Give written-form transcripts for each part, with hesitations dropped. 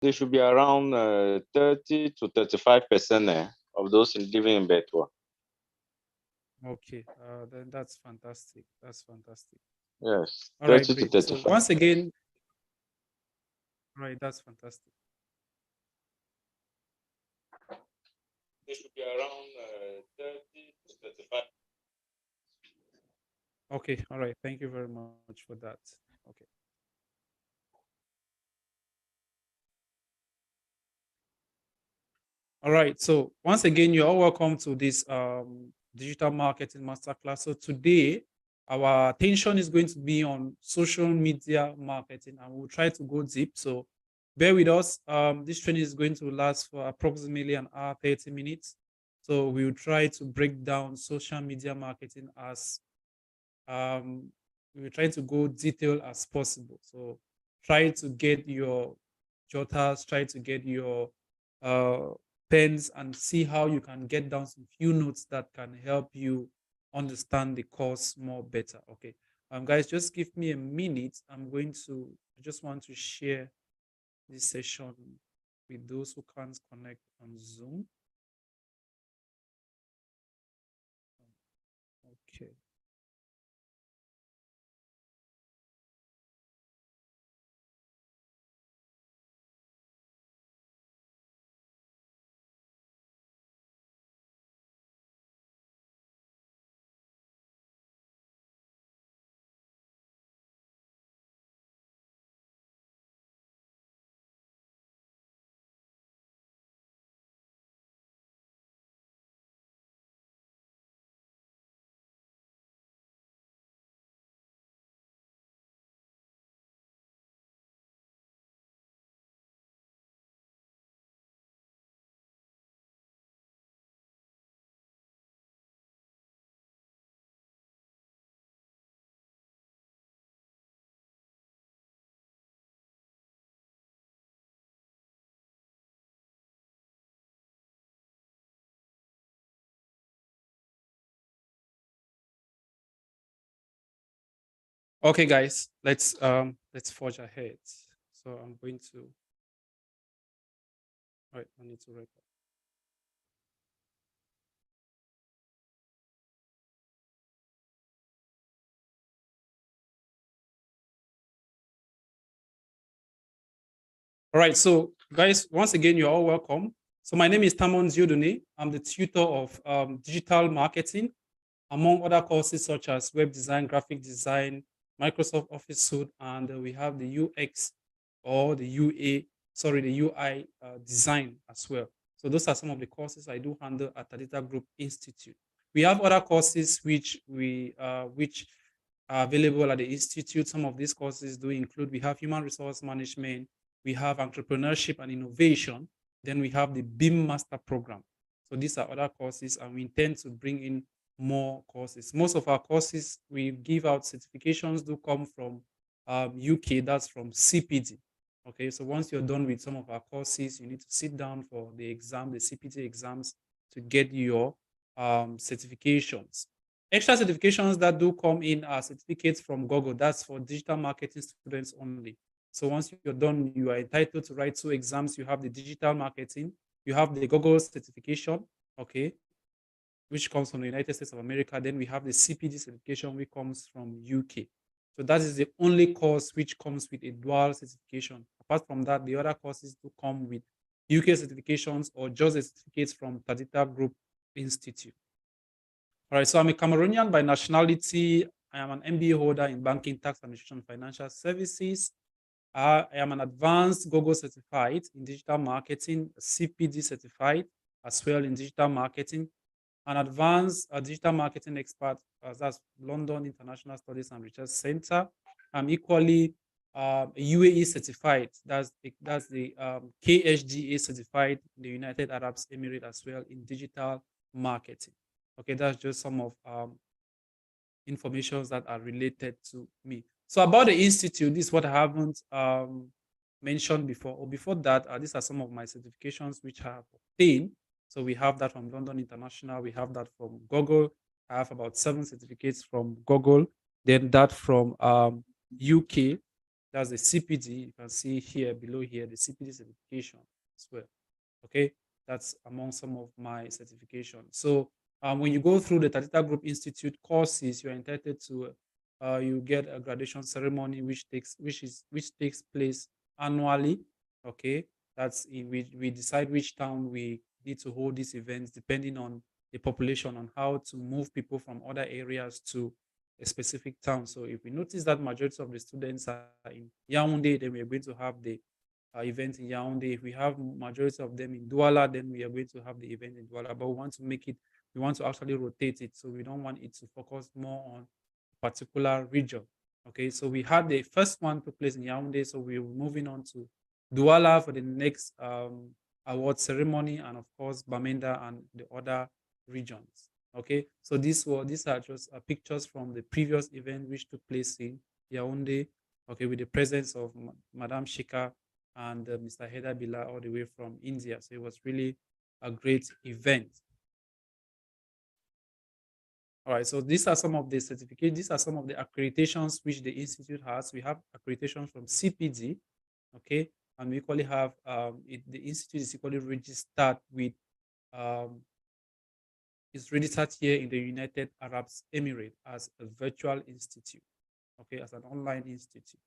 there should be around 30 to 35% of those living in Betua. Okay, then that's fantastic. That's fantastic. Yes, All right, 30 to great. So 35. once again, right, that's fantastic. There should be around 30 to 35. Okay, all right. Thank you very much for that. Okay. All right. So once again, you're all welcome to this digital marketing masterclass. So today, our attention is going to be on social media marketing, and we'll try to go deep. So bear with us. This training is going to last for approximately an hour, 30 minutes. So we'll try to break down social media marketing as we're trying to go detailed as possible. So try to get your jotters, try to get your uh, pens, and see how you can get down some few notes that can help you understand the course more better. Okay. Guys, just give me a minute. I just want to share this session with those who can't connect on Zoom. Okay. Okay, guys, let's forge ahead. So I'm going to right, I need to record. All right, so guys, once again, you're all welcome. So my name is Tamon Ziodone. I'm the tutor of digital marketing, among other courses such as web design, graphic design, Microsoft Office Suite, and we have the UX or the the UI design as well. So those are some of the courses I do handle at Tadita Group Institute. We have other courses which are available at the institute. Some of these courses do include we have human resource management, we have entrepreneurship and innovation, then we have the BIM master program. So these are other courses, and we intend to bring in more courses. Most of our courses we give out certifications do come from UK, that's from CPD. Okay, so once you're done with some of our courses, you need to sit down for the exam, the CPD exams, to get your certifications. Extra certifications that do come in are certificates from Google. That's for digital marketing students only. So once you're done, you are entitled to write 2 exams. You have the digital marketing, you have the Google certification, okay, which comes from the United States of America. Then we have the CPD certification, which comes from UK. So that is the only course which comes with a dual certification. Apart from that, the other courses do come with UK certifications or just the certificates from Tadita Group Institute. All right, so I'm a Cameroonian by nationality. I am an MBA holder in banking, tax administration, financial services. I am an advanced Google certified in digital marketing, CPD certified as well in digital marketing, an advanced digital marketing expert, that's London International Studies and Research Center. I'm equally a UAE certified, that's the KHDA certified in the United Arab Emirates as well in digital marketing. Okay, that's just some of informations that are related to me. So about the institute, this is what I haven't mentioned before. Or before that, these are some of my certifications which I have obtained. So we have that from London International. We have that from Google. I have about 7 certificates from Google. Then that from UK. That's the CPD. You can see here below here the CPD certification as well. Okay, that's among some of my certifications. So when you go through the Tatita Group Institute courses, you're entitled to you get a graduation ceremony which takes place annually. Okay, that's we decide which town we need to hold these events depending on the population, on how to move people from other areas to a specific town. So if we notice that majority of the students are in Yaoundé, then we are going to have the event in Yaoundé. If we have majority of them in Douala, then we are going to have the event in Douala. But we want to make it, we want to actually rotate it. So we don't want it to focus more on a particular region. Okay, so we had the first one took place in Yaoundé. So we're moving on to Douala for the next award ceremony, and of course Bamenda and the other regions. Okay, so these are just pictures from the previous event which took place in Yaoundé. Okay, with the presence of Madame Shika and Mr. Heda Bila all the way from India. So it was really a great event. All right, so these are some of the certificates. These are some of the accreditations which the institute has. We have accreditation from CPD, okay, and we equally have the institute is equally registered with is registered here in the United Arab Emirates as a virtual institute, okay, as an online institute.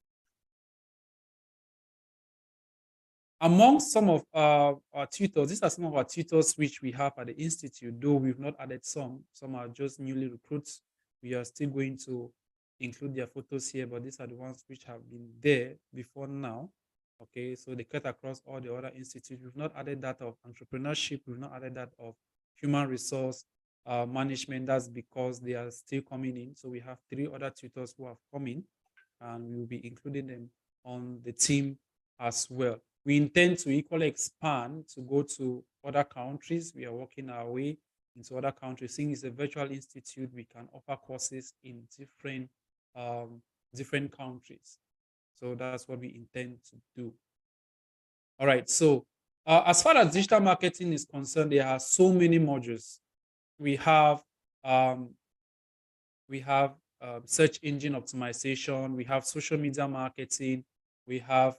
Among some of our tutors, these are some of our tutors which we have at the institute, though we've not added some are just newly recruits. We are still going to include their photos here, but these are the ones which have been there before now. Okay, so they cut across all the other institutes. We've not added that of entrepreneurship, we've not added that of human resource management. That's because they are still coming in. So we have 3 other tutors who have come in, and we will be including them on the team as well. We intend to equally expand to go to other countries. We are working our way into other countries. Seeing it's a virtual institute, we can offer courses in different countries. So that's what we intend to do. All right. So as far as digital marketing is concerned, there are so many modules. We have search engine optimization. We have social media marketing. We have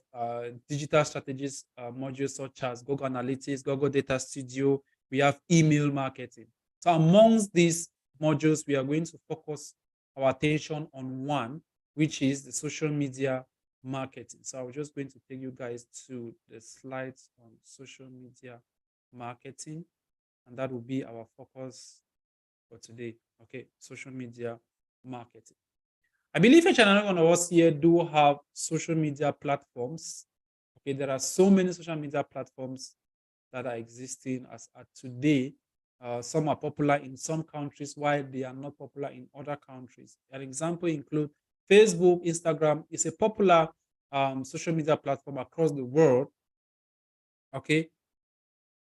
digital strategies modules such as Google Analytics, Google Data Studio. We have email marketing. So amongst these modules, we are going to focus our attention on one, which is the social media marketing. So I'm just going to take you guys to the slides on social media marketing, and that will be our focus for today. Okay, social media marketing. I believe each and every one of us here do have social media platforms. Okay, there are so many social media platforms that are existing as at today. Some are popular in some countries while they are not popular in other countries. An example include Facebook, Instagram is a popular social media platform across the world. Okay,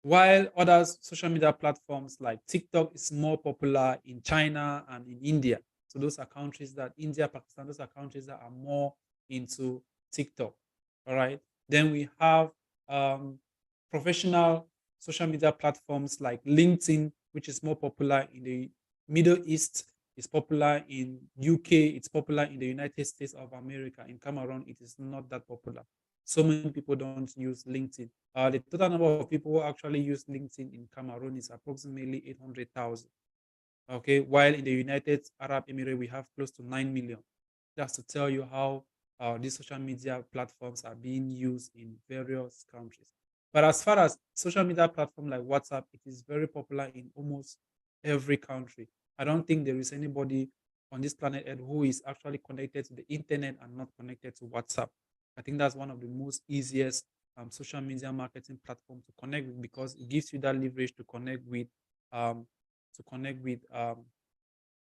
while other social media platforms like TikTok is more popular in China and in India. So those are countries that India, Pakistan, those are countries that are more into TikTok. All right. Then we have professional social media platforms like LinkedIn, which is more popular in the Middle East, it's popular in UK, it's popular in the United States of America. In Cameroon, it is not that popular. So many people don't use LinkedIn. The total number of people who actually use LinkedIn in Cameroon is approximately 800,000. Okay, while in the United Arab Emirates, we have close to 9 million. Just to tell you how these social media platforms are being used in various countries. But as far as social media platform like WhatsApp, it is very popular in almost every country. I don't think there is anybody on this planet Earth who is actually connected to the internet and not connected to WhatsApp. I think that's one of the most easiest social media marketing platform to connect with, because it gives you that leverage to connect with um,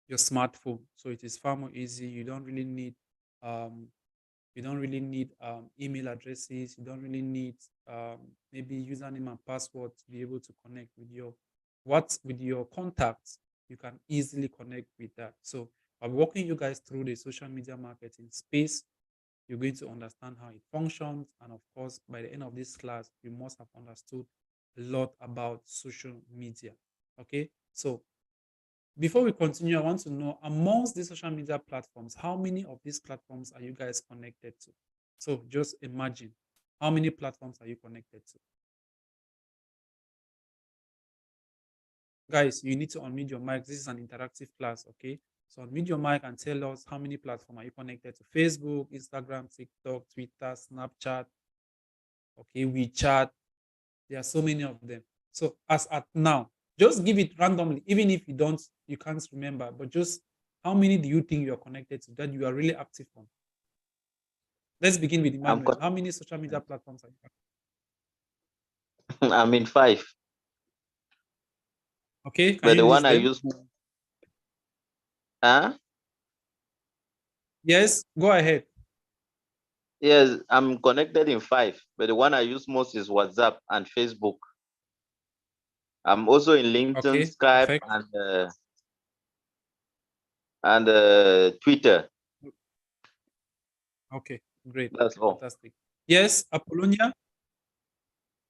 your smartphone. So it is far more easy. You don't really need email addresses. You don't really need maybe username and password to be able to connect with your contacts. You can easily connect with that. So I'm walking you guys through the social media marketing space. You're going to understand how it functions, and of course, by the end of this class, you must have understood a lot about social media. Okay, so before we continue, I want to know, amongst the social media platforms, how many of these platforms are you guys connected to? So just imagine, how many platforms are you connected to? Guys, you need to unmute your mic. This is an interactive class, okay? So unmute your mic and tell us how many platforms are you connected to? Facebook, Instagram, TikTok, Twitter, Snapchat, okay, WeChat. There are so many of them. So as at now, just give it randomly, even if you can't remember, but just how many do you think you are connected to that you are really active on? Let's begin with I'm Emmanuel. How many social media platforms are you on? I'm in 5, Okay, can but you the one list I them? use, huh? Yes, go ahead. Yes, I'm connected in 5, but the one I use most is WhatsApp and Facebook. I'm also in LinkedIn, Okay, Skype, perfect. and Twitter. Okay, great. That's all. Fantastic. Yes, Apollonia,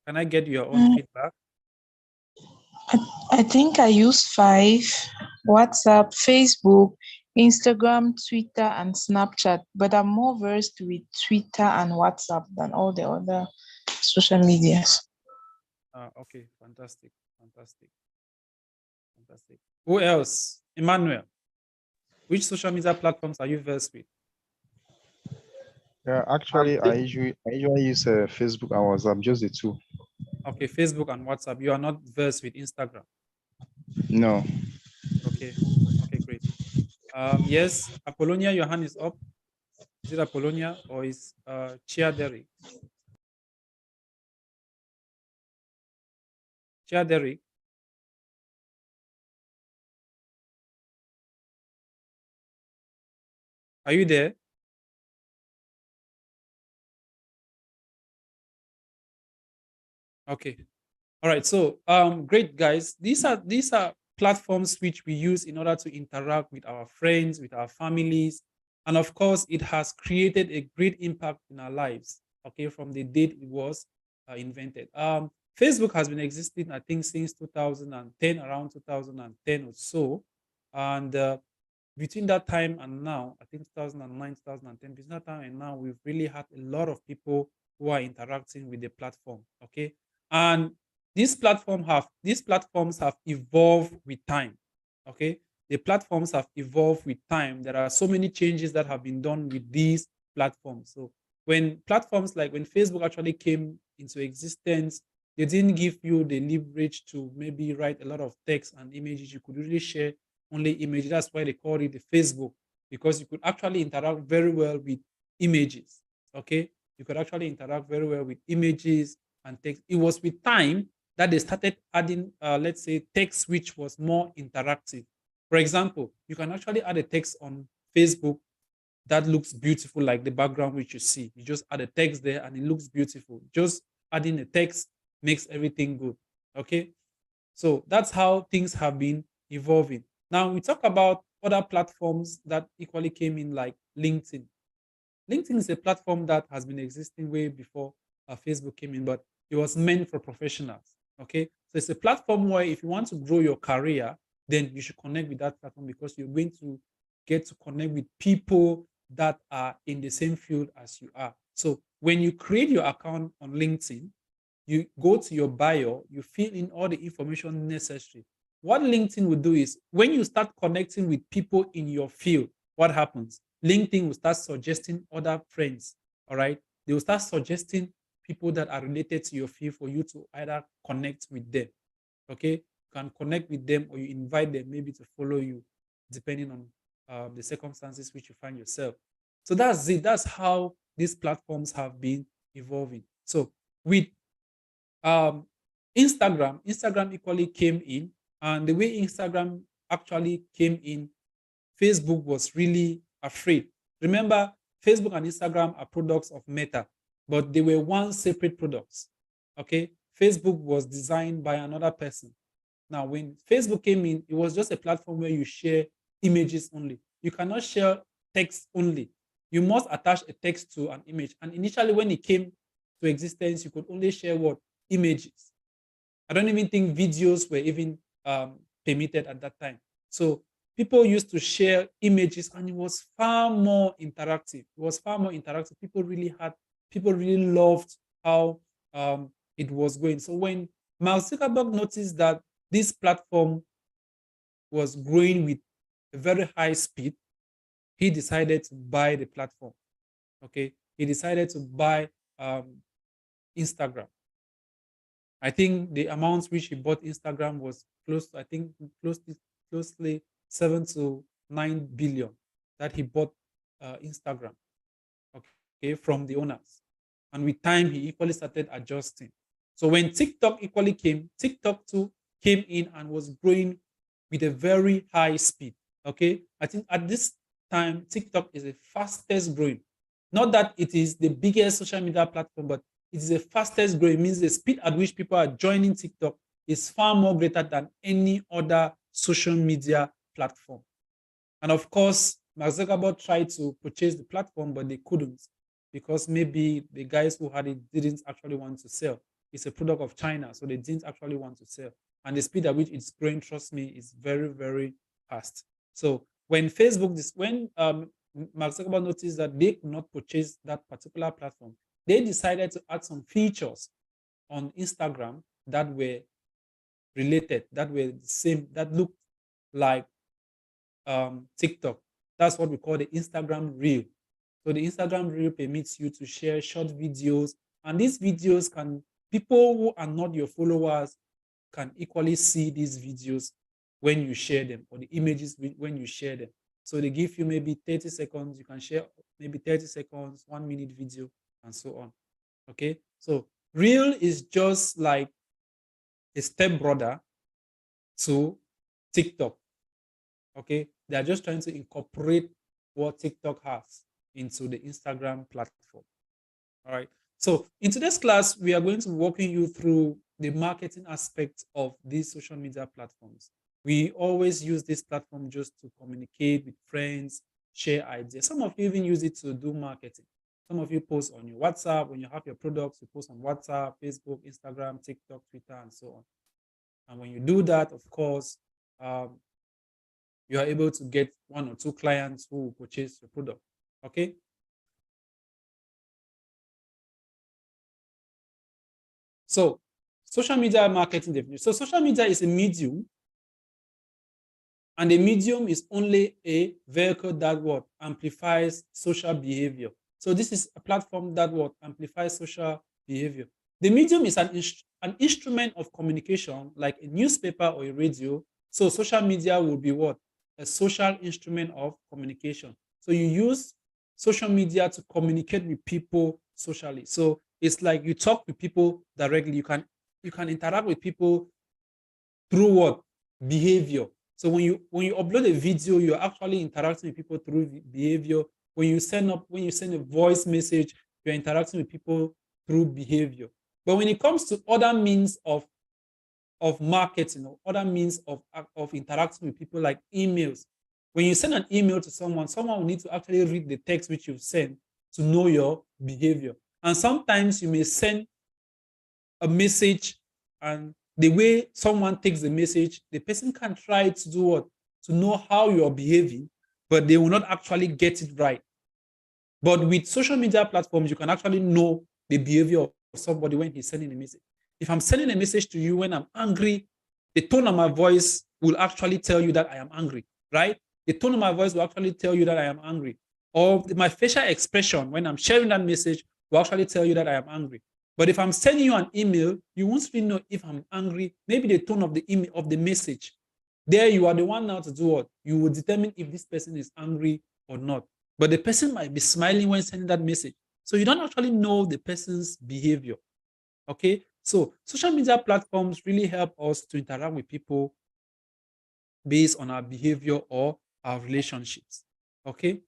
can I get your own Mm, feedback? I think I use 5: WhatsApp, Facebook, Instagram, Twitter, and Snapchat. But I'm more versed with Twitter and WhatsApp than all the other social medias. Okay, fantastic. Fantastic. Fantastic. Who else? Emmanuel, which social media platforms are you versed with? Yeah, actually, I usually use Facebook and WhatsApp, just the two. Okay, Facebook and WhatsApp. You are not versed with Instagram. No. Okay. Okay, great. Yes, Apollonia, your hand is up. Is it Apollonia or is Chia Derrick? Chia Derrick, are you there? Okay. All right. So great guys. These are platforms which we use in order to interact with our friends, with our families, and of course, it has created a great impact in our lives. Okay, from the date it was invented. Facebook has been existing, I think, since 2010, around 2010 or so, and between that time and now, I think 2009, 2010, between that time and now, we've really had a lot of people who are interacting with the platform. Okay, and these platforms have evolved with time. Okay, the platforms have evolved with time. There are so many changes that have been done with these platforms. So when platforms like when Facebook actually came into existence, they didn't give you the leverage to maybe write a lot of text and images. You could really share only images. That's why they call it the Facebook, because you could actually interact very well with images. Okay, you could actually interact very well with images and text. It was with time that they started adding, let's say, text which was more interactive. For example, you can actually add a text on Facebook that looks beautiful, like the background which you see. You just add a text there and it looks beautiful. Just adding a text makes everything good. Okay. So that's how things have been evolving. Now we talk about other platforms that equally came in, like LinkedIn. LinkedIn is a platform that has been existing way before Facebook came in, but it was meant for professionals. Okay, so it's a platform where if you want to grow your career, then you should connect with that platform because you're going to get to connect with people that are in the same field as you are. So when you create your account on LinkedIn, you go to your bio, you fill in all the information necessary. What LinkedIn will do is when you start connecting with people in your field, what happens? LinkedIn will start suggesting other friends. All right. They will start suggesting people that are related to your field for you to either connect with them. Okay. You can connect with them or you invite them maybe to follow you, depending on the circumstances which you find yourself. So that's it. That's how these platforms have been evolving. So with um, Instagram equally came in, and the way Instagram actually came in, Facebook was really afraid. Remember, Facebook and Instagram are products of Meta, but they were one separate products. Okay, Facebook was designed by another person. Now, when Facebook came in, it was just a platform where you share images only. You cannot share text only. You must attach a text to an image. And initially, when it came to existence, you could only share what? Images. I don't even think videos were even permitted at that time. So people used to share images, and it was far more interactive. It was far more interactive. People really loved how it was going. So when Mark Zuckerberg noticed that this platform was growing with a very high speed, he decided to buy the platform. Okay, he decided to buy Instagram. I think the amount which he bought Instagram was closely 7 to 9 billion that he bought Instagram, okay, from the owners. And with time, he equally started adjusting. So when TikTok equally came, TikTok too came in and was growing with a very high speed. Okay, I think at this time, TikTok is the fastest growing. Not that it is the biggest social media platform, but it is the fastest growing. It means the speed at which people are joining TikTok is far more greater than any other social media platform. And of course, Mark Zuckerberg tried to purchase the platform, but they couldn't, because maybe the guys who had it didn't actually want to sell. It's a product of China, so they didn't actually want to sell. And the speed at which it's growing, trust me, is very, very fast. So when Mark Zuckerberg noticed that they could not purchase that particular platform, they decided to add some features on Instagram that were related, that were the same, that looked like TikTok. That's what we call the Instagram Reel. So the Instagram Reel permits you to share short videos, and these videos people who are not your followers can equally see these videos when you share them, or the images when you share them. So they give you maybe 30 seconds, you can share maybe 30 seconds, 1 minute video, and so on. Okay, so Reel is just like a stepbrother to TikTok. Okay, they are just trying to incorporate what TikTok has into the Instagram platform. All right, so in today's class, we are going to be walking you through the marketing aspects of these social media platforms. We always use this platform just to communicate with friends, share ideas. Some of you even use it to do marketing. Some of you post on your WhatsApp. When you have your products, you post on WhatsApp, Facebook, Instagram, TikTok, Twitter, and so on. And when you do that, of course, you are able to get 1 or 2 clients who will purchase your product. Okay. So social media marketing definition. So social media is a medium, and a medium is only a vehicle that what amplifies social behavior. So this is a platform that what amplifies social behavior. The medium is an instrument of communication, like a newspaper or a radio. So social media will be what? A social instrument of communication. So you use social media to communicate with people socially. So it's like you talk with people directly. You can interact with people through what? Behavior. So when you upload a video, you're actually interacting with people through behavior. When you send a voice message, you're interacting with people through behavior. But when it comes to other means of marketing, or other means of interacting with people, like emails, when you send an email to someone will need to actually read the text which you've sent to know your behavior. And sometimes you may send a message, and the way someone takes the message, the person can try to do what? To know how you're behaving, but they will not actually get it right. But with social media platforms, you can actually know the behavior of somebody when he's sending a message. If I'm sending a message to you when I'm angry, the tone of my voice will actually tell you that I am angry, right? The tone of my voice will actually tell you that I am angry. Or my facial expression when I'm sharing that message will actually tell you that I am angry. But if I'm sending you an email, you won't really know if I'm angry. Maybe the tone of the email, of the message. There you are the one now to do what? You will determine if this person is angry or not. But the person might be smiling when sending that message. So you don't actually know the person's behavior. Okay? So social media platforms really help us to interact with people based on our behavior or our relationships. Okay?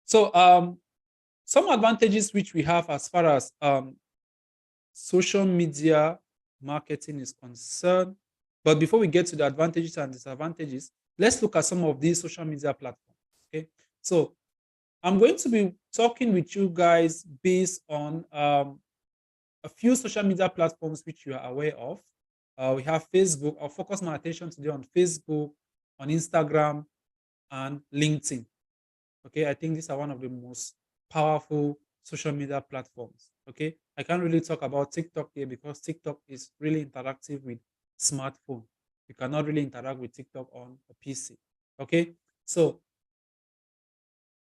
So some advantages which we have as far as social media marketing is concerned. But before we get to the advantages and disadvantages, let's look at some of these social media platforms. Okay, so I'm going to be talking with you guys based on a few social media platforms which you are aware of. We have Facebook. I'll focus my attention today on Facebook, on Instagram, and LinkedIn. Okay, I think these are one of the most powerful social media platforms. Okay, I can't really talk about TikTok here because TikTok is really interactive with smartphone. You cannot really interact with TikTok on a PC. Okay, so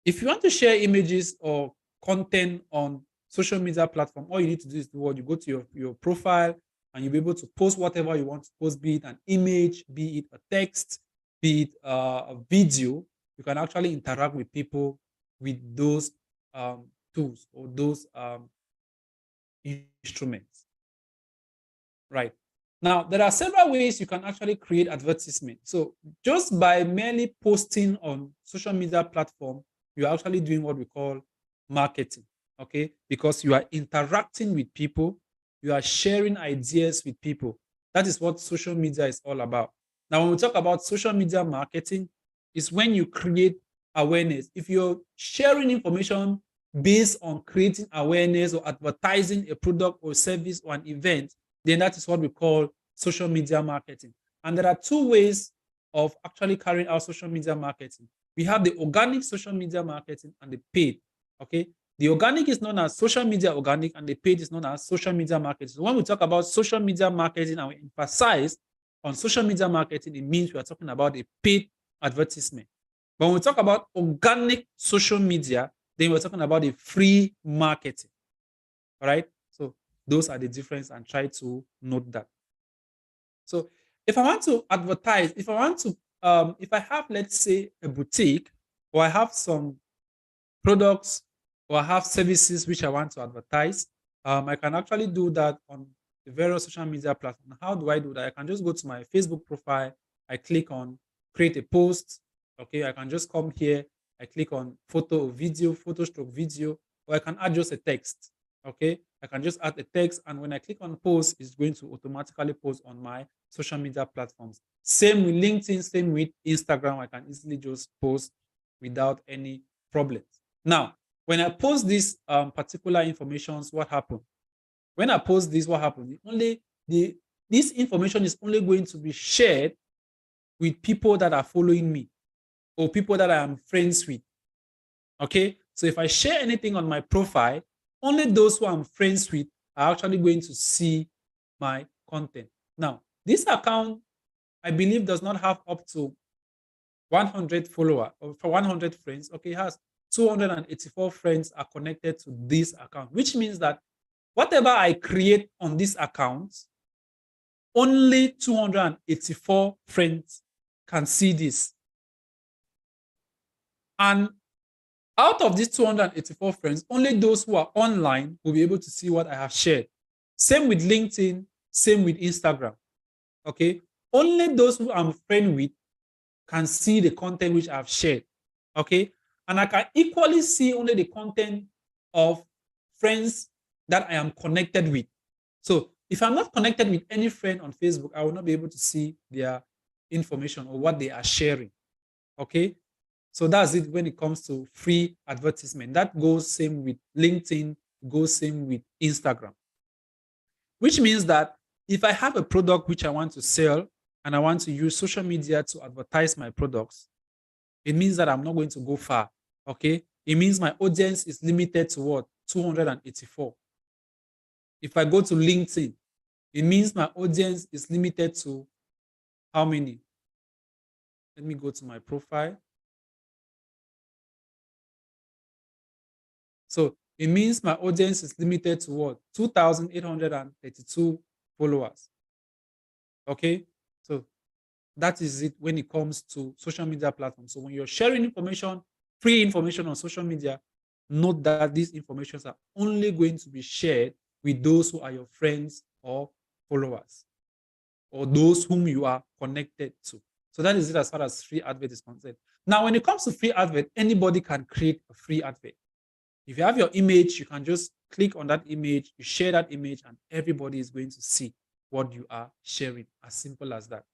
if you want to share images or content on social media platform, all you need to do is you go to your profile and you'll be able to post whatever you want to post, be it an image, be it a text, be it a video. You can actually interact with people with those tools or those instruments. Right. Now, there are several ways you can actually create advertisement. So just by merely posting on social media platform, you're actually doing what we call marketing, okay? Because you are interacting with people, you are sharing ideas with people. That is what social media is all about. Now, when we talk about social media marketing, it's when you create awareness. If you're sharing information based on creating awareness or advertising a product or service or an event, then that is what we call social media marketing. And there are two ways of actually carrying out social media marketing. We have the organic social media marketing and the paid. Okay. The organic is known as social media organic and the paid is known as social media marketing. So when we talk about social media marketing and we emphasize on social media marketing, it means we are talking about a paid advertisement. But when we talk about organic social media, then we're talking about a free marketing. All right. So those are the difference and try to note that. So if I want to advertise, if I have, let's say, a boutique, or I have some products, or I have services which I want to advertise, I can actually do that on the various social media platforms. How do I do that? I can just go to my Facebook profile. I click on create a post. Okay, I can just come here. I click on photo or video, photo stroke video, or I can add just a text. Okay, I can just add a text, and when I click on post, it's going to automatically post on my social media platforms. Same with LinkedIn, same with Instagram. I can easily just post without any problems. Now, when I post these particular informations, what happened? When I post this, what happened? This information is only going to be shared with people that are following me or people that I am friends with. Okay, so if I share anything on my profile, only those who I'm friends with are actually going to see my content. Now, this account, I believe, does not have up to 100 followers or for 100 friends. Okay, it has 284 friends are connected to this account, which means that whatever I create on this account, only 284 friends can see this. And out of these 284 friends, only those who are online will be able to see what I have shared. Same with LinkedIn, same with Instagram. Okay, only those who I'm friend with can see the content which I've shared. Okay, and I can equally see only the content of friends that I am connected with. So if I'm not connected with any friend on Facebook, I will not be able to see their information or what they are sharing. Okay, so that's it when it comes to free advertisement. That goes same with LinkedIn, goes same with Instagram. Which means that if I have a product which I want to sell and I want to use social media to advertise my products, it means that I'm not going to go far. Okay, it means my audience is limited to what? 284. If I go to LinkedIn, it means my audience is limited to how many? Let me go to my profile. So it means my audience is limited to what? 2,832 followers. Okay, so that is it when it comes to social media platforms. So when you're sharing information, free information on social media, note that these informations are only going to be shared with those who are your friends or followers or those whom you are connected to. So that is it as far as free advert is concerned. Now, when it comes to free advert, anybody can create a free advert. If you have your image, you can just click on that image, you share that image, and everybody is going to see what you are sharing. As simple as that.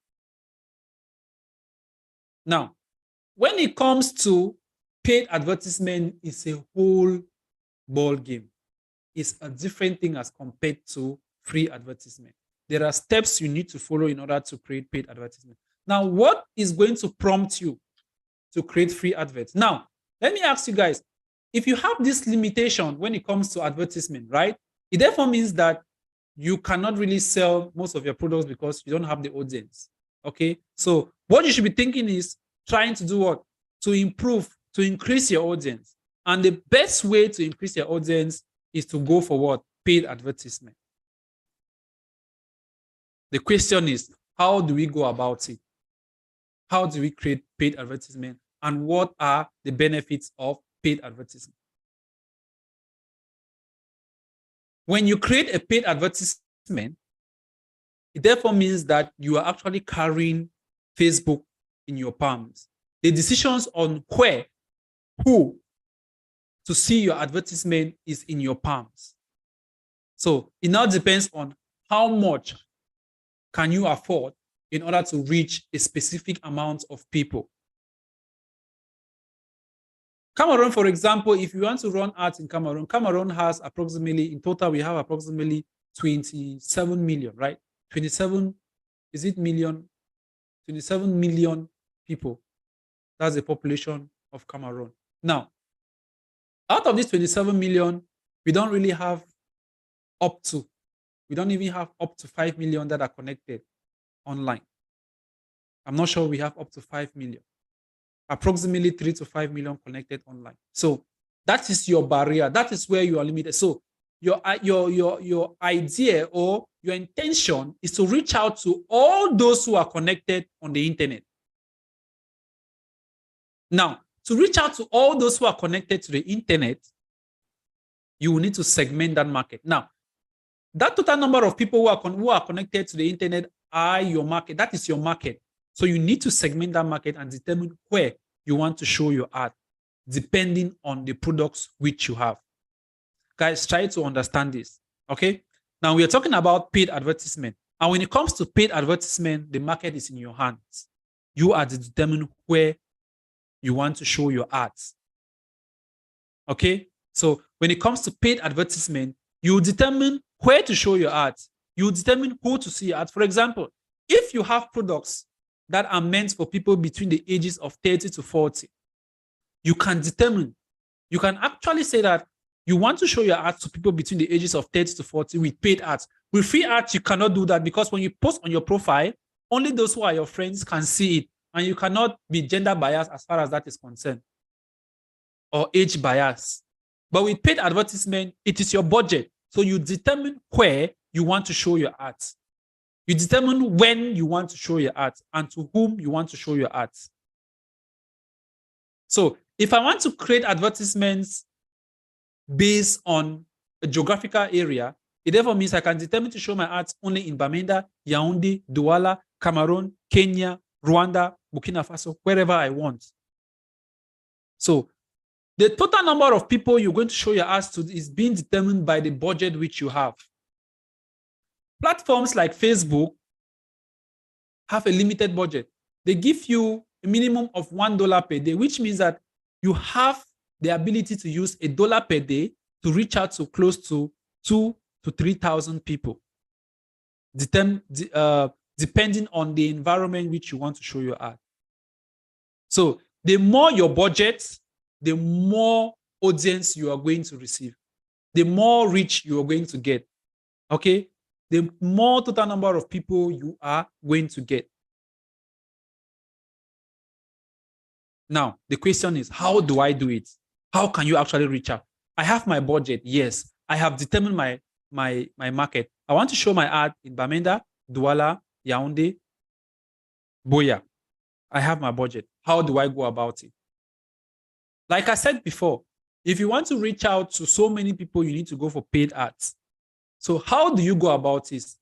Now, when it comes to paid advertisement, it's a whole ball game. It's a different thing as compared to free advertisement. there are steps you need to follow in order to create paid advertisement. Now, what is going to prompt you to create free adverts? Now, let me ask you guys, if you have this limitation when it comes to advertisement, right? It therefore means that you cannot really sell most of your products because you don't have the audience. Okay. So what you should be thinking is trying to do what? To improve, to increase your audience. And the best way to increase your audience is to go for what? Paid advertisement. The question is, how do we go about it? How do we create paid advertisement? And what are the benefits of paid advertisement? When you create a paid advertisement, it therefore means that you are actually carrying Facebook in your palms. The decisions on where, who to see your advertisement is in your palms. So it now depends on how much can you afford in order to reach a specific amount of people. Cameroon, for example, if you want to run ads in Cameroon, Cameroon has approximately, in total, we have approximately 27 million, right? 27, is it million? 27 million people. That's the population of Cameroon. Now, out of these 27 million, we don't really have we don't even have up to 5 million that are connected online. I'm not sure we have up to 5 million. Approximately 3 to 5 million connected online. So that is your barrier. That is where you are limited. So your idea or your intention is to reach out to all those who are connected on the internet. Now, to reach out to all those who are connected to the internet, you will need to segment that market. Now, that total number of people who are connected to the internet are your market. That is your market. So you need to segment that market and determine where you want to show your ad, depending on the products which you have. Guys, try to understand this, okay? Now, we are talking about paid advertisement. And when it comes to paid advertisement, the market is in your hands. You are to determine where you want to show your ads, okay? So when it comes to paid advertisement, you determine where to show your ads. You determine who to see your ads. For example, if you have products that are meant for people between the ages of 30 to 40, you can actually say that you want to show your ads to people between the ages of 30 to 40 with paid ads. With free ads, you cannot do that because when you post on your profile, only those who are your friends can see it. And you cannot be gender biased as far as that is concerned, or age bias. But with paid advertisement, it is your budget. So you determine where you want to show your ads. You determine when you want to show your ads and to whom you want to show your ads. So if I want to create advertisements based on a geographical area, it therefore means I can determine to show my ads only in Bamenda, Yaoundé, Douala, Cameroon, Kenya, Rwanda, Burkina Faso, wherever I want. So the total number of people you're going to show your ads to is being determined by the budget which you have. Platforms like Facebook have a limited budget. They give you a minimum of $1 per day, which means that you have the ability to use $1 per day to reach out to close to 2,000 to 3,000 people, depending on the environment which you want to show your ad. So the more your budget, the more audience you are going to receive, the more reach you are going to get, okay? The more total number of people you are going to get. Now, the question is, how do I do it? How can you actually reach out? I have my budget, yes. I have determined my market. I want to show my ad in Bamenda, Douala, Yaoundé, Boya. I have my budget. How do I go about it? Like I said before, if you want to reach out to so many people, you need to go for paid ads. So how do you go about this?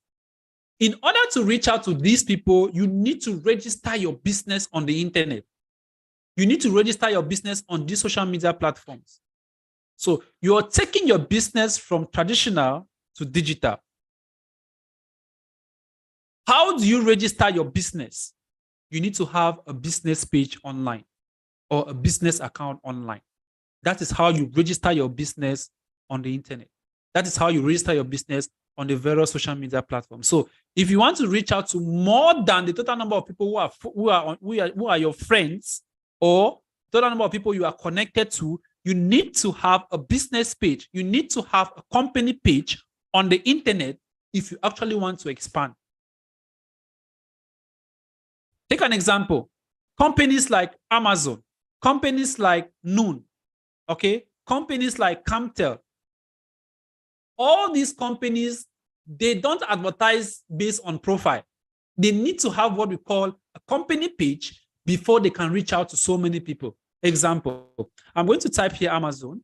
In order to reach out to these people, you need to register your business on the internet. You need to register your business on these social media platforms. So you're taking your business from traditional to digital. How do you register your business? You need to have a business page online or a business account online. That is how you register your business on the internet. That is how you register your business on the various social media platforms. So if you want to reach out to more than the total number of people who are your friends, or total number of people you are connected to, you need to have a business page. You need to have a company page on the internet if you actually want to expand. Take an example. Companies like Amazon, companies like Noon, okay? Companies like Camtel. All these companies, they don't advertise based on profile. They need to have what we call a company page before they can reach out to so many people. Example, I'm going to type here Amazon,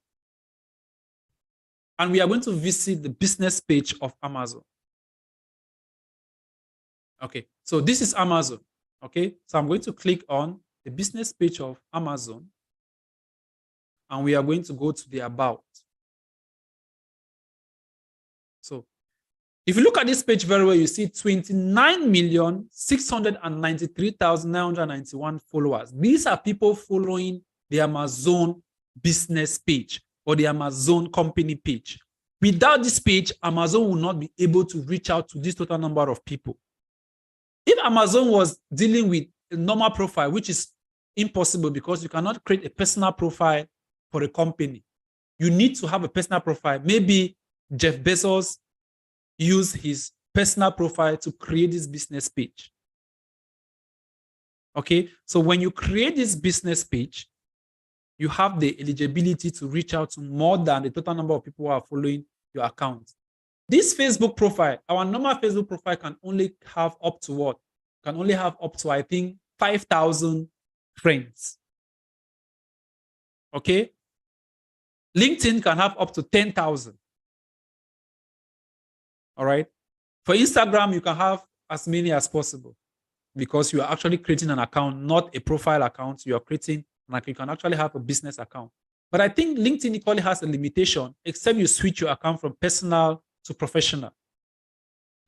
and we are going to visit the business page of Amazon. Okay, so this is Amazon. Okay, so I'm going to click on the business page of Amazon, and we are going to go to the About. So if you look at this page very well, you see 29,693,991 followers. These are people following the Amazon business page or the Amazon company page. Without this page, Amazon will not be able to reach out to this total number of people. If Amazon was dealing with a normal profile, which is impossible because you cannot create a personal profile for a company. You need to have a personal profile. Maybe Jeff Bezos used his personal profile to create this business page. Okay, so when you create this business page, you have the eligibility to reach out to more than the total number of people who are following your account. This Facebook profile, our normal Facebook profile can only have up to what? Can only have up to, I think, 5,000 friends. Okay? LinkedIn can have up to 10,000. All right? For Instagram, you can have as many as possible because you are actually creating an account, not a profile account. You are creating, like, you can actually have a business account. But I think LinkedIn equally has a limitation, except you switch your account from personal to professional.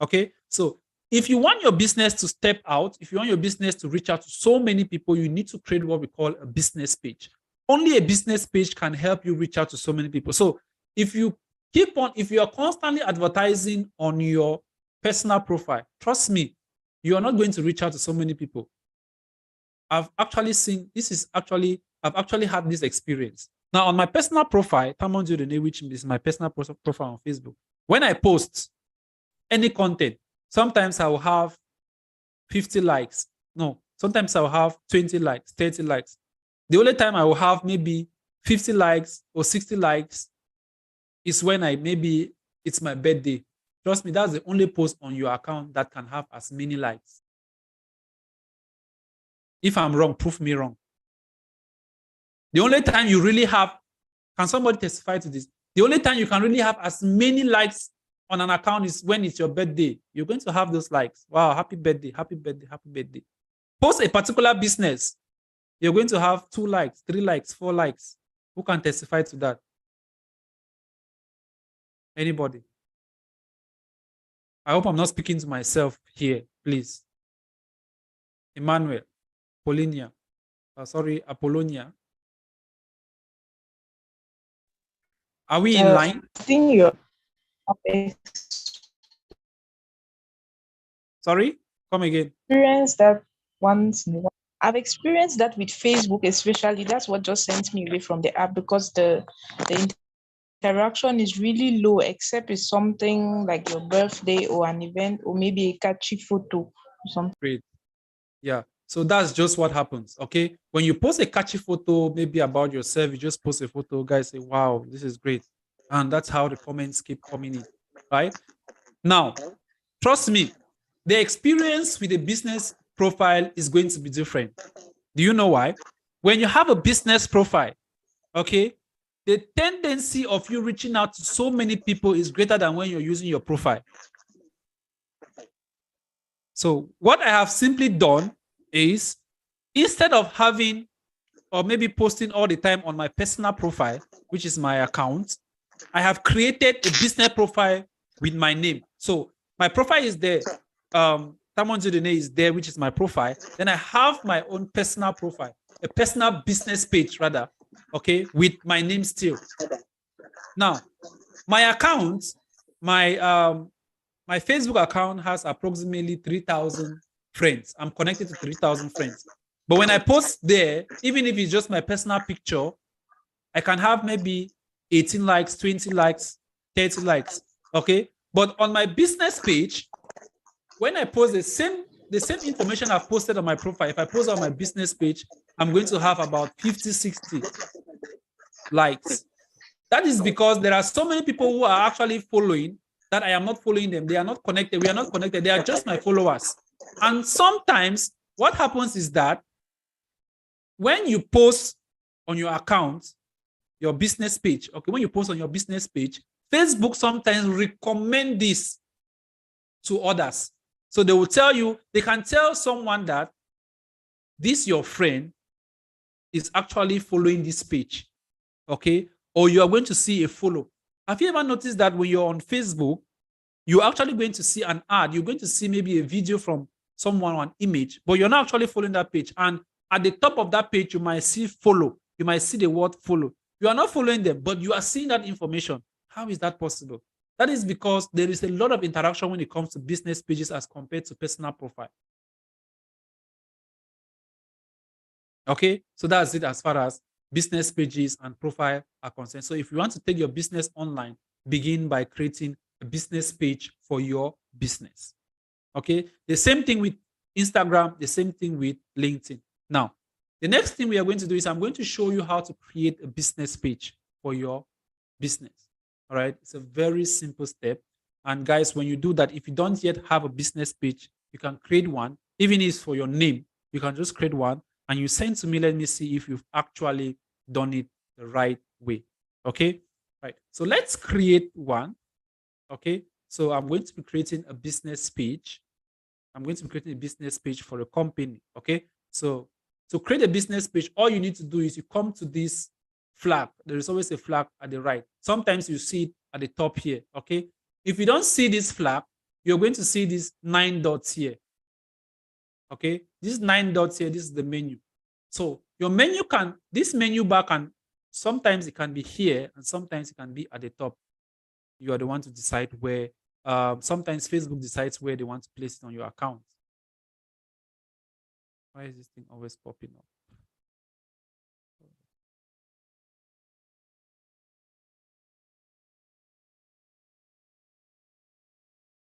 Okay, so if you want your business to step out, if you want your business to reach out to so many people, you need to create what we call a business page. Only a business page can help you reach out to so many people. So if you are constantly advertising on your personal profile, trust me, you are not going to reach out to so many people. I've actually had this experience. Now, on my personal profile, Tamon Jodene, which is my personal profile on Facebook, when I post any content, sometimes I will have 50 likes. No, sometimes I will have 20 likes, 30 likes. The only time I will have maybe 50 likes or 60 likes is when maybe it's my birthday. Trust me, that's the only post on your account that can have as many likes. If I'm wrong, prove me wrong. The only time you really have, can somebody testify to this? The only time you can really have as many likes on an account is when it's your birthday. You're going to have those likes. Wow, happy birthday, happy birthday, happy birthday. Post a particular business, you're going to have 2 likes, 3 likes, 4 likes. Who can testify to that? Anybody? I hope I'm not speaking to myself here, please. Emmanuel, Apollonia. Apollonia. Are we in line? I think you're Sorry, come again. experienced that once in a while. I've experienced that with Facebook, especially. That's what just sent me away from the app because the interaction is really low, except it's something like your birthday or an event or maybe a catchy photo or something. Great. Yeah. So that's just what happens. Okay. When you post a catchy photo, maybe about yourself, you just post a photo, guys say, wow, this is great. And that's how the comments keep coming in. Right? Now, trust me, the experience with a business profile is going to be different. Do you know why? When you have a business profile, okay, the tendency of you reaching out to so many people is greater than when you're using your profile. So what I have simply done is, instead of having or maybe posting all the time on my personal profile, which is my account, I have created a business profile with my name. So my profile is there. Tamon Jodene is there, which is my profile. Then I have my own personal profile, a personal business page rather, okay, with my name still. Now, my account, my my Facebook account has approximately 3,000 friends. I'm connected to 3,000 friends. But when I post there, even if it's just my personal picture, I can have maybe 18 likes, 20 likes, 30 likes. Okay. But on my business page, when I post the same information I've posted on my profile, if I post on my business page, I'm going to have about 50, 60 likes. That is because there are so many people who are actually following that I am not following them. They are not connected. We are not connected. They are just my followers. And sometimes what happens is that when you post on your account, your business page, okay, when you post on your business page, Facebook sometimes recommend this to others. So they will tell you, they can tell someone that this your friend is actually following this page, okay? Or you are going to see a follow. Have you ever noticed that when you're on Facebook, you're actually going to see an ad, you're going to see maybe a video from someone or an image, but you're not actually following that page. And at the top of that page, you might see follow. You might see the word follow. You are not following them, but you are seeing that information. How is that possible? That is because there is a lot of interaction when it comes to business pages as compared to personal profile. Okay, so that's it as far as business pages and profile are concerned. So if you want to take your business online, begin by creating a business page for your business. Okay, the same thing with Instagram, the same thing with LinkedIn. Now, the next thing we are going to do is I'm going to show you how to create a business page for your business. All right, it's a very simple step. And guys, when you do that, if you don't yet have a business page, you can create one, even if it's for your name. You can just create one and you send to me. Let me see if you've actually done it the right way. Okay, right. So let's create one. Okay, so I'm going to be creating a business page. I'm going to be creating a business page for a company. Okay, so to create a business page, all you need to do is you come to this flag. There is always a flag at the right. Sometimes you see it at the top here. Okay, if you don't see this flag, you're going to see these 9 dots here. Okay, these 9 dots here, this is the menu. So your menu this menu bar can, sometimes it can be here and sometimes it can be at the top. You are the one to decide where. Sometimes Facebook decides where they want to place it on your account. Why is this thing always popping up?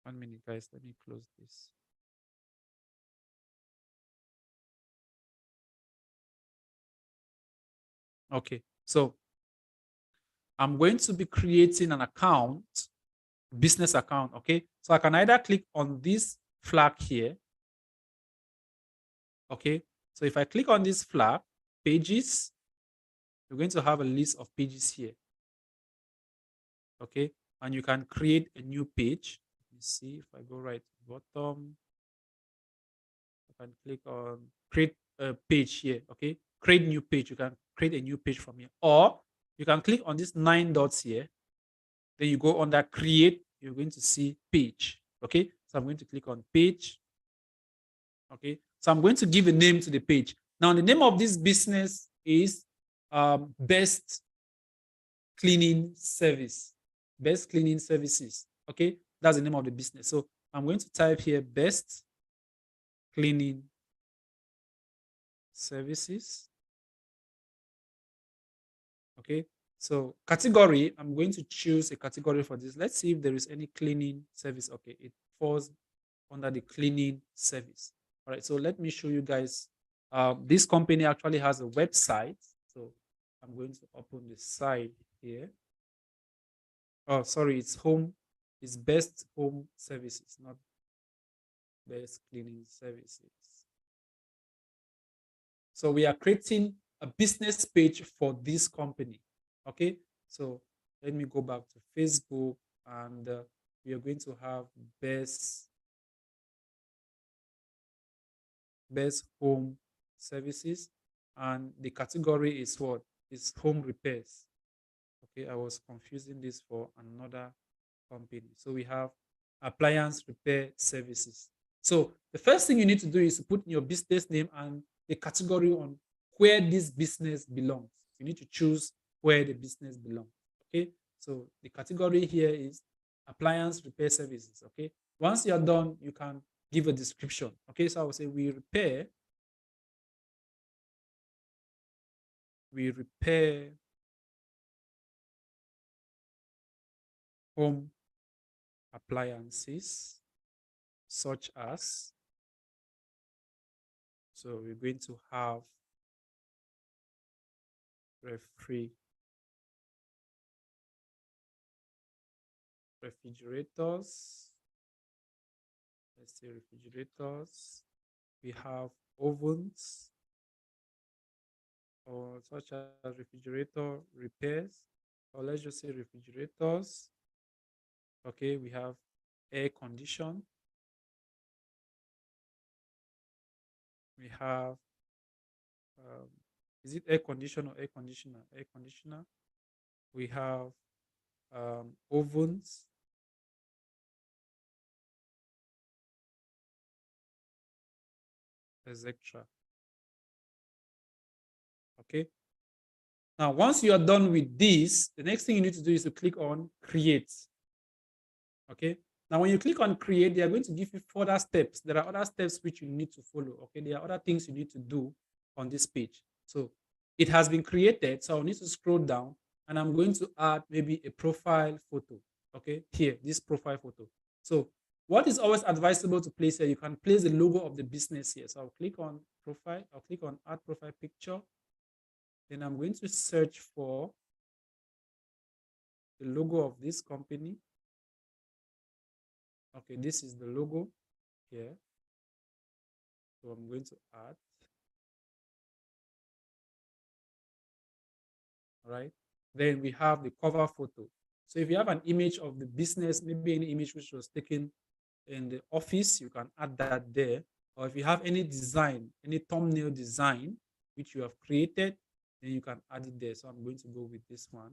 One minute, guys. Let me close this. Okay, so I'm going to be creating an account, business account. Okay, so I can either click on this flag here. Okay, so if I click on this flag, pages, you're going to have a list of pages here. Okay, and you can create a new page. Let me see if I go right to the bottom. I can click on create a page here. Okay, create new page. You can create a new page from here, or you can click on these 9 dots here. Then you go under create. You're going to see page. Okay, so I'm going to click on page. Okay, so I'm going to give a name to the page. Now, the name of this business is Best Cleaning Service. Best Cleaning Services. Okay, that's the name of the business. So I'm going to type here Best Cleaning Services. Okay, so category, I'm going to choose a category for this. Let's see if there is any cleaning service. Okay, it falls under the cleaning service. All right, so let me show you guys. This company actually has a website. So I'm going to open the site here. Oh, sorry, it's home. It's Best Home Services, not Best Cleaning Services. So we are creating a business page for this company. Okay, so let me go back to Facebook and we are going to have Best Home Services, and the category is what? It's home repairs. Okay, I was confusing this for another company. So we have appliance repair services. So the first thing you need to do is to put in your business name and the category on where this business belongs. You need to choose where the business belongs. Okay, so the category here is appliance repair services. Okay. Once you're done, you can give a description. Okay. So I will say we repair home appliances such as, so we're going to have refrigerators. Let's say refrigerators. We have ovens, or such as refrigerator repairs, or let's just say refrigerators. Okay, we have air condition. We have, is it air conditioner or air conditioner? Air conditioner. We have ovens. Etc. Okay. Now, once you are done with this, the next thing you need to do is to click on create. Okay. Now, when you click on create, they are going to give you further steps. There are other steps which you need to follow. Okay. There are other things you need to do on this page. So it has been created. So I'll need to scroll down and I'm going to add maybe a profile photo. Okay. Here, this profile photo. So what is always advisable to place here? You can place the logo of the business here. So I'll click on profile. I'll click on add profile picture. Then I'm going to search for the logo of this company. Okay, this is the logo here. So I'm going to add. All right. Then we have the cover photo. So if you have an image of the business, maybe any image which was taken in the office, you can add that there. Or if you have any design, any thumbnail design which you have created, then you can add it there. So I'm going to go with this one.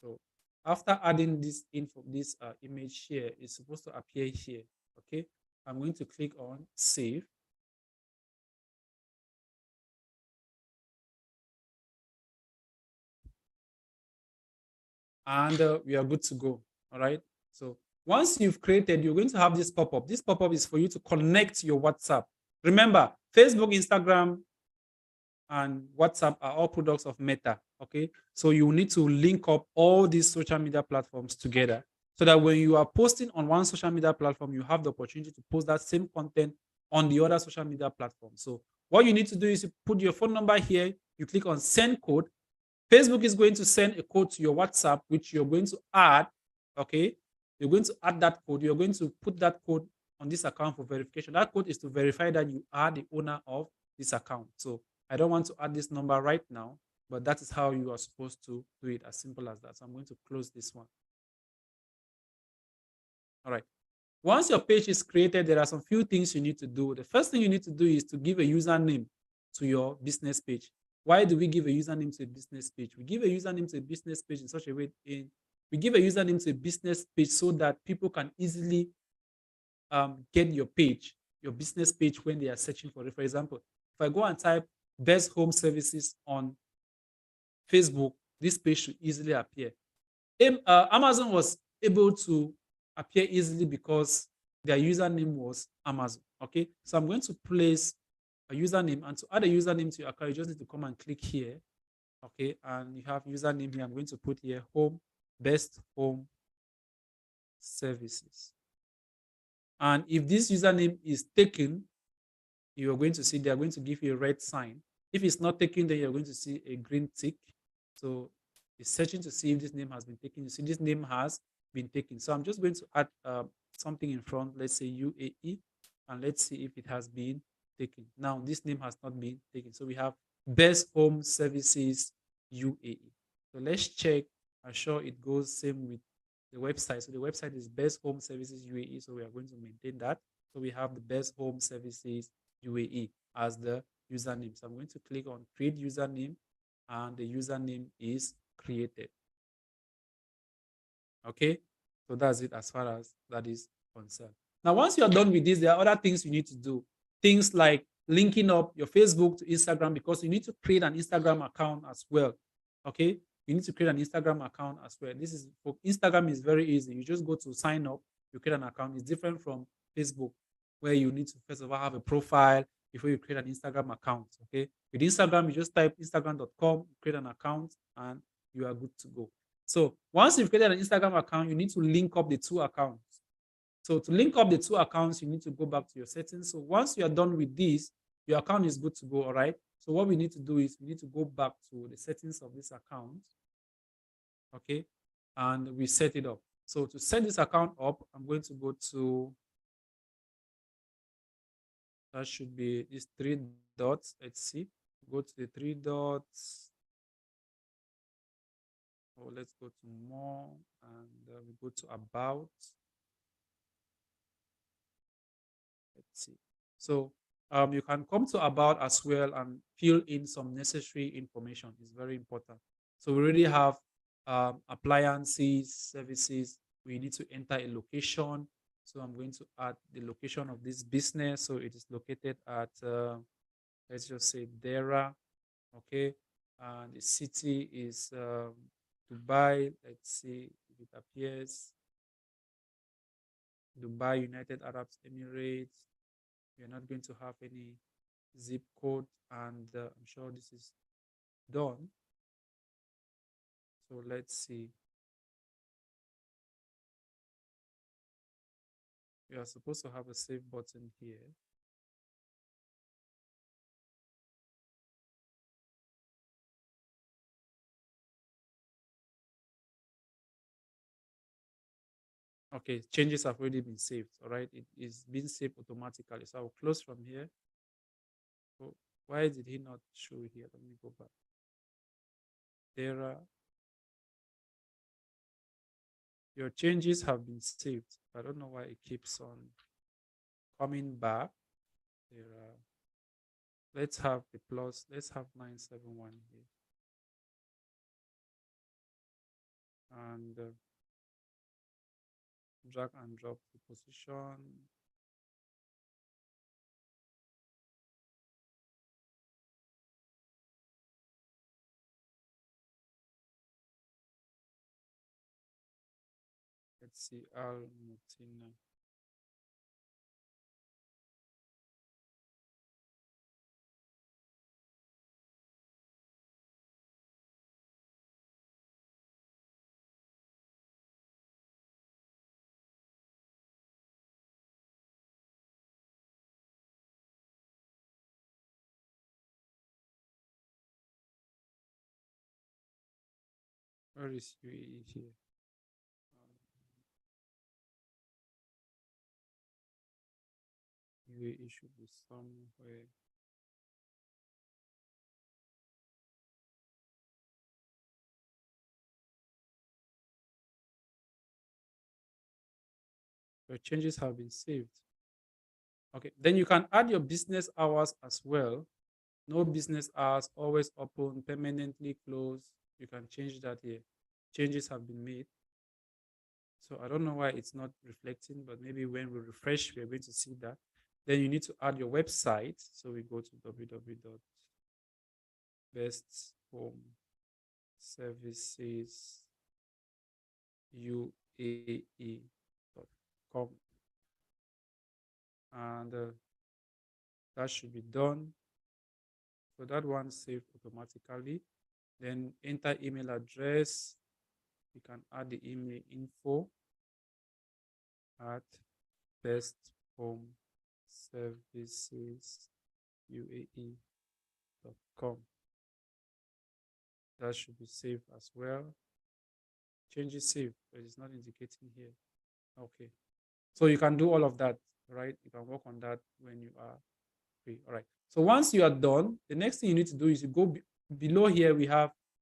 So after adding this info, this image here is supposed to appear here. Okay, I'm going to click on save. And we are good to go. All right. So once you've created, you're going to have this pop-up. This pop-up is for you to connect your WhatsApp. Remember, Facebook, Instagram, and WhatsApp are all products of Meta. Okay. So you need to link up all these social media platforms together so that when you are posting on one social media platform, you have the opportunity to post that same content on the other social media platform. So what you need to do is you put your phone number here, you click on send code. Facebook is going to send a code to your WhatsApp, which you're going to add. Okay. You're going to add that code. You're going to put that code on this account for verification. That code is to verify that you are the owner of this account. So I don't want to add this number right now, but that is how you are supposed to do it, as simple as that. So I'm going to close this one. All right. Once your page is created, there are some few things you need to do. The first thing you need to do is to give a username to your business page. Why do we give a username to a business page? We give a username to a business page in such a way, we give a username to a business page so that people can easily get your page, your business page, when they are searching for it. For example, if I go and type best home services on Facebook, this page should easily appear. Amazon was able to appear easily because their username was Amazon. Okay, so I'm going to place a username, and to add a username to your account, you just need to come and click here. Okay, and you have username here. I'm going to put here best home services. And if this username is taken, you're going to see they are going to give you a red sign. If it's not taken, then you're going to see a green tick. So it's searching to see if this name has been taken. You see this name has been taken. So I'm just going to add something in front. Let's say UAE, and let's see if it has been taken. Now this name has not been taken. So we have best home services UAE. So let's check. I'm sure it goes same with the website. So the website is best home services UAE. So we are going to maintain that. So we have the best home services UAE as the username. So I'm going to click on create username, and the username is created. Okay, so that's it as far as that is concerned. Now, once you're done with this, there are other things you need to do. Things like linking up your Facebook to Instagram, because you need to create an Instagram account as well. Okay, you need to create an Instagram account as well. This is for Instagram is very easy. You just go to sign up, you create an account. It's different from Facebook, where you need to first of all have a profile before you create an Instagram account. Okay, with Instagram, you just type instagram.com, create an account, and you are good to go. So once you've created an Instagram account, you need to link up the two accounts. So to link up the two accounts, you need to go back to your settings. So once you are done with this, your account is good to go, all right? So what we need to do is we need to go back to the settings of this account, okay? And we set it up. So to set this account up, I'm going to go to, that should be these three dots. Let's see. Go to the three dots. Oh, let's go to more, and we go to about. Let's see. So you can come to about as well and fill in some necessary information. It's very important. So we already have appliances, services. We need to enter a location. So I'm going to add the location of this business. So it is located at, let's just say Dera. Okay. And the city is Dubai. Let's see if it appears. Dubai, United Arab Emirates. You're not going to have any zip code, and I'm sure this is done. So let's see. You are supposed to have a save button here. Okay, changes have already been saved. All right, it is being saved automatically. So I'll close from here. Oh, why did he not show here? Let me go back. There, your changes have been saved. I don't know why it keeps on coming back. There, let's have the plus. Let's have 971 here, and drag and drop the position. Let's see, Al Mutina. Where is UAE here? UAE should be somewhere. Your changes have been saved. Okay, then you can add your business hours as well. No business hours, always open, permanently closed. You can change that here. Changes have been made. So I don't know why it's not reflecting, but maybe when we refresh, we're going to see that. Then you need to add your website. So we go to www.besthomeservicesuae.com, and that should be done. So that one saved automatically. Then enter email address. You can add the email info at besthomeservicesuae.com. That should be saved as well. Changes saved, but it's not indicating here. Okay. So you can do all of that, right? You can work on that when you are free. All right. So once you are done, the next thing you need to do is you go below here.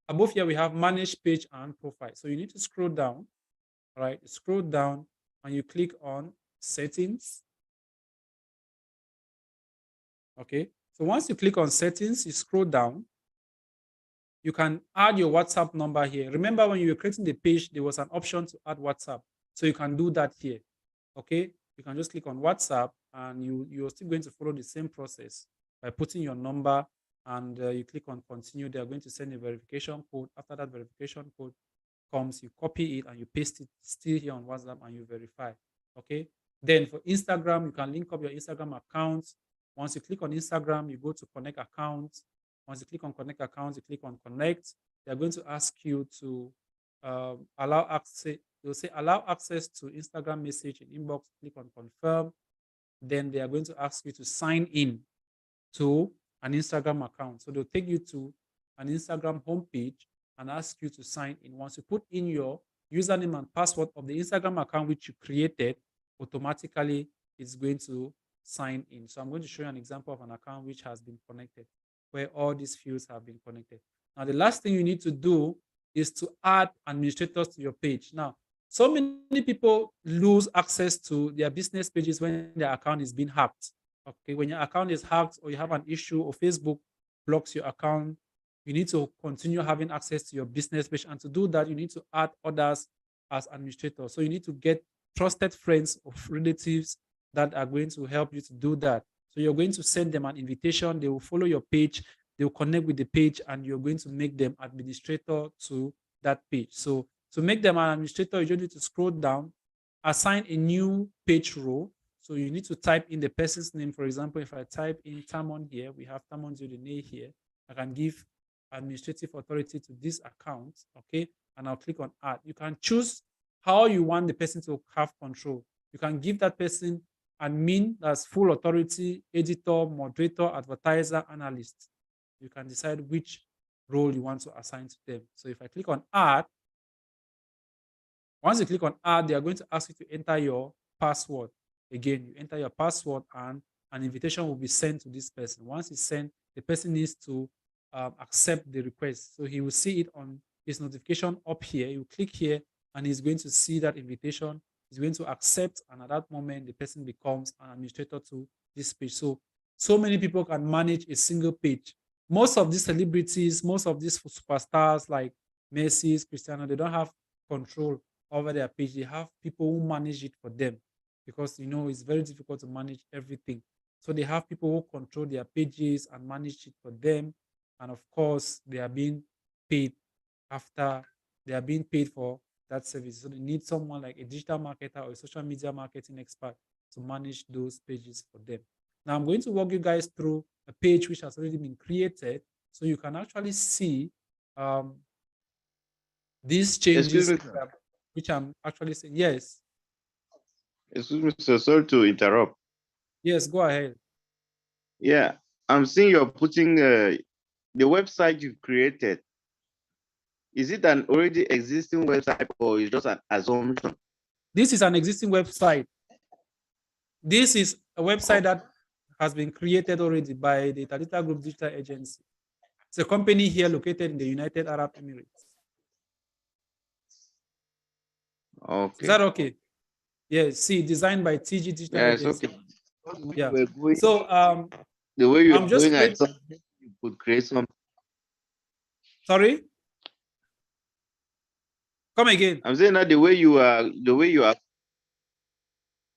Above here, we have manage page and profile. So you need to scroll down, all right? Scroll down and you click on settings. Okay. So once you click on settings, you scroll down. You can add your WhatsApp number here. Remember when you were creating the page, there was an option to add WhatsApp. So you can do that here. Okay. You can just click on WhatsApp and you're still going to follow the same process by putting your number and you click on continue. They are going to send a verification code. After that verification code comes, you copy it and you paste it still here on WhatsApp and you verify. Okay. Then for Instagram, you can link up your Instagram account. Once you click on Instagram, you go to connect account. Once you click on connect account, you click on connect. They're going to ask you to allow access. They'll say allow access to Instagram message in inbox. Click on confirm. Then they are going to ask you to sign in to an Instagram account. So they'll take you to an Instagram homepage and ask you to sign in. Once you put in your username and password of the Instagram account which you created, automatically it's going to sign in. So I'm going to show you an example of an account which has been connected, where all these fields have been connected. Now, the last thing you need to do is to add administrators to your page. Now, so many people lose access to their business pages when their account is being hacked. Okay, when your account is hacked or you have an issue or Facebook blocks your account, you need to continue having access to your business page. And to do that, you need to add others as administrators. So you need to get trusted friends or relatives that are going to help you to do that. So you're going to send them an invitation. They will follow your page. They will connect with the page and you're going to make them administrator to that page. So to make them an administrator, you just need to scroll down, assign a new page role. So you need to type in the person's name. For example, if I type in Tamon here, we have Tamon Zudene here. I can give administrative authority to this account, okay? And I'll click on add. You can choose how you want the person to have control. You can give that person admin, that's full authority, editor, moderator, advertiser, analyst. You can decide which role you want to assign to them. So if I click on add, once you click on add, they are going to ask you to enter your password. Again, you enter your password and an invitation will be sent to this person. Once it's sent, the person needs to accept the request. So he will see it on his notification up here. You click here and he's going to see that invitation. He's going to accept, and at that moment, the person becomes an administrator to this page. So many people can manage a single page. Most of these celebrities, most of these superstars like Messi, Cristiano, they don't have control over their page. They have people who manage it for them, because it's very difficult to manage everything. So they have people who control their pages and manage it for them. And of course, they are being paid after they are being paid for that service. So they need someone like a digital marketer or a social media marketing expert to manage those pages for them. Now I'm going to walk you guys through a page which has already been created, so you can actually see these changes. Excuse me, sir. Which I'm actually saying. Yes. Excuse me, sir. Sorry to interrupt. Yes, go ahead. Yeah, I'm seeing you're putting the website you created. Is it an already existing website or is just an assumption? This is an existing website. This is a website that has been created already by the Talita Group Digital Agency. It's a company here located in the United Arab Emirates. Okay. Is that okay? Yes, see, designed by TG Digital Agency. Okay. Yeah. Going, so the way you're I'm just going, I thought you could create something. Sorry? Come again. I'm saying that the way you are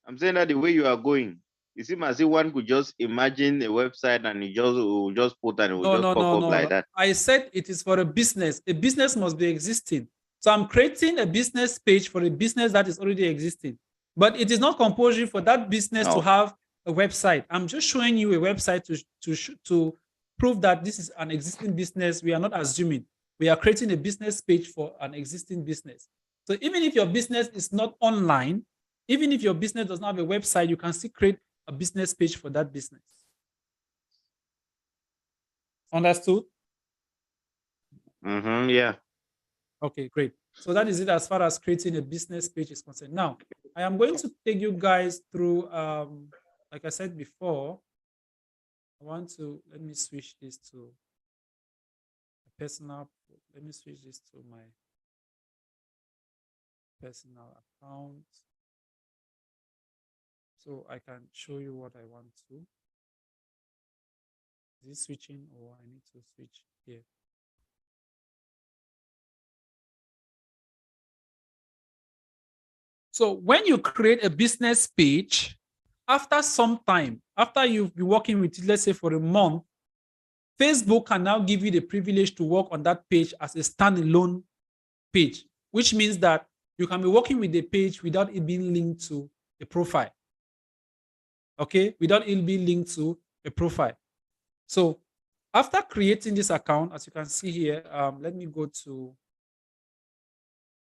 I'm saying that the way you are going, it seems as if one could just imagine a website and it will just put and it will just pop up like that. I said it is for a business. A business must be existing. So I'm creating a business page for a business that is already existing. But it is not compulsory for that business to have a website. I'm just showing you a website to prove that this is an existing business. We are not assuming. We are creating a business page for an existing business. So even if your business is not online, even if your business does not have a website, you can still create a business page for that business. Understood? Yeah. Okay, great. So that is it as far as creating a business page is concerned. Now, I am going to take you guys through, like I said before, let me switch this to a personal, let me switch this to my personal account, so I can show you what I want to. Is it switching, or I need to switch here? So when you create a business page, after some time, after you've been working with it, let's say for a month, Facebook can now give you the privilege to work on that page as a standalone page, which means that you can be working with the page without it being linked to a profile. Okay, without it being linked to a profile. So after creating this account, as you can see here, let me go to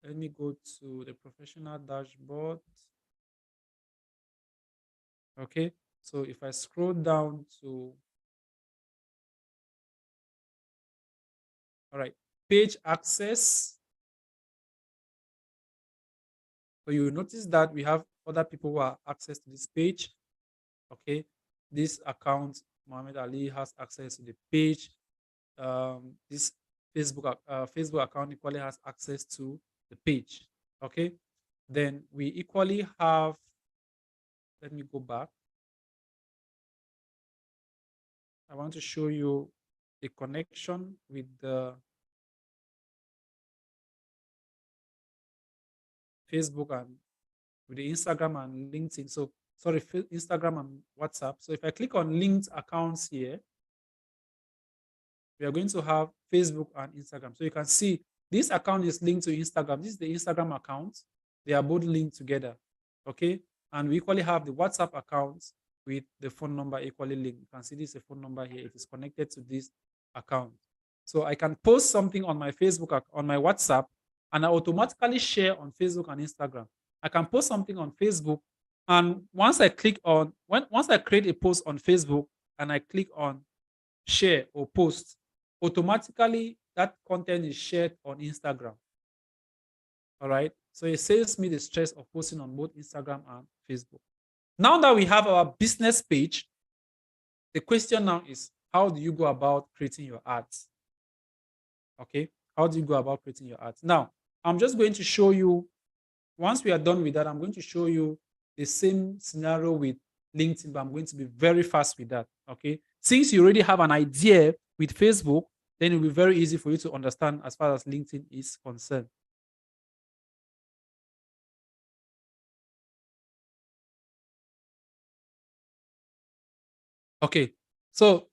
the professional dashboard. Okay, so if I scroll down to, all right, page access. So you will notice that we have other people who have access to this page. Okay, this account, Mohammed Ali, has access to the page. This Facebook account equally has access to the page. Okay, then we equally have, let me go back. I want to show you the connection with the Facebook and with the Instagram and LinkedIn. So sorry, Instagram and WhatsApp. So if I click on linked accounts here, we are going to have Facebook and Instagram. So you can see this account is linked to Instagram. This is the Instagram account. They are both linked together. Okay. And we equally have the WhatsApp account with the phone number equally linked. You can see this is a phone number here. It is connected to this account. So I can post something on my Facebook, on my WhatsApp, and I automatically share on Facebook and Instagram. I can post something on Facebook, and once I click on, once I create a post on Facebook and I click on share or post, automatically that content is shared on Instagram. All right. So it saves me the stress of posting on both Instagram and Facebook. Now that we have our business page, the question now is, how do you go about creating your ads? Okay. How do you go about creating your ads? Now, I'm just going to show you, once we are done with that, I'm going to show you the same scenario with LinkedIn, but I'm going to be very fast with that. Okay. Since you already have an idea with Facebook, then it will be very easy for you to understand as far as LinkedIn is concerned. Okay. So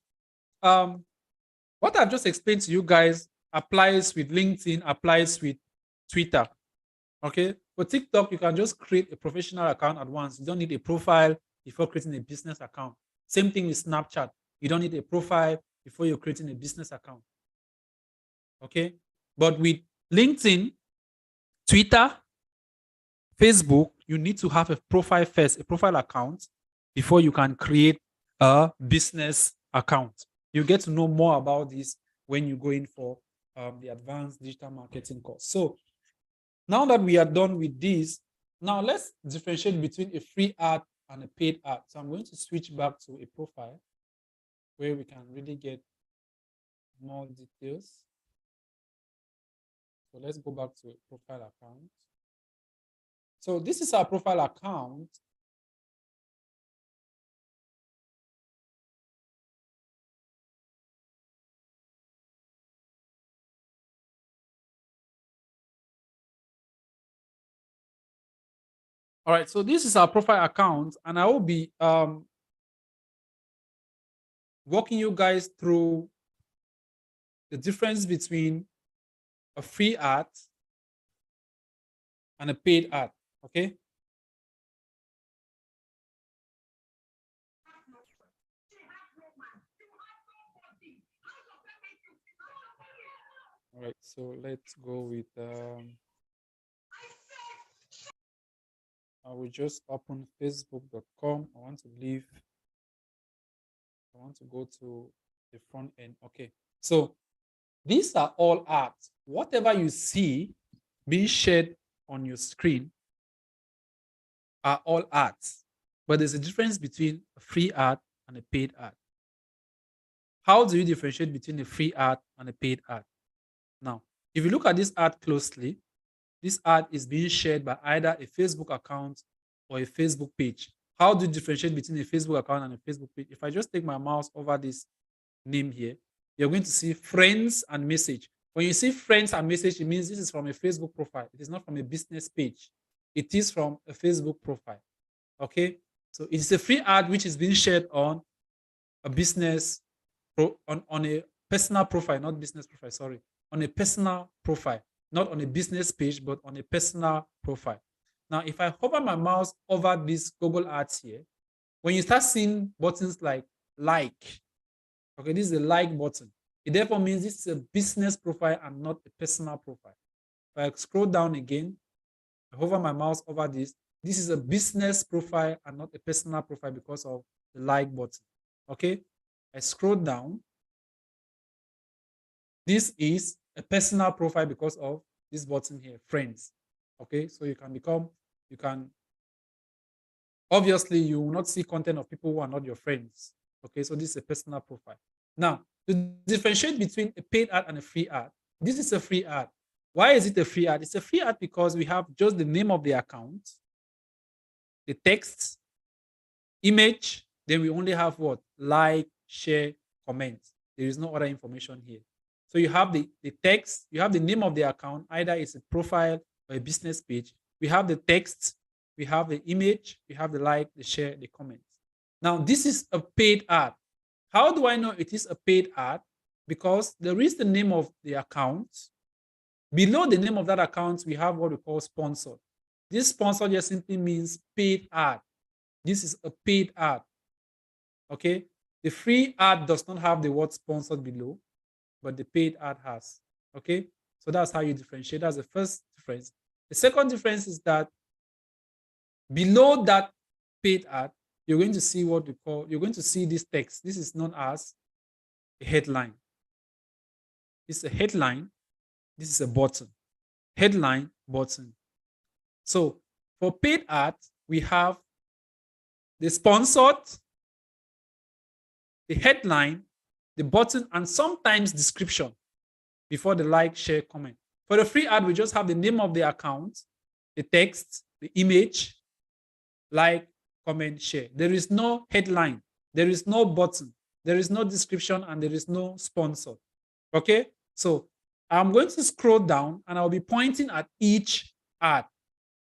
what I've just explained to you guys applies with LinkedIn, applies with Twitter. Okay. For TikTok, you can just create a professional account at once. You don't need a profile before creating a business account. Same thing with Snapchat. You don't need a profile before you're creating a business account. Okay. But with LinkedIn, Twitter, Facebook, you need to have a profile first, a profile account, before you can create a business account. You get to know more about this when you go in for the advanced digital marketing course. So now that we are done with this, now let's differentiate between a free ad and a paid ad. So I'm going to switch back to a profile where we can really get more details. So let's go back to a profile account. So this is our profile account. All right, so this is our profile account, and I will be walking you guys through the difference between a free ad and a paid ad, okay? All right, so let's go with, I will just open facebook.com. I want to go to the front end. Okay, so these are all ads. Whatever you see being shared on your screen are all ads, but there's a difference between a free ad and a paid ad. How do you differentiate between a free ad and a paid ad? Now, if you look at this ad closely, this ad is being shared by either a Facebook account or a Facebook page. How do you differentiate between a Facebook account and a Facebook page? If I just take my mouse over this name here, you're going to see friends and message. When you see friends and message, it means this is from a Facebook profile. It is not from a business page. It is from a Facebook profile. Okay, so it's a free ad which is being shared on a business on personal profile, not business profile, sorry, on a personal profile, not on a business page, but on a personal profile. Now, if I hover my mouse over this Google Ads here, when you start seeing buttons like, okay, this is a like button. It therefore means this is a business profile and not a personal profile. If I scroll down again, I hover my mouse over this. This is a business profile and not a personal profile because of the like button. Okay, I scroll down. This is a personal profile because of this button here, friends. Okay, so you can, obviously you will not see content of people who are not your friends. Okay, so this is a personal profile. Now, to differentiate between a paid ad and a free ad, this is a free ad. Why is it a free ad? It's a free ad because we have just the name of the account, the text, image, then we only have what? Like, share, comment. There is no other information here. So you have the text, you have the name of the account, either it's a profile or a business page. We have the text, we have the image, we have the like, the share, the comments. Now, this is a paid ad. How do I know it is a paid ad? Because there is the name of the account. Below the name of that account, we have what we call sponsored. This sponsor just simply means paid ad. This is a paid ad. Okay? The free ad does not have the word sponsored below, but the paid ad has. Okay? So that's how you differentiate. That's the first difference. The second difference is that below that paid ad, you're going to see what we call, you're going to see this text. This is known as a headline. This is a headline. This is a button. Headline, button. So for paid ad, we have the sponsored, the headline, the button, and sometimes description before the like, share, comment. For the free ad, we just have the name of the account, the text, the image, like, comment, share. There is no headline, there is no button, there is no description, and there is no sponsor. Okay, so I'm going to scroll down and I'll be pointing at each ad.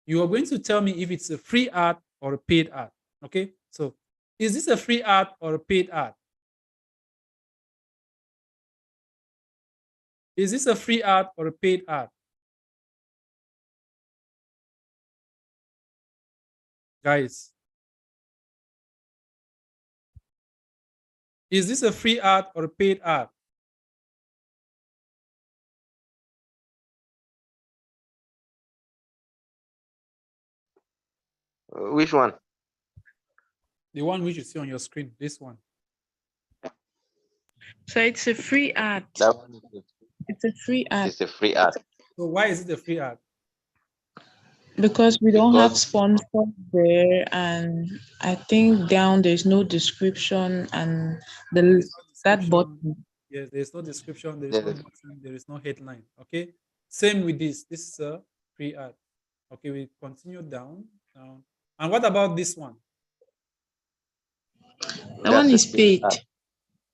You are going to tell me if it's a free ad or a paid ad. Okay, so is this a free ad or a paid ad? Is this a free ad or a paid ad? Guys, is this a free ad or a paid ad? Which one? The one which you see on your screen, this one. So it's a free ad. That one is It's a free ad it's a free ad. So why is it a free ad? because we don't have Because sponsors there, and I think down there's no description and the that Description. button. Yes, there's no description, there is no Yes. button, there is no headline. Okay. Same with this. This is a free ad. Okay, we continue down. And what about this one? That one that's is a paid paid. ad.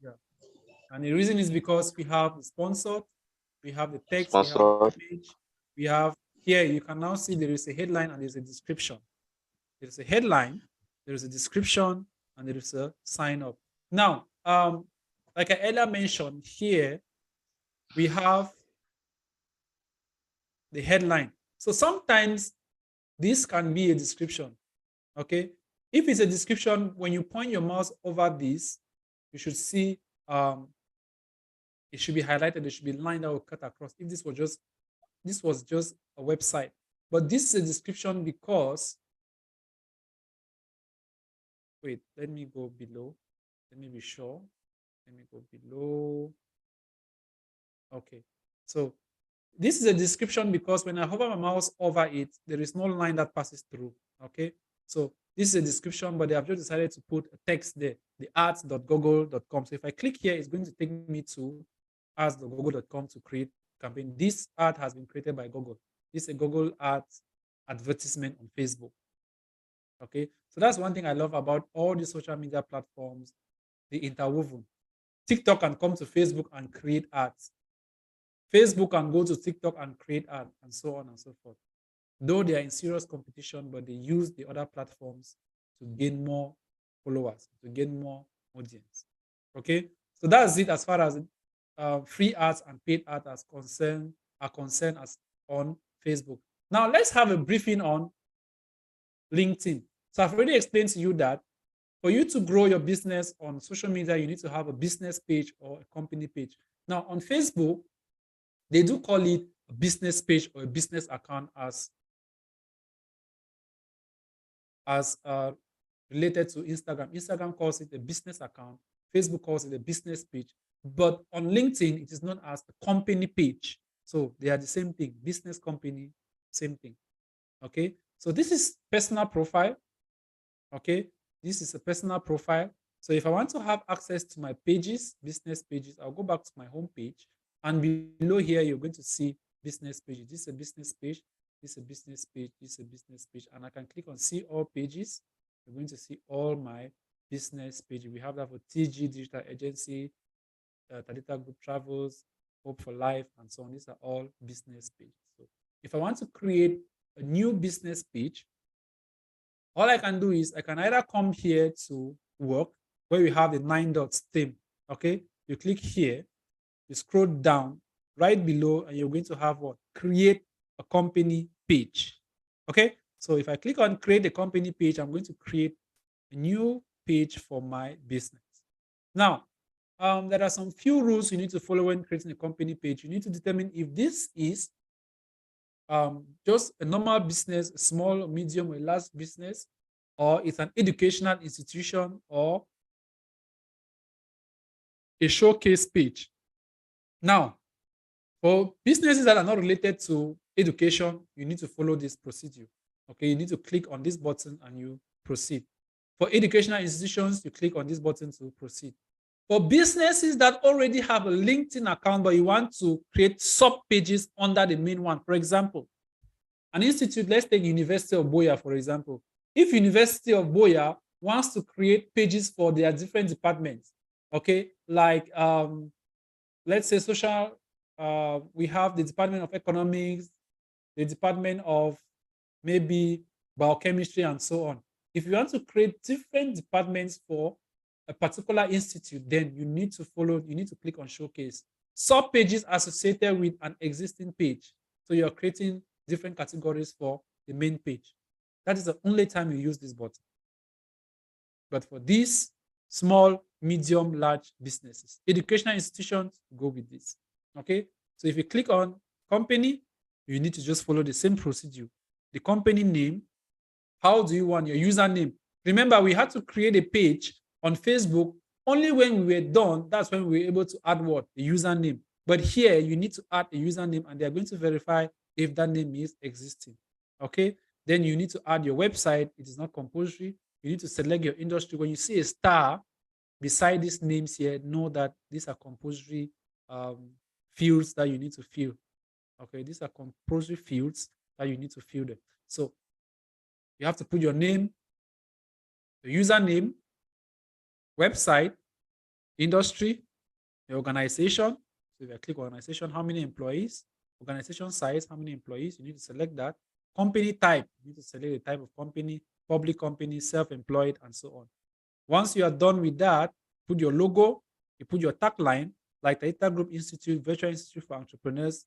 Yeah. And the reason is because we have the sponsored, we have the text, we have the Sponsored. image, we have here, you can now see there is a headline and there's a description. There's a headline, there is a description, and there is a sign up. Now, like I earlier mentioned, here we have the headline. So sometimes this can be a description. Okay. If it's a description, when you point your mouse over this, you should see it should be highlighted, there should be a line that will cut across. If this was just a website. But this is a description because, wait, let me go below. Let me be sure. Let me go below. Okay. So this is a description because when I hover my mouse over it, there is no line that passes through. Okay. So this is a description, but they have just decided to put a text there, the ads.google.com. So if I click here, it's going to take me to ads.google.com to create campaign. This ad has been created by Google. This is a Google Ads advertisement on Facebook. Okay, so that's one thing I love about all the social media platforms, the interwoven. TikTok can come to Facebook and create ads. Facebook can go to TikTok and create ads, and so on and so forth. Though they are in serious competition, but they use the other platforms to gain more followers, to gain more audience. Okay, so that's it as far as free ads and paid ads are concerned as on Facebook. Now let's have a briefing on LinkedIn. So I've already explained to you that for you to grow your business on social media, you need to have a business page or a company page. Now on Facebook, they do call it a business page or a business account as related to Instagram. Instagram calls it a business account. Facebook calls it a business page. But on LinkedIn, it is known as a company page. So they are the same thing. Business, company, same thing. Okay. So this is personal profile. Okay. This is a personal profile. So if I want to have access to my pages, business pages, I'll go back to my home page. And below here, you're going to see business pages. This is a business page. This is a business page. This is a business page. And I can click on see all pages. You're going to see all my business pages. We have that for TG Digital Agency, Tadita Group Travels, Hope for Life, and so on. These are all business pages. So if I want to create a new business page, all I can do is I can either come here to work where we have the 9 dots theme. Okay, you click here, you scroll down right below, and you're going to have what? Create a company page. Okay, so if I click on create a company page, I'm going to create a new page for my business. Now, there are some few rules you need to follow when creating a company page. You need to determine if this is just a normal business, a small, medium, or a large business, or it's an educational institution, or a showcase page. Now, for businesses that are not related to education, you need to follow this procedure. Okay, you need to click on this button and you proceed. For educational institutions, you click on this button to proceed. For businesses that already have a LinkedIn account, but you want to create sub pages under the main one, for example, an institute, let's take University of Boya, for example. If University of Boya wants to create pages for their different departments, okay, like let's say social, we have the Department of Economics, the Department of maybe biochemistry, and so on. If you want to create different departments for a particular institute, then you need to click on showcase. Sub pages associated with an existing page. So you're creating different categories for the main page. That is the only time you use this button. But for these small, medium, large businesses, educational institutions, go with this. Okay. So if you click on company, you need to just follow the same procedure. The company name, how do you want your username? Remember, we had to create a page on Facebook only when we were done. That's when we were able to add what? The username. But here you need to add a username, and they're going to verify if that name is existing. Okay. Then you need to add your website. It is not compulsory. You need to select your industry. When you see a star beside these names here, know that these are compulsory fields that you need to fill. Okay, these are compulsory fields that you need to fill them. So you have to put your name, the username, website, industry, the organization. So if I click organization, how many employees? Organization size, how many employees? You need to select that. Company type, you need to select the type of company, public company, self-employed, and so on. Once you are done with that, put your logo, you put your tagline, like the Tadita Group Institute, Virtual Institute for Entrepreneurs,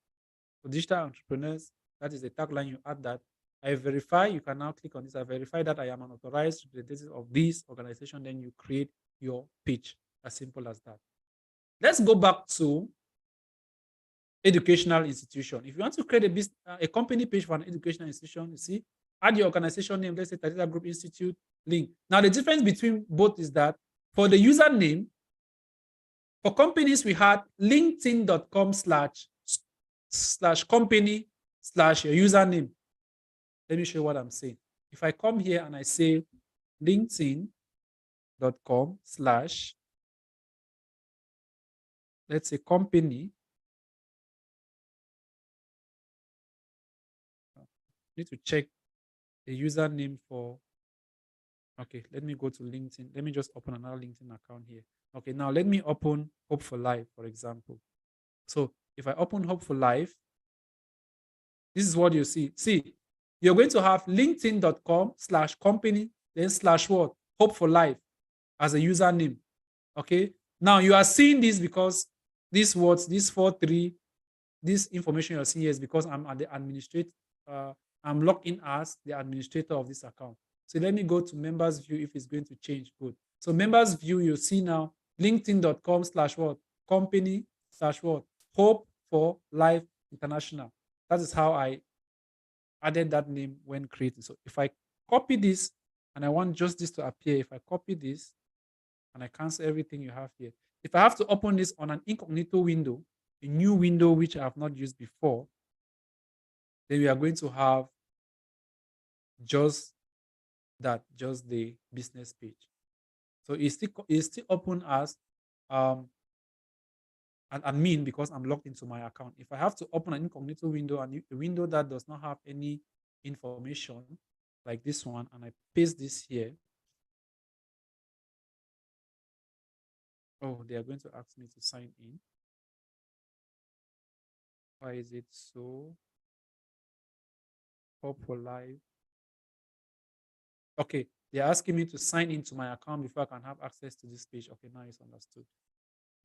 for digital entrepreneurs. That is the tagline, you add that. I verify, you can now click on this. I verify that I am an authorized representative of this organization. Then you create your pitch. As simple as that. Let's go back to educational institution. If you want to create a company page for an educational institution, you see, add your organization name, let's say Tadita Group Institute, link. Now, the difference between both is that for the username, for companies, we had linkedin.com/company/your username. Let me show you what I'm saying. If I come here and I say linkedin.com/ let's say company, need to check the username for, okay, let me go to LinkedIn. Let me just open another LinkedIn account here. Okay, now let me open Hope for Life, for example. So if I open Hope for Life, this is what you see. See, you're going to have linkedin.com/company, then /what? Hope for Life as a username. Okay, now you are seeing this because These words, this 4-3, this information you're seeing here is because I'm at the administrator. I'm logged in as the administrator of this account. So let me go to members view if it's going to change. Good. So members view, you see now linkedin.com/what company/what hope for life international. That is how I added that name when creating. So if I copy this and I want just this to appear, if I copy this and I cancel everything you have here, if I have to open this on an incognito window, a new window which I have not used before, then we are going to have just that, just the business page. So it's still open as an admin because I'm logged into my account. If I have to open an incognito window and a window that does not have any information like this one, and I paste this here, oh, they are going to ask me to sign in. Why is it so? Hope for life. Okay, they're asking me to sign into my account before I can have access to this page. Okay, now it's understood.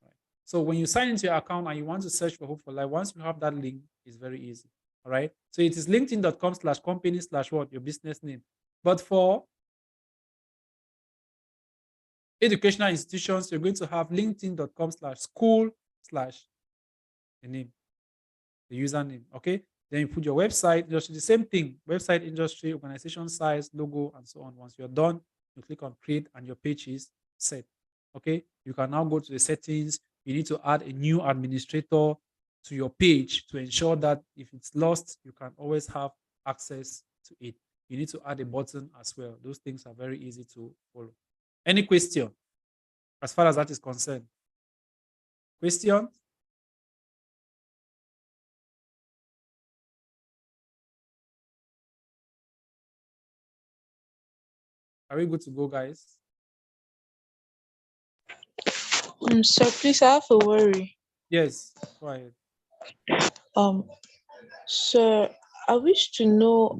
Right. So when you sign into your account and you want to search for Hope for Life, once you have that link, it's very easy. All right. So it is linkedin.com/company/what your business name. But for educational institutions, you're going to have linkedin.com/school/the name, the username. Okay. Then you put your website, just the same thing, website, industry, organization size, logo, and so on. Once you're done, you click on create and your page is set. Okay. You can now go to the settings. You need to add a new administrator to your page to ensure that if it's lost, you can always have access to it. You need to add a button as well. Those things are very easy to follow. Any question as far as that is concerned? Question? Are we good to go, guys? Sir, please, I have a worry. Yes, go ahead. Sir, I wish to know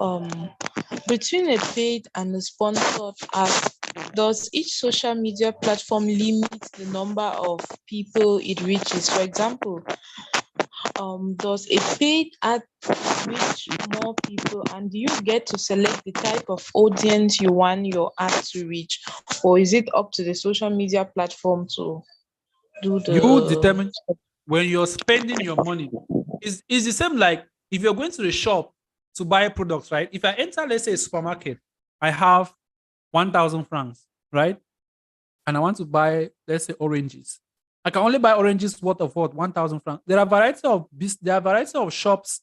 between a paid and a sponsored ad, does each social media platform limit the number of people it reaches? For example, does a paid ad reach more people, and do you get to select the type of audience you want your ad to reach, or is it up to the social media platform to do You the determine when you're spending your money. It's the same like if you're going to the shop to buy products, right? If I enter, let's say, a supermarket, I have 1,000 francs, right? And I want to buy, let's say, oranges. I can only buy oranges worth of what? 1,000 francs. There are variety of shops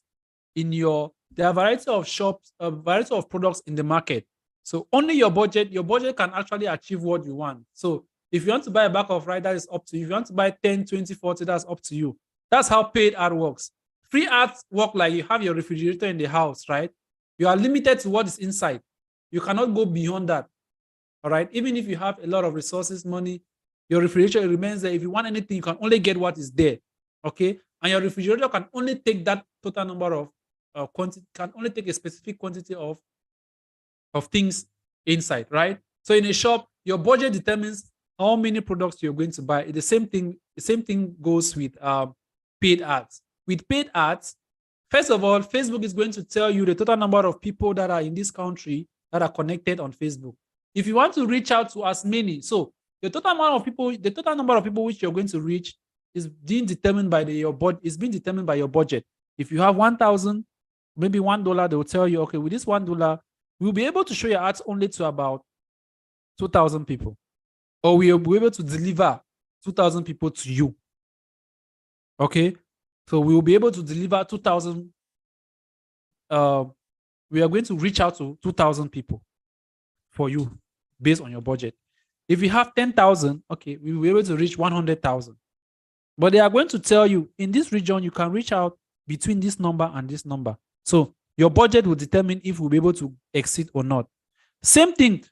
in your, there are variety of shops, variety of products in the market. So only your budget can actually achieve what you want. So if you want to buy a bag of rice, that is up to you. If you want to buy 10, 20, 40, that's up to you. That's how paid ad works. Free ads work like you have your refrigerator in the house, right? You are limited to what is inside. You cannot go beyond that. All right. Even if you have a lot of resources, money, your refrigerator remains there. If you want anything, you can only get what is there. Okay. And your refrigerator can only take that total number of quantity, can only take a specific quantity of things inside, right? So in a shop, your budget determines how many products you're going to buy. The same thing goes with paid ads. With paid ads, first of all, Facebook is going to tell you the total number of people that are in this country that are connected on Facebook. If you want to reach out to as many, so the total number of people which you're going to reach is being determined by your budget. If you have 1,000, maybe $1, they will tell you, okay, with this $1, we'll be able to show your ads only to about 2,000 people, or we'll be able to deliver 2,000 people to you. Okay, so we will be able to deliver 2,000. We are going to reach out to 2,000 people for you based on your budget. If you have 10,000, okay, we will be able to reach 100,000. But they are going to tell you in this region, you can reach out between this number and this number. So your budget will determine if we'll be able to exceed or not. Same thing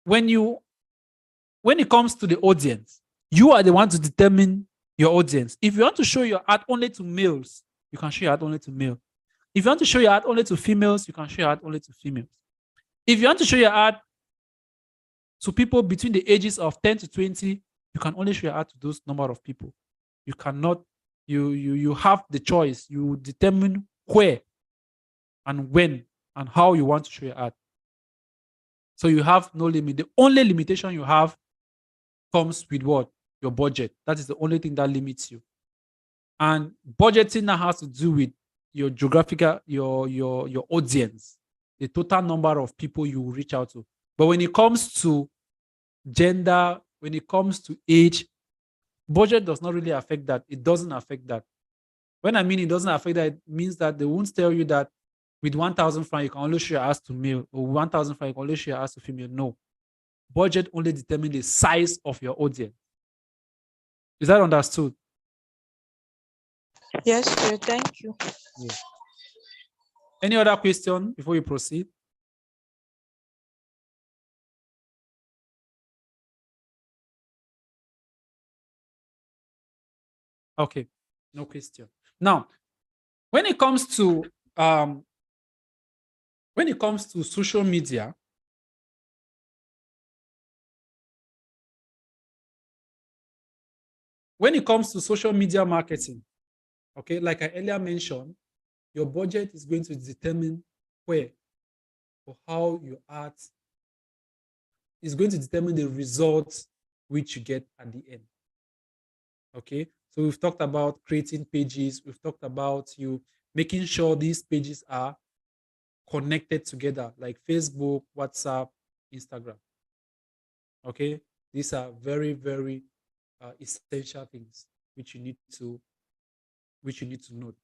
when it comes to the audience, you are the one to determine your audience. If you want to show your ad only to males, you can show your ad only to males. If you want to show your ad only to females, you can show your ad only to females. If you want to show your ad to people between the ages of 10 to 20, you can only show your ad to those number of people. You cannot, you have the choice. You determine where and when and how you want to show your art. So you have no limit. The only limitation you have comes with what? Your budget. That is the only thing that limits you. And budgeting now has to do with your geographical, your audience, the total number of people you will reach out to. But when it comes to gender, when it comes to age, budget does not really affect that. It doesn't affect that. When I mean it doesn't affect that, it means that they won't tell you that with 1,000 francs you can only show your ass to male, or 1,000 francs you can only show your ass to female. No. Budget only determines the size of your audience. Is that understood? Yes, sir. Thank you. Yeah. Any other question before we proceed? Okay, no question. Now, when it comes to social media, marketing, okay, like I earlier mentioned, your budget is going to determine where or how your art is going to determine the results which you get at the end. Okay, so we've talked about creating pages, we've talked about you making sure these pages are connected together, like Facebook, WhatsApp, Instagram. Okay, these are very, very essential things which you need to note.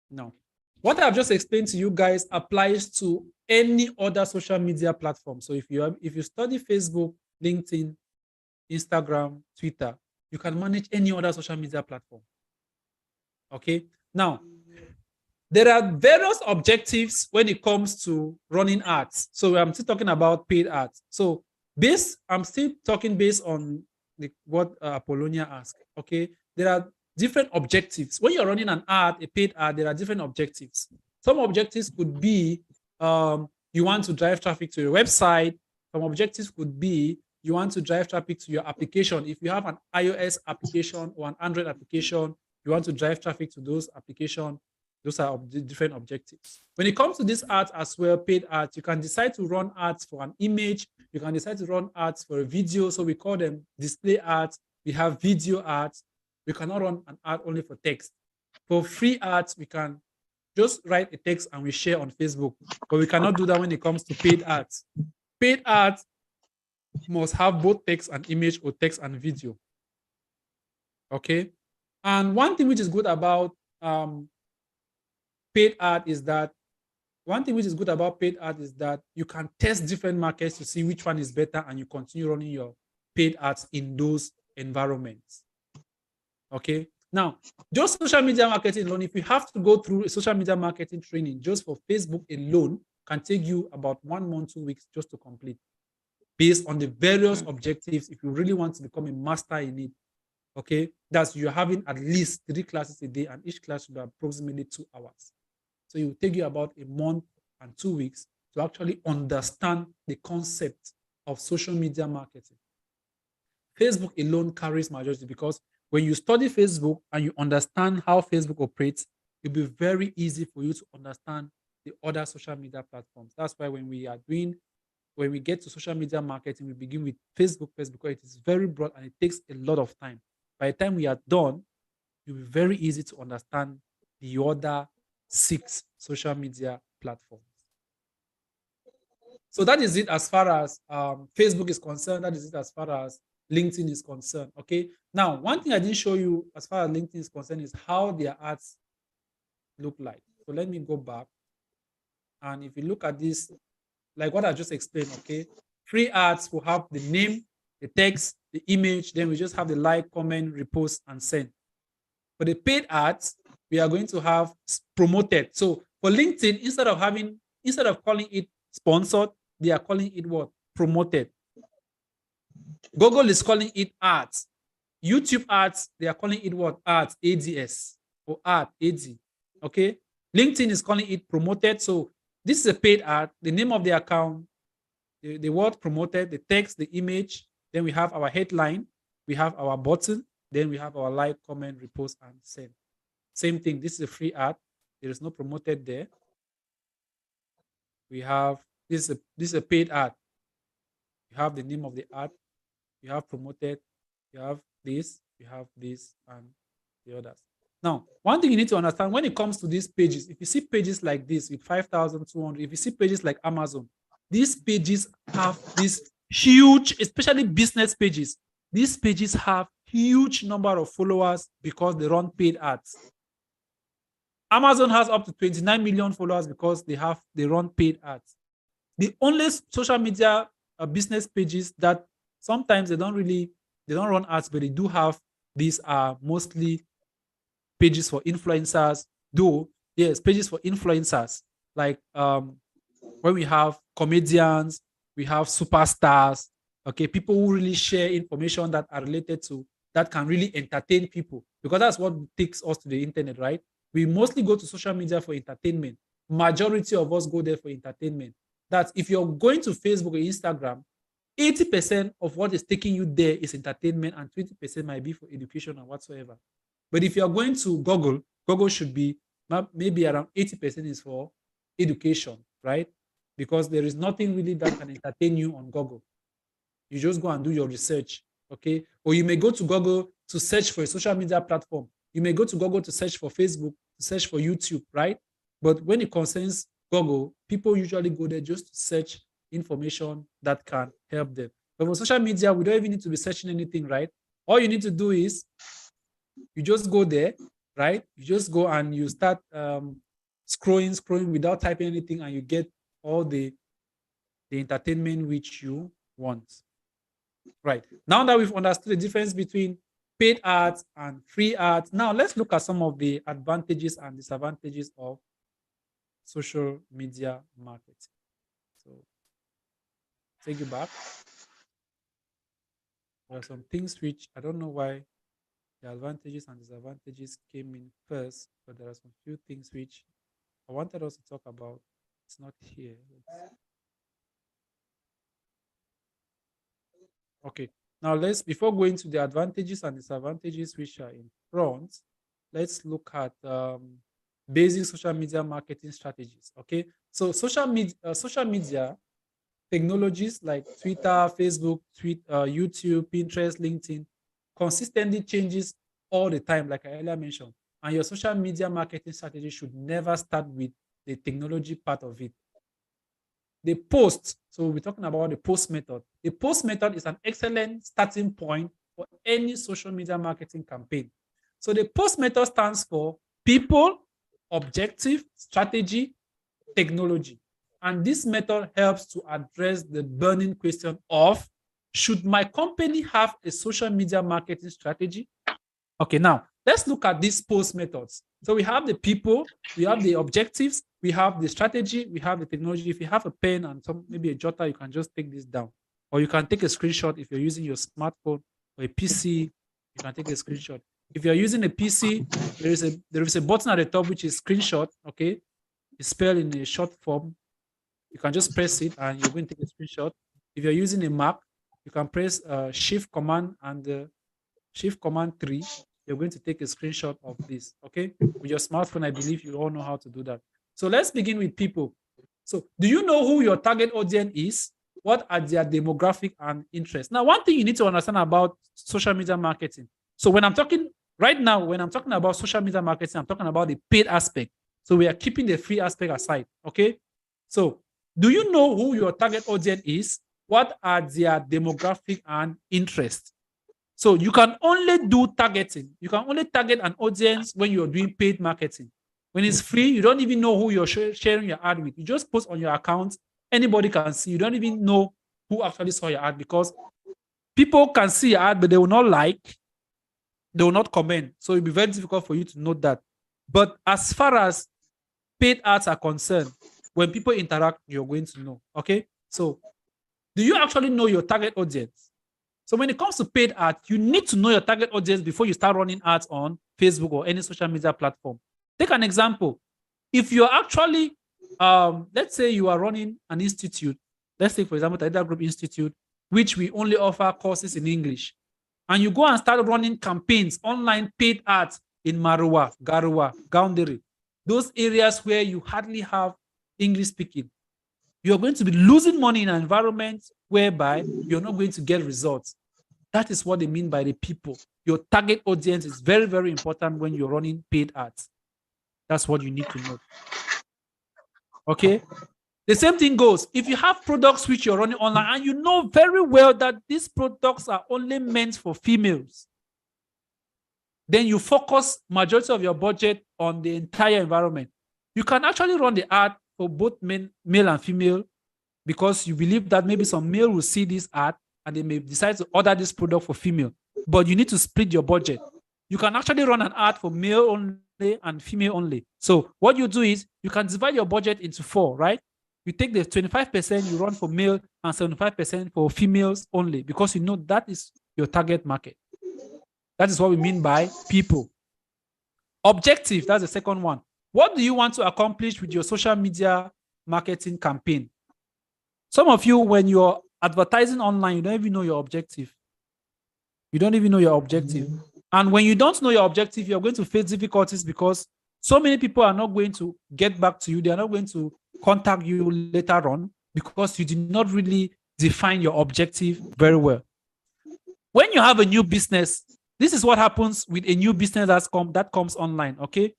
Now, what I've just explained to you guys applies to any other social media platform. So if you study Facebook, LinkedIn, Instagram, Twitter, you can manage any other social media platform. Okay. Now, there are various objectives when it comes to running ads. So I'm still talking about paid ads. So I'm still talking based on what Apollonia asked. Okay. There are different objectives. When you're running an ad, a paid ad, there are different objectives. Some objectives could be you want to drive traffic to your website. Some objectives could be you want to drive traffic to your application. If you have an iOS application or an Android application, you want to drive traffic to those applications. Those are different objectives. When it comes to these ads as well, paid ads, you can decide to run ads for an image. You can decide to run ads for a video. So we call them display ads. We have video ads. We cannot run an ad only for text. For free ads, we can just write a text and we share on Facebook. But we cannot do that when it comes to paid ads. Paid ads must have both text and image or text and video. Okay. And one thing which is good about paid ad is that you can test different markets to see which one is better, and you continue running your paid ads in those environments. Okay. Now, just social media marketing alone, if you have to go through a social media marketing training just for Facebook alone, can take you about 1 month, 2 weeks just to complete, based on the various objectives. If you really want to become a master in it, okay, that's you're having at least 3 classes a day, and each class will be approximately 2 hours. So it will take you about 1 month and 2 weeks to actually understand the concept of social media marketing. Facebook alone carries majority, because when you study Facebook and you understand how Facebook operates, it'll be very easy for you to understand the other social media platforms. That's why when we get to social media marketing, we begin with Facebook first, because it is very broad and it takes a lot of time. By the time we are done, it will be very easy to understand the other 6 social media platforms. So that is it as far as Facebook is concerned. That is it as far as LinkedIn is concerned. Okay. Now, one thing I didn't show you as far as LinkedIn is concerned is how their ads look like. So let me go back. And if you look at this, like what I just explained, okay, free ads will have the name, the text, the image, then we just have the like, comment, repost, and send. For the paid ads, we are going to have promoted. So for LinkedIn, instead of calling it sponsored, they are calling it what? Promoted. Google is calling it ads. YouTube ads, they are calling it what? Ads, ADS, or ad, AD. Okay. LinkedIn is calling it promoted. So this is a paid ad. The name of the account, the word promoted, the text, the image. Then we have our headline. We have our button. Then we have our like, comment, repost, and send. Same thing. This is a free ad. There is no promoted there. We have this is a paid ad. You have the name of the ad. You have promoted. You have this. You have this, and the others. Now, one thing you need to understand when it comes to these pages, if you see pages like this with 5,200, if you see pages like Amazon, these pages have this huge, especially business pages. These pages have huge number of followers because they run paid ads. Amazon has up to 29 million followers because they run paid ads. The only social media business pages that sometimes they don't run ads, but they do have these are mostly pages for influencers. Though yes, pages for influencers like when we have comedians, we have superstars, okay, people who really share information that are related to that can really entertain people, because that's what takes us to the internet, right? We mostly go to social media for entertainment. Majority of us go there for entertainment. That if you're going to Facebook or Instagram, 80% of what is taking you there is entertainment, and 20% might be for education and whatsoever. But if you're going to Google, Google should be maybe around 80% is for education, right? Because there is nothing really that can entertain you on Google. You just go and do your research, okay? Or you may go to Google to search for a social media platform. You may go to Google to search for Facebook, to search for YouTube, right? But when it concerns Google, people usually go there just to search information that can help them. But for social media, we don't even need to be searching anything, right? All you need to do is you just go there, right? You just go and you start scrolling without typing anything, and you get all the entertainment which you want. Right. Now that we've understood the difference between paid ads and free ads, now let's look at some of the advantages and disadvantages of social media marketing. So take you back. There are some things which I don't know why the advantages and disadvantages came in first, but there are some few things which I wanted us to talk about. It's not here. Okay. Now before going to the advantages and disadvantages which are in front, let's look at basic social media marketing strategies. Okay. So social media technologies like Twitter, Facebook, YouTube, Pinterest, LinkedIn consistently changes all the time, like I earlier mentioned. And your social media marketing strategy should never start with the technology part of it. The post, so we're talking about the post method. The post method is an excellent starting point for any social media marketing campaign. So the post method stands for people, objective, strategy, technology. And this method helps to address the burning question of, should my company have a social media marketing strategy? Okay, now let's look at these post methods. So we have the people, we have the objectives, we have the strategy, we have the technology. If you have a pen and maybe a jotter, you can just take this down. Or you can take a screenshot if you're using your smartphone or a PC, you can take a screenshot. If you're using a PC, there is a button at the top which is screenshot, okay? It's spelled in a short form. You can just press it and you're going to take a screenshot. If you're using a Mac, you can press Shift Command and Shift Command 3. You're going to take a screenshot of this, okay? With your smartphone, I believe you all know how to do that. So let's begin with people. So do you know who your target audience is? What are their demographic and interests? Now, one thing you need to understand about social media marketing. So when I'm talking right now, when I'm talking about social media marketing, I'm talking about the paid aspect. So we are keeping the free aspect aside, okay? So do you know who your target audience is? What are their demographic and interests? So you can only do targeting. You can only target an audience when you're doing paid marketing. When it's free, you don't even know who you're sharing your ad with. You just post on your account. Anybody can see. You don't even know who actually saw your ad, because people can see your ad, but they will not like, they will not comment. So it'll be very difficult for you to know that. But as far as paid ads are concerned, when people interact, you're going to know. Okay. So do you actually know your target audience? So when it comes to paid ads, you need to know your target audience before you start running ads on Facebook or any social media platform. Take an example. If you're actually, let's say you are running an institute, let's say, for example, the Data Group Institute, which we only offer courses in English. and you go and start running campaigns, online paid ads in Marua, Garua, Gaundere, those areas where you hardly have English speaking, you're going to be losing money in an environment whereby you're not going to get results. That is what they mean by the people. Your target audience is very, very important when you're running paid ads. That's what you need to know. Okay? The same thing goes. If you have products which you're running online and you know very well that these products are only meant for females, then you focus majority of your budget on the entire environment. You can actually run the ad for both male and female because you believe that maybe some male will see this ad and they may decide to order this product for female, but you need to split your budget. You can actually run an ad for male only and female only. So what you do is you can divide your budget into 4, right? You take the 25% you run for male and 75% for females only because you know that is your target market. That is what we mean by people. Objective, that's the second one. What do you want to accomplish with your social media marketing campaign? Some of you, when you're advertising online, you don't even know your objective. You don't even know your objective. And when you don't know your objective, you're going to face difficulties because so many people are not going to get back to you. They are not going to contact you later on because you did not really define your objective very well. When you have a new business, this is what happens with a new business that comes online, okay?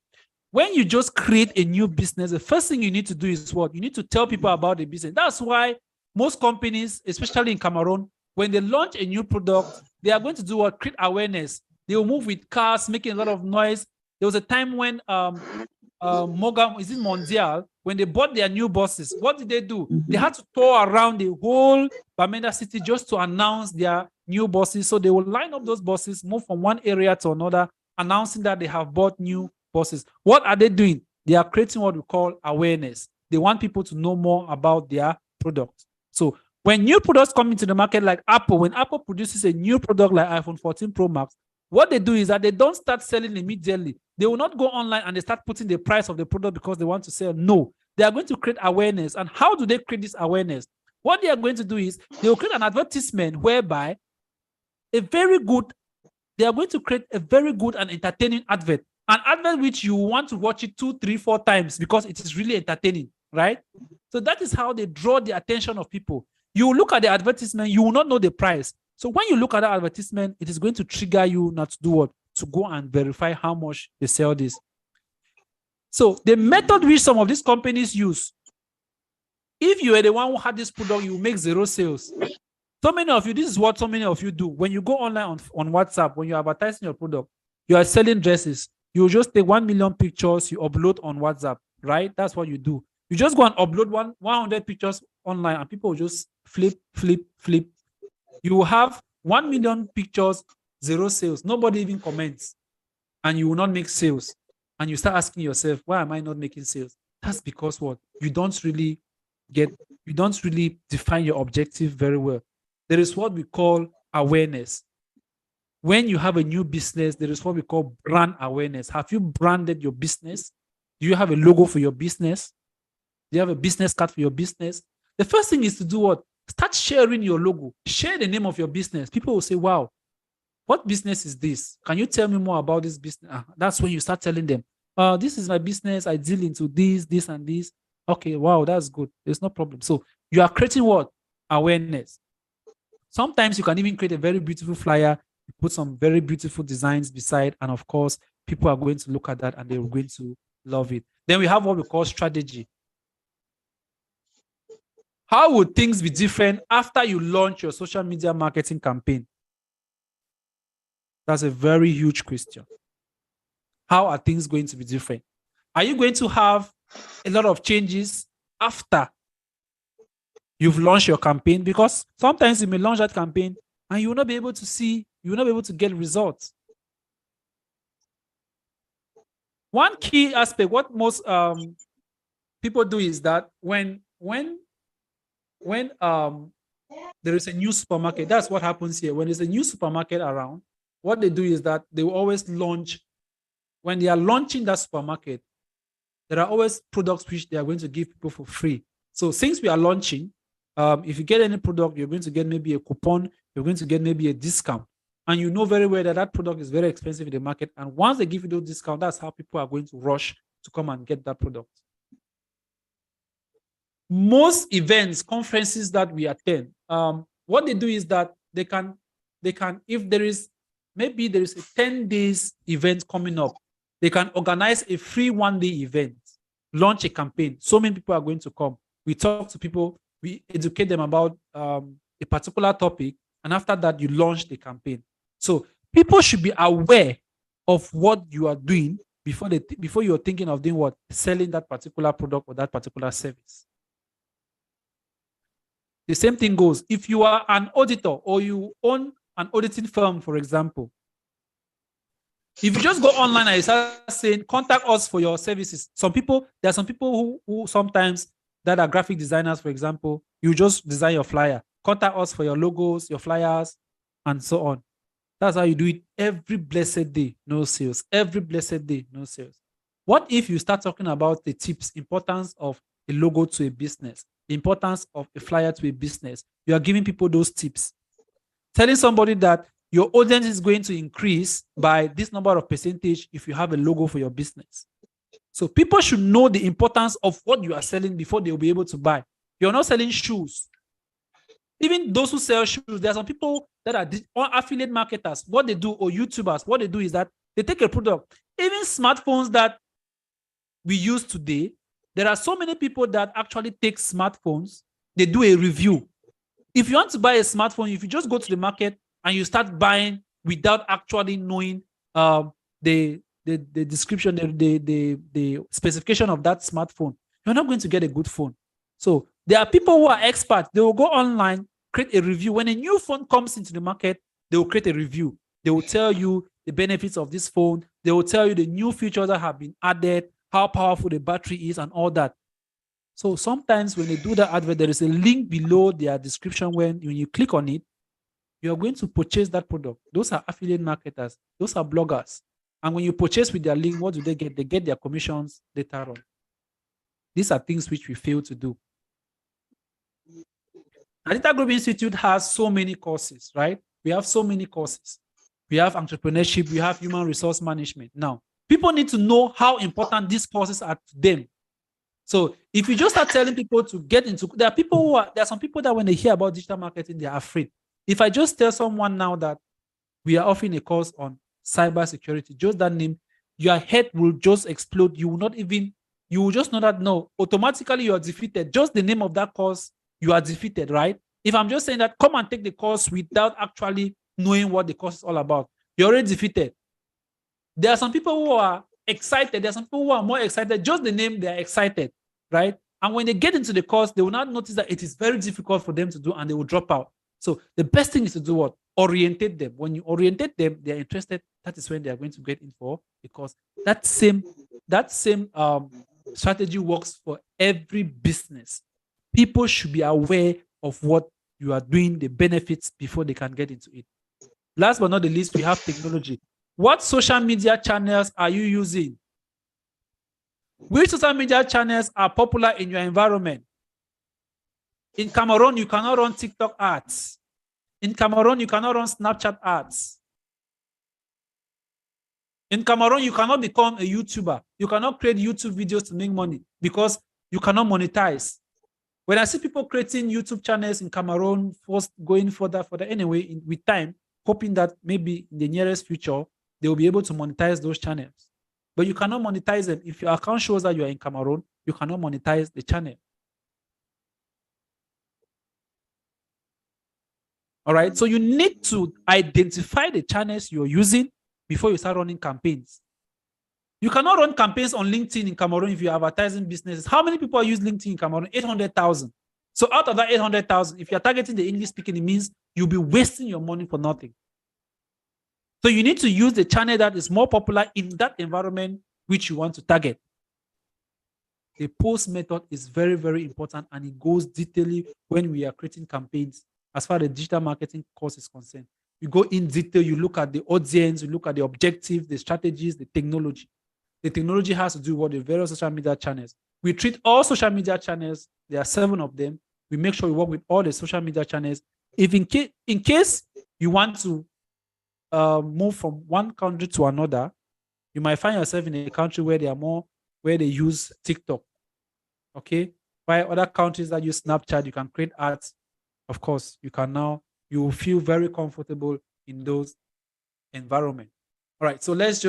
When you just create a new business, the first thing you need to do is what? You need to tell people about the business. That's why most companies, especially in Cameroon, when they launch a new product, they are going to do what? Create awareness. They will move with cars, making a lot of noise. There was a time when Morgan, is it Mondial, when they bought their new buses, what did they do? They had to tour around the whole Bamenda city just to announce their new buses. So they will line up those buses, move from one area to another, announcing that they have bought new buses. What are they doing? They are creating what we call awareness. They want people to know more about their product. So when new products come into the market like Apple, when Apple produces a new product like iPhone 14 Pro Max, what they do is that they don't start selling immediately. They will not go online and they start putting the price of the product because they want to sell. No, they are going to create awareness. And how do they create this awareness? What they are going to do is they will create an advertisement whereby they are going to create a very good and entertaining advert. An advert which you want to watch it 2, 3, 4 times because it is really entertaining, right? So that is how they draw the attention of people. You look at the advertisement, you will not know the price. So when you look at the advertisement, it is going to trigger you not to do what? To go and verify how much they sell this. So the method which some of these companies use, if you are the one who had this product, you will make 0 sales. So many of you, this is what so many of you do. When you go online on WhatsApp, when you're advertising your product, you are selling dresses. You just take 1 million pictures, you upload on WhatsApp, right? That's what you do. You just go and upload 100 pictures online and people will just flip. You will have 1 million pictures, 0 sales. Nobody even comments. And you will not make sales. And you start asking yourself, why am I not making sales? That's because what? You don't really define your objective very well. There is what we call awareness. When you have a new business, there is what we call brand awareness. Have you branded your business? Do you have a logo for your business? Do you have a business card for your business? The first thing is to do what? Start sharing your logo. Share the name of your business. People will say, wow, what business is this? Can you tell me more about this business? That's when you start telling them, this is my business. I deal into this, and this. Okay, wow, that's good. There's no problem. So you are creating what? Awareness. Sometimes you can even create a very beautiful flyer, put some very beautiful designs beside, and of course, people are going to look at that and they're going to love it. Then we have what we call strategy. How would things be different after you launch your social media marketing campaign? That's a very huge question. How are things going to be different? Are you going to have a lot of changes after you've launched your campaign? Because sometimes you may launch that campaign and you will not be able to see, you will not be able to get results. One key aspect, what most people do is that when there is a new supermarket, that's what happens here. When there's a new supermarket around, what they do is that they will always launch, when they are launching that supermarket, there are always products which they are going to give people for free. So since we are launching, if you get any product, you're going to get maybe a coupon, you're going to get maybe a discount. and you know very well that that product is very expensive in the market, and once they give you those discounts, that's how people are going to rush to come and get that product. Most events, conferences that we attend, what they do is that they can, if there is, maybe there is a 10 days event coming up, they can organize a free 1 day event, launch a campaign. So many people are going to come. We talk to people, we educate them about a particular topic, and after that, you launch the campaign. So people should be aware of what you are doing before you're thinking of doing what? Selling that particular product or that particular service. The same thing goes if you are an auditor or you own an auditing firm, for example. If you just go online and you start saying, contact us for your services, there are some people who sometimes that are graphic designers, for example, you just design your flyer, contact us for your logos, your flyers, and so on. That's how you do it every blessed day, no sales. Every blessed day, no sales. What if you start talking about the tips, importance of a logo to a business, the importance of a flyer to a business? You are giving people those tips. Telling somebody that your audience is going to increase by this number of percentage if you have a logo for your business. So people should know the importance of what you are selling before they will be able to buy. You're not selling shoes. Even those who sell shoes, there are some people that are affiliate marketers. What they do, or YouTubers, what they do is that they take a product. Even smartphones that we use today, there are so many people that actually take smartphones, they do a review. If you want to buy a smartphone, if you just go to the market and you start buying without actually knowing the description, the specification of that smartphone, you're not going to get a good phone. So there are people who are experts. They will go online, create a review. When a new phone comes into the market, they will create a review. They will tell you the benefits of this phone. They will tell you the new features that have been added, how powerful the battery is, and all that. So sometimes when they do that advert, there is a link below their description. When you click on it, you are going to purchase that product. Those are affiliate marketers. Those are bloggers. And when you purchase with their link, what do they get? They get their commissions later on. These are things which we fail to do. Adita Group Institute has so many courses, right? We have so many courses. We have entrepreneurship. We have human resource management. Now, people need to know how important these courses are to them. So if you just start telling people to get into, there are some people that when they hear about digital marketing, they are afraid. If I just tell someone now that we are offering a course on cybersecurity, just that name, your head will just explode. You will just know that, no, automatically you are defeated. Just the name of that course, you are defeated, right? If I'm just saying that, come and take the course without actually knowing what the course is all about, you're already defeated. There are some people who are excited. There are some people who are more excited. Just the name, they're excited, right? And when they get into the course, they will not notice that it is very difficult for them to do, and they will drop out. So the best thing is to do what? Orientate them. When you orientate them, they're interested. That is when they are going to get in for, because that same strategy works for every business. People should be aware of what you are doing, the benefits, before they can get into it. Last but not the least, we have technology. What social media channels are you using? Which social media channels are popular in your environment? In Cameroon, you cannot run TikTok ads. In Cameroon, you cannot run Snapchat ads. In Cameroon, you cannot become a YouTuber. You cannot create YouTube videos to make money because you cannot monetize. When I see people creating YouTube channels in Cameroon, first going further, anyway, with time, hoping that maybe in the nearest future, they will be able to monetize those channels. But you cannot monetize them. If your account shows that you are in Cameroon, you cannot monetize the channel. All right. So you need to identify the channels you're using before you start running campaigns. You cannot run campaigns on LinkedIn in Cameroon if you're advertising businesses. How many people use LinkedIn in Cameroon? 800,000. So out of that 800,000, if you're targeting the English speaking, it means you'll be wasting your money for nothing. So you need to use the channel that is more popular in that environment which you want to target. The post method is very, very important, and it goes detailedly when we are creating campaigns. As far as the digital marketing course is concerned, you go in detail, you look at the audience, you look at the objective, the strategies, the technology. The technology has to do with the various social media channels. We treat all social media channels. There are 7 of them. We make sure we work with all the social media channels. If in case you want to move from one country to another, you might find yourself in a country where where they use TikTok. Okay. While other countries that use Snapchat, you can create ads. Of course, you will feel very comfortable in those environments. All right. So let's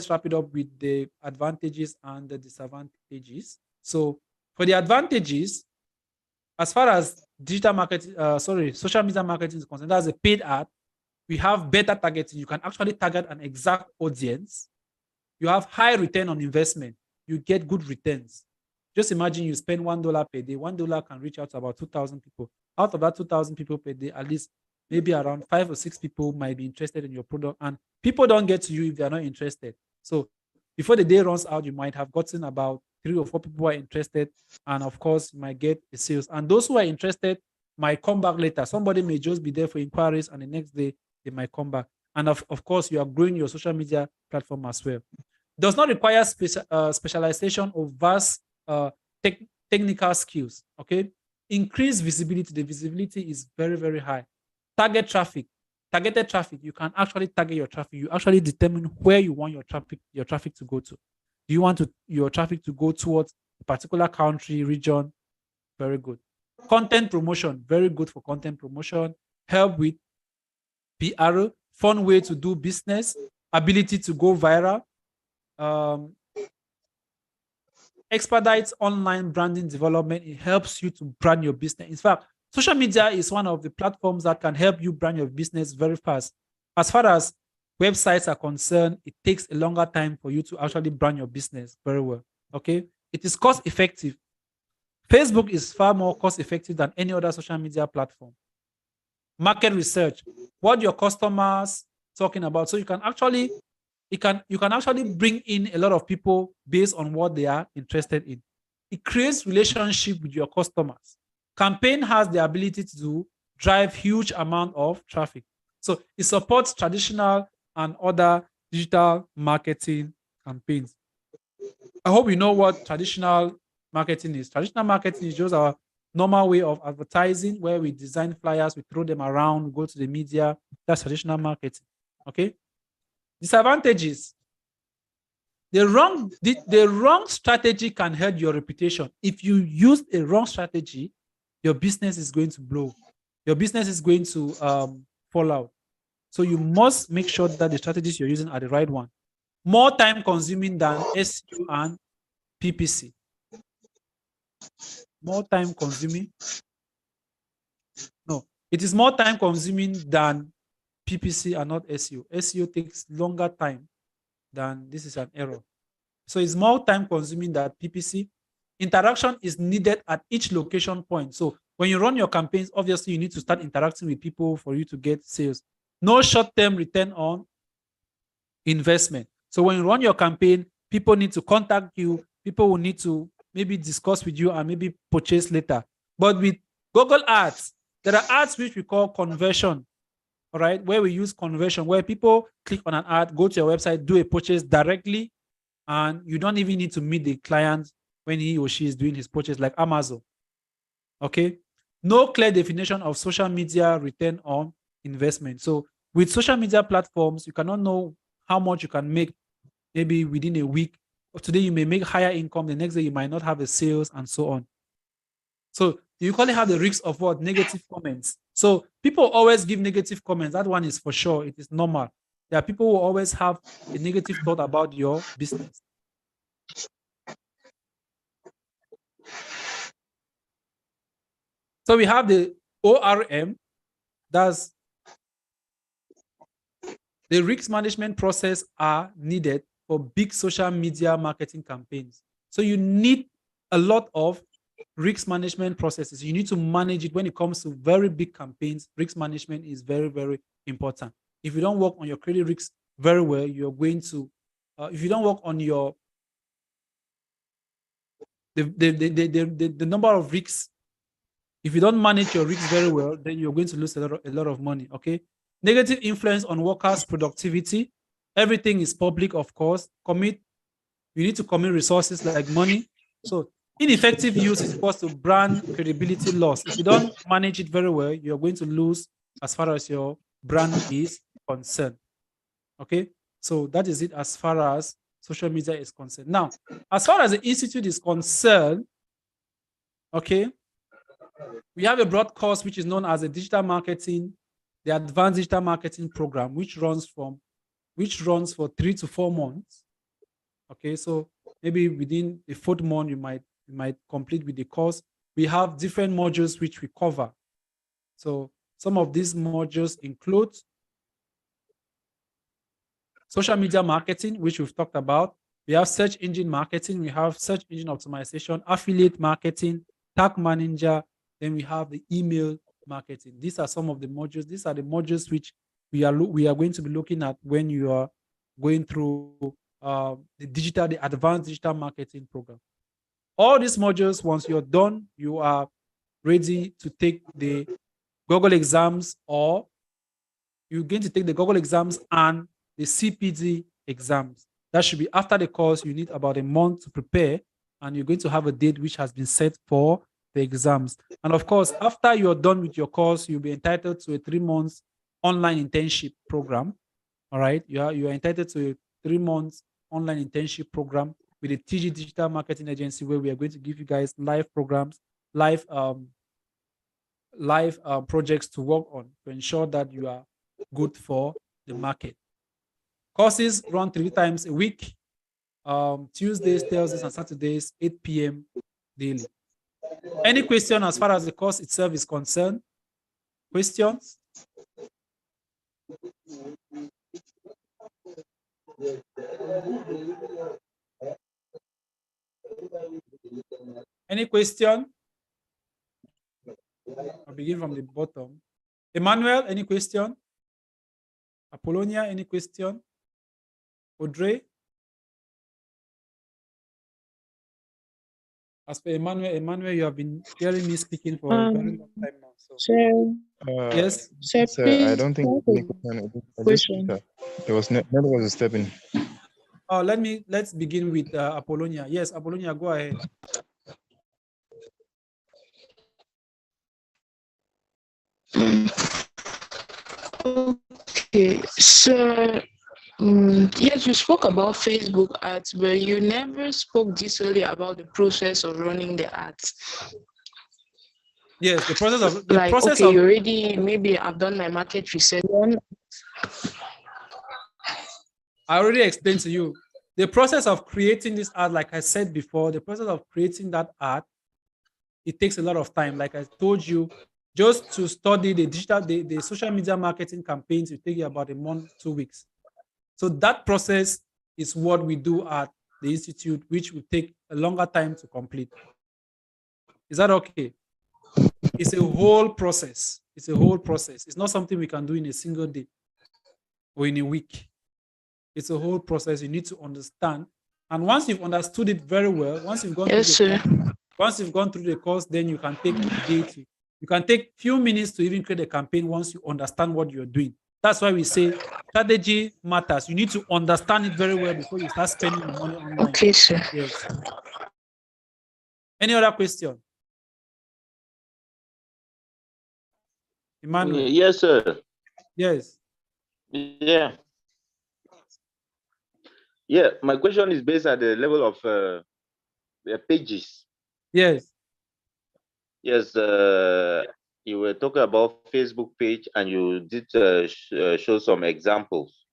wrap it up with the advantages and the disadvantages. So for the advantages, as far as social media marketing is concerned, that's a paid ad. We have better targeting. You can actually target an exact audience. You have high return on investment. You get good returns. Just imagine you spend $1 per day. $1 can reach out to about 2,000 people. Out of that 2,000 people per day, at least maybe around 5 or 6 people might be interested in your product. And people don't get to you if they're not interested. So before the day runs out, you might have gotten about 3 or 4 people who are interested. And of course, you might get a sales. And those who are interested might come back later. Somebody may just be there for inquiries, and the next day they might come back. And of course, you are growing your social media platform as well. Does not require specialization or vast technical skills. Okay. Increase visibility. The visibility is very, very high. Targeted traffic. You can actually target your traffic. You actually determine where you want your traffic to go to. Do you want your traffic to go towards a particular country, region? Very good. Content promotion. Very good for content promotion. Help with PR. Fun way to do business. Ability to go viral. Expedites online branding development. It helps you to brand your business. In fact, social media is one of the platforms that can help you brand your business very fast. As far as websites are concerned, it takes a longer time for you to actually brand your business very well. Okay. It is cost effective. Facebook is far more cost effective than any other social media platform. Market research. What your customers talking about. So you can actually bring in a lot of people based on what they are interested in. It creates relationship with your customers. Campaign has the ability to drive huge amount of traffic. So it supports traditional and other digital marketing campaigns. I hope you know what traditional marketing is. Traditional marketing is just our normal way of advertising, where we design flyers, we throw them around, go to the media. That's traditional marketing. Okay. Disadvantages. The wrong strategy can hurt your reputation. If you use a wrong strategy, your business is going to blow. Your business is going to fall out. So you must make sure that the strategies you're using are the right one. More time consuming than SEO and PPC. More time consuming. No, it is more time consuming than PPC and not SEO. SEO takes longer time than this is an error. So it's more time consuming than PPC. Interaction is needed at each location point. So when you run your campaigns, obviously you need to start interacting with people for you to get sales. No short-term return on investment. So when you run your campaign, people need to contact you. People will need to maybe discuss with you and maybe purchase later. But with Google Ads, there are ads which we call conversion. All right, where we use conversion, where people click on an ad, go to your website, do a purchase directly, and you don't even need to meet the client when he or she is doing his purchase, like Amazon. Okay. No clear definition of social media return on investment. So with social media platforms, you cannot know how much you can make maybe within a week. Today you may make higher income, the next day you might not have the sales, and so on. So you call it have the risk of what? Negative comments. So people always give negative comments. That one is for sure. It is normal. There are people who always have a negative thought about your business. So we have the ORM. That's the risk management process are needed for big social media marketing campaigns. So you need a lot of risk management processes. You need to manage it when it comes to very big campaigns. Risk management is very, very important. If you don't work on your credit risks very well, you're going to, if you don't work on your, the number of risks, if you don't manage your risks very well, then you're going to lose a lot of money, okay? Negative influence on workers' productivity. Everything is public, of course. You need to commit resources like money. So ineffective use is equals to brand credibility loss. If you don't manage it very well, you're going to lose as far as your brand is concerned. Okay, so that is it as far as social media is concerned. Now, as far as the institute is concerned, okay, we have a broad course which is known as the advanced digital marketing program, which runs for 3 to 4 months. Okay, so maybe within the 4th month you might complete with the course. We have different modules which we cover. So some of these modules include social media marketing, which we've talked about. We have search engine marketing. We have search engine optimization, affiliate marketing, tag manager. Then we have the email marketing. These are some of the modules. These are the modules which we are going to be looking at when you are going through the advanced digital marketing program. All these modules, once you're done, you are ready to take the Google exams, or you're going to take the Google exams and the CPD exams. That should be after the course. You need about a month to prepare, and you're going to have a date which has been set for the exams. And of course, after you're done with your course, you'll be entitled to a 3 months online internship program. All right, you are entitled to a 3 months online internship program with the TG Digital Marketing Agency, where we are going to give you guys live programs, live projects to work on to ensure that you are good for the market. Courses run 3 times a week, Tuesdays, Thursdays, and Saturdays, 8 p.m. daily. Any question as far as the course itself is concerned? Questions? Any question? I'll begin from the bottom. Emmanuel, any question? Apollonia, any question? Audrey? As for Emmanuel, you have been hearing me speaking for a very long time now. So. Sir, Yes. sir, I don't think any question. There was no one was stepping. Oh, let's begin with Apollonia. Yes, Apollonia, go ahead. Okay, so yes, you spoke about Facebook ads, but you never spoke detailly about the process of running the ads. Yes, the process of you already, maybe I've done my market research. I already explained to you the process of creating this ad. Like I said before, the process of creating that ad, it takes a lot of time. Like I told you, just to study the social media marketing campaigns, it takes you about a month, 2 weeks. So that process is what we do at the institute, which will take a longer time to complete. Is that okay? It's a whole process. It's a whole process. It's not something we can do in a single day or in a week. It's a whole process you need to understand. And once you've understood it very well, once you've gone through the course, then you can take a day to, you can take few minutes to even create a campaign once you understand what you're doing. That's why we say strategy matters. You need to understand it very well before you start spending the money online. Okay, sir. Yes. Any other question? Emmanuel? Yes, sir. Yes. Yeah. Yeah, my question is based at the level of pages. Yes. Yes, you were talking about Facebook page and you did show some examples.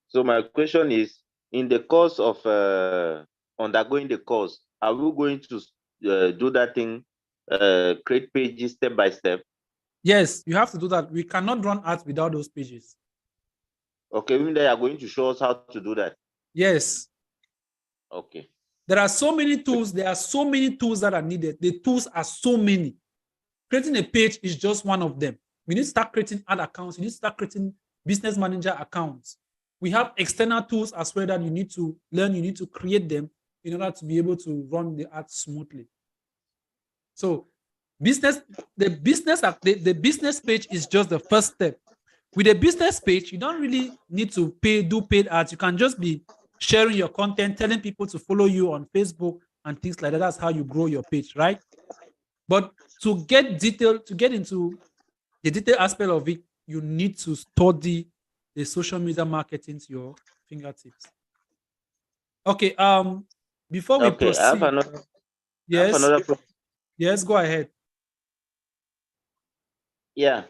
So my question is, in the course of undergoing the course, are we going to do that thing, create pages step by step? Yes, you have to do that. We cannot run ads without those pages. Okay, even they are going to show us how to do that. Yes. Okay. There are so many tools. There are so many tools that are needed. The tools are so many. Creating a page is just one of them. We need to start creating ad accounts. You need to start creating business manager accounts. We have external tools as well that you need to learn. You need to create them in order to be able to run the ads smoothly. So the business page is just the first step. With a business page, you don't really need to do paid ads. You can just be sharing your content, telling people to follow you on Facebook and things like that. That's how you grow your page, right? But to get into the detailed aspect of it, you need to study the social media marketing to your fingertips. Okay. Before we Okay, I have proceed, another. yes, Another. yes, go ahead. Yeah.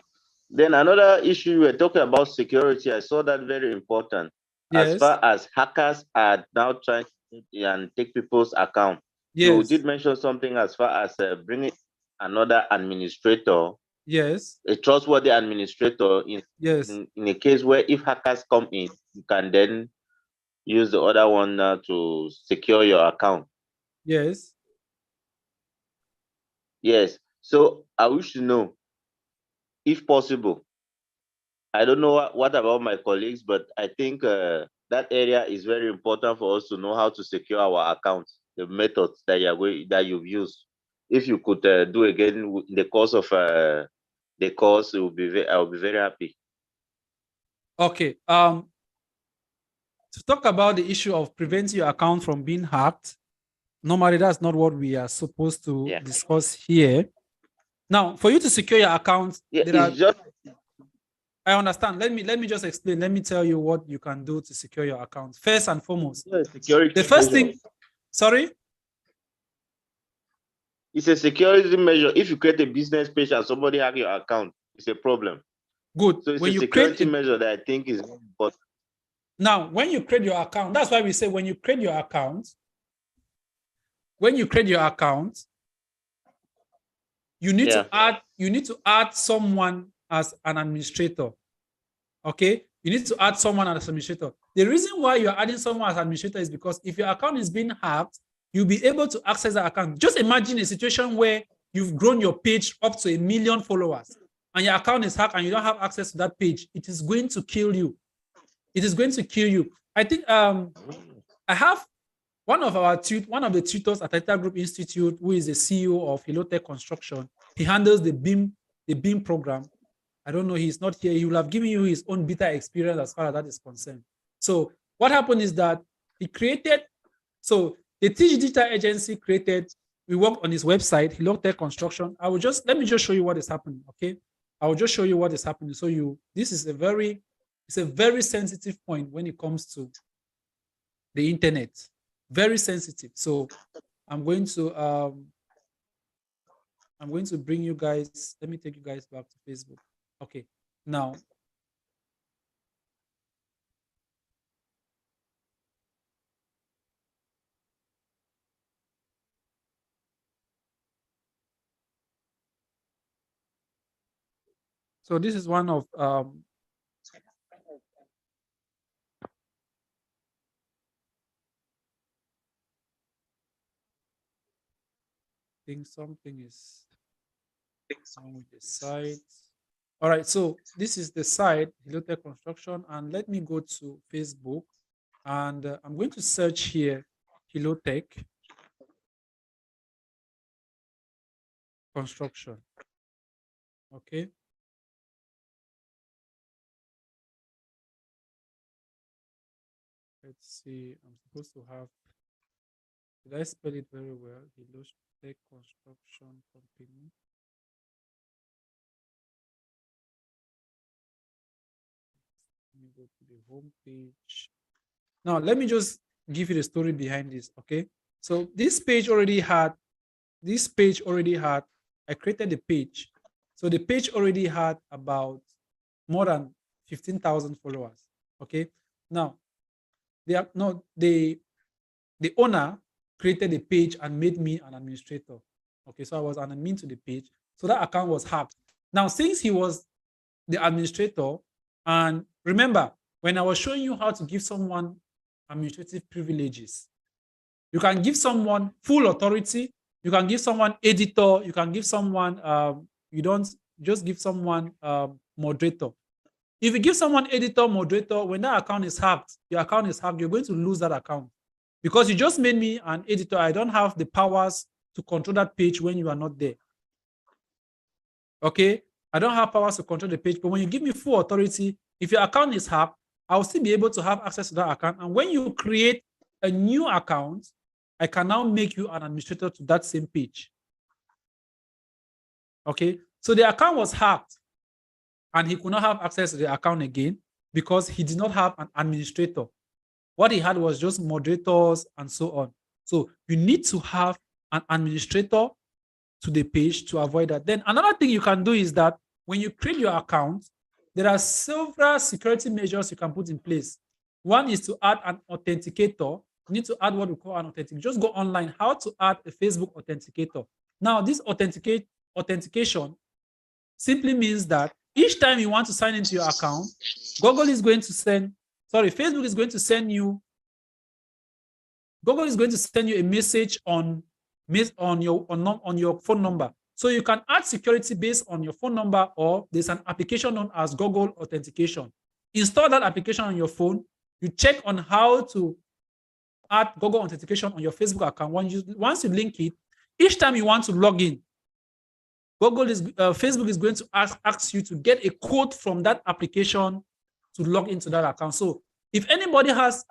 Then another issue, we're talking about security. I saw that very important. As Yes, far as hackers are now trying to and take people's account. You yes, did mention something as far as bringing another administrator, yes, a trustworthy administrator yes, in a case where if hackers come in, you can then use the other one to secure your account. yes. Yes. So I wish to know, if possible, I don't know what about my colleagues, but I think that area is very important for us to know how to secure our accounts, the methods that that you've used. If you could do again in the course of the course, it will be I will be very happy. Okay. To talk about the issue of preventing your account from being hacked, normally that's not what we are supposed to Yeah. discuss here. Now, for you to secure your account, Yeah, there are. it's just I understand. Let me just explain. Let me tell you what you can do to secure your account. First and foremost, a security the first measure. thing. Sorry. It's a security measure. If you create a business page and somebody hack your account, it's a problem. Good. So it's When a you create security measure that I think is important. now, when you create your account, that's why we say when you create your account, you need to add someone as an administrator. Okay, you need to add someone as administrator. The reason why you're adding someone as administrator is because if your account is being hacked, you'll be able to access that account. Just imagine a situation where you've grown your page up to 1 million followers and your account is hacked and you don't have access to that page. It is going to kill you. It is going to kill you. I think I have one of the tutors at Tata Group Institute, who is the CEO of Hilotech Construction. He handles the BIM program. I don't know, he's not here. He will have given you his own bitter experience as far as that is concerned. So what happened is that he created, so the Teach Digital Agency created, we worked on his website, Hilotech Construction. Let me just show you what is happening, okay? I will just show you what is happening. So this is it's a very sensitive point when it comes to the internet. Very sensitive. So I'm going to bring you guys, let me take you guys back to Facebook. Okay, now so this is one of I think something is wrong with the site. All right, so this is the site, Hilotech Construction, and let me go to Facebook, and I'm going to search here, Hilotech Construction. Okay. Let's see, I'm supposed to have, did I spell it very well? Hilotech Construction Company. Let me go to the home page. Now, let me just give you the story behind this, okay? So this page already had, I created the page. So the page already had about more than 15,000 followers, okay? Now, the owner created the page and made me an administrator. Okay, so I was an admin to the page. So that account was hacked. Now, since he was the administrator, and remember, when I was showing you how to give someone administrative privileges, you can give someone full authority, you can give someone editor, you can give someone, you don't just give someone moderator. If you give someone editor, moderator, when that account is hacked, your account is hacked, you're going to lose that account. Because you just made me an editor, I don't have the powers to control that page when you are not there. Okay? I don't have powers to control the page, but when you give me full authority, if your account is hacked, I'll still be able to have access to that account. And when you create a new account, I can now make you an administrator to that same page. Okay? So the account was hacked. and he could not have access to the account again because he did not have an administrator. What he had was just moderators and so on. So you need to have an administrator to the page to avoid that. Then another thing you can do is that when you create your account, there are several security measures you can put in place. One is to add an authenticator. You need to add what we call an authenticator. Just go online, how to add a Facebook authenticator. Now, this authentication simply means that each time you want to sign into your account, Facebook is going to send you a message on your phone number. So you can add security based on your phone number, or there's an application known as Google Authentication. Install that application on your phone. You check on how to add Google Authentication on your Facebook account. Once you link it, each time you want to log in, Facebook is going to ask you to get a code from that application to log into that account. So if anybody wants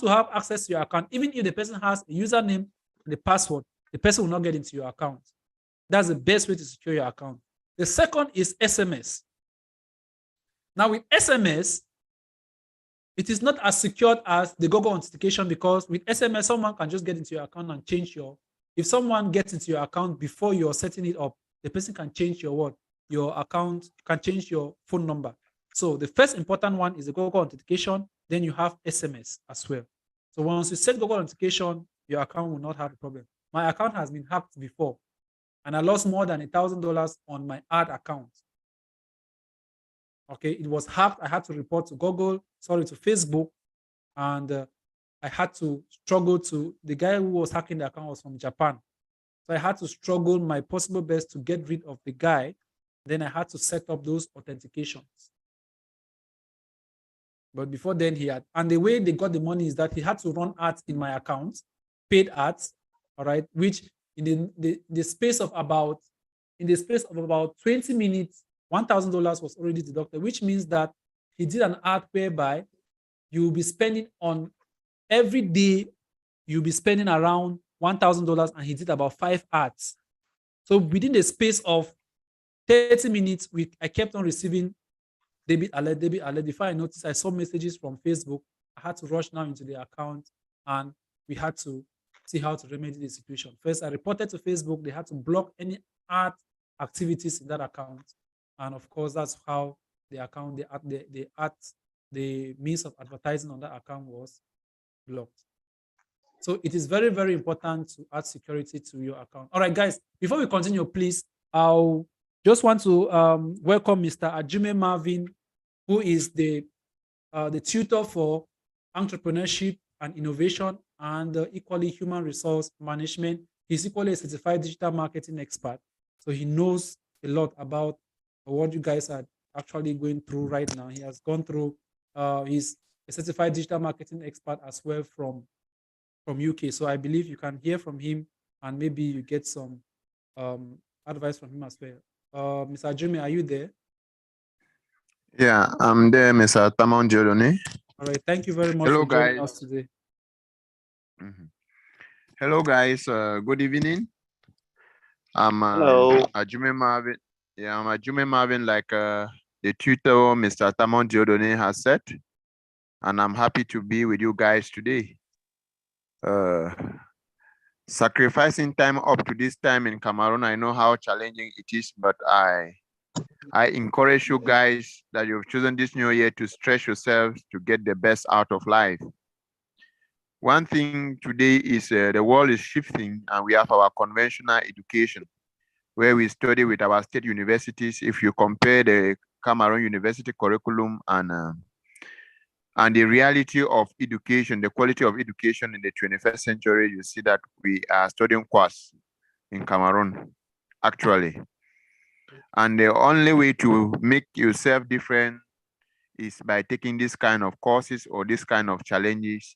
to have access to your account, even if the person has a username and the password, the person will not get into your account. That's the best way to secure your account. The second is SMS. Now with SMS, it is not as secured as the Google Authentication, because with SMS, someone can just get into your account and change if someone gets into your account before you're setting it up, the person can change your account, can change your phone number. So the first important one is the Google Authentication. Then you have SMS as well. So once you set Google Authentication, your account will not have a problem. My account has been hacked before, and I lost more than $1,000 on my ad account. Okay, it was hacked. I had to report to Facebook, and I had to struggle the guy who was hacking the account was from Japan. So I had to struggle my possible best to get rid of the guy. Then I had to set up those authentications. But before then and the way they got the money is that he had to run ads in my account, paid ads, all right, which in the space of about 20 minutes, $1,000 was already deducted, which means that he did an ad whereby you will be spending every day, you'll be spending around $1,000, and he did about 5 ads. So within the space of 30 minutes, I kept on receiving debit alert. Before I noticed, I saw messages from Facebook. I had to rush now into the account, and we had to see how to remedy the situation. First, I reported to Facebook. They had to block any ad activities in that account. And of course, that's how the account, the means of advertising on that account was blocked. So it is very, very important to add security to your account. All right, guys, before we continue, please, I'll just want to welcome Mr. Ajume Marvin, who is the tutor for entrepreneurship and innovation, and equally human resource management. He's equally a certified digital marketing expert. So he knows a lot about what you guys are actually going through right now. He has gone through, he's a certified digital marketing expert as well from UK. So I believe you can hear from him, and maybe you get some advice from him as well. Mr. Ajume, are you there? Yeah, I'm there, Mr. Tamon Diodone. All right, thank you very much for joining us today. Hello, guys. Good evening. I'm Hello. Ajume Marvin. Yeah, I'm Ajume Marvin, like the tutor Mr. Tamon Diodone has said, and I'm happy to be with you guys today. Sacrificing time up to this time in Cameroon, I know how challenging it is, but I encourage you guys that you've chosen this new year to stretch yourselves to get the best out of life. One thing today is the world is shifting, and we have our conventional education where we study with our state universities. If you compare the Cameroon University curriculum and the reality of education, the quality of education in the 21st century, you see that we are studying course in Cameroon, actually. And the only way to make yourself different is by taking this kind of courses or this kind of challenges,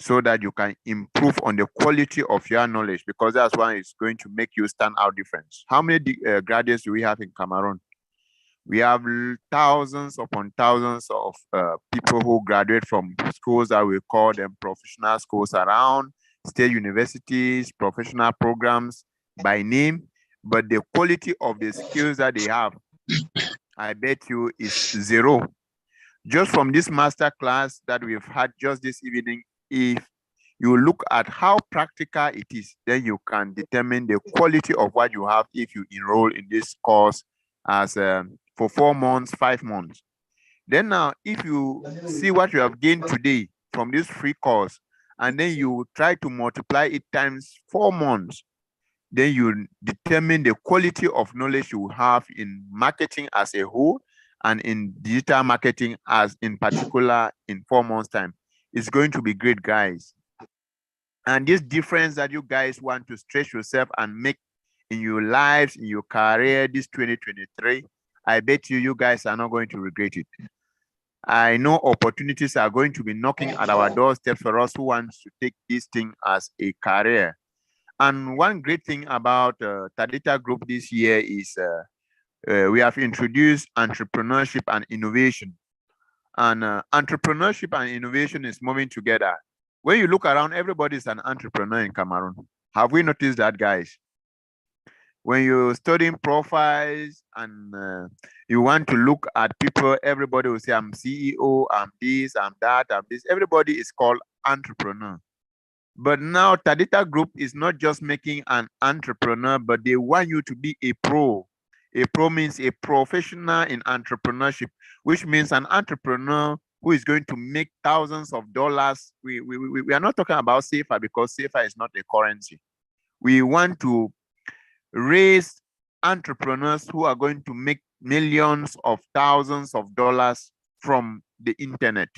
so that you can improve on the quality of your knowledge, because that's one is going to make you stand out different. How many graduates do we have in Cameroon? We have thousands upon thousands of people who graduate from schools that we call them professional schools around, state universities, professional programs by name, but the quality of the skills that they have I bet you is zero. Just from this master class that we've had just this evening, if you look at how practical it is, then you can determine the quality of what you have if you enroll in this course as for 4 months, 5 months. Then now, if you see what you have gained today from this free course, and then you try to multiply it times 4 months, then you determine the quality of knowledge you have in marketing as a whole and in digital marketing as in particular in 4 months time. It's going to be great, guys. And this difference that you guys want to stretch yourself and make in your lives, in your career, this 2023, I bet you guys are not going to regret it. I know opportunities are going to be knocking at our doorstep for us who want to take this thing as a career. And one great thing about Tadita Group this year is we have introduced entrepreneurship and innovation. And entrepreneurship and innovation is moving together. When you look around, everybody is an entrepreneur in Cameroon. Have we noticed that, guys? When you're studying profiles and you want to look at people, everybody will say, I'm CEO, I'm this, I'm that, I'm this. Everybody is called entrepreneur. But now Tadita Group is not just making an entrepreneur, but they want you to be a pro. A pro means a professional in entrepreneurship, which means an entrepreneur who is going to make thousands of dollars. We are not talking about safer because safer is not a currency. We want to raise entrepreneurs who are going to make millions of thousands of dollars from the internet.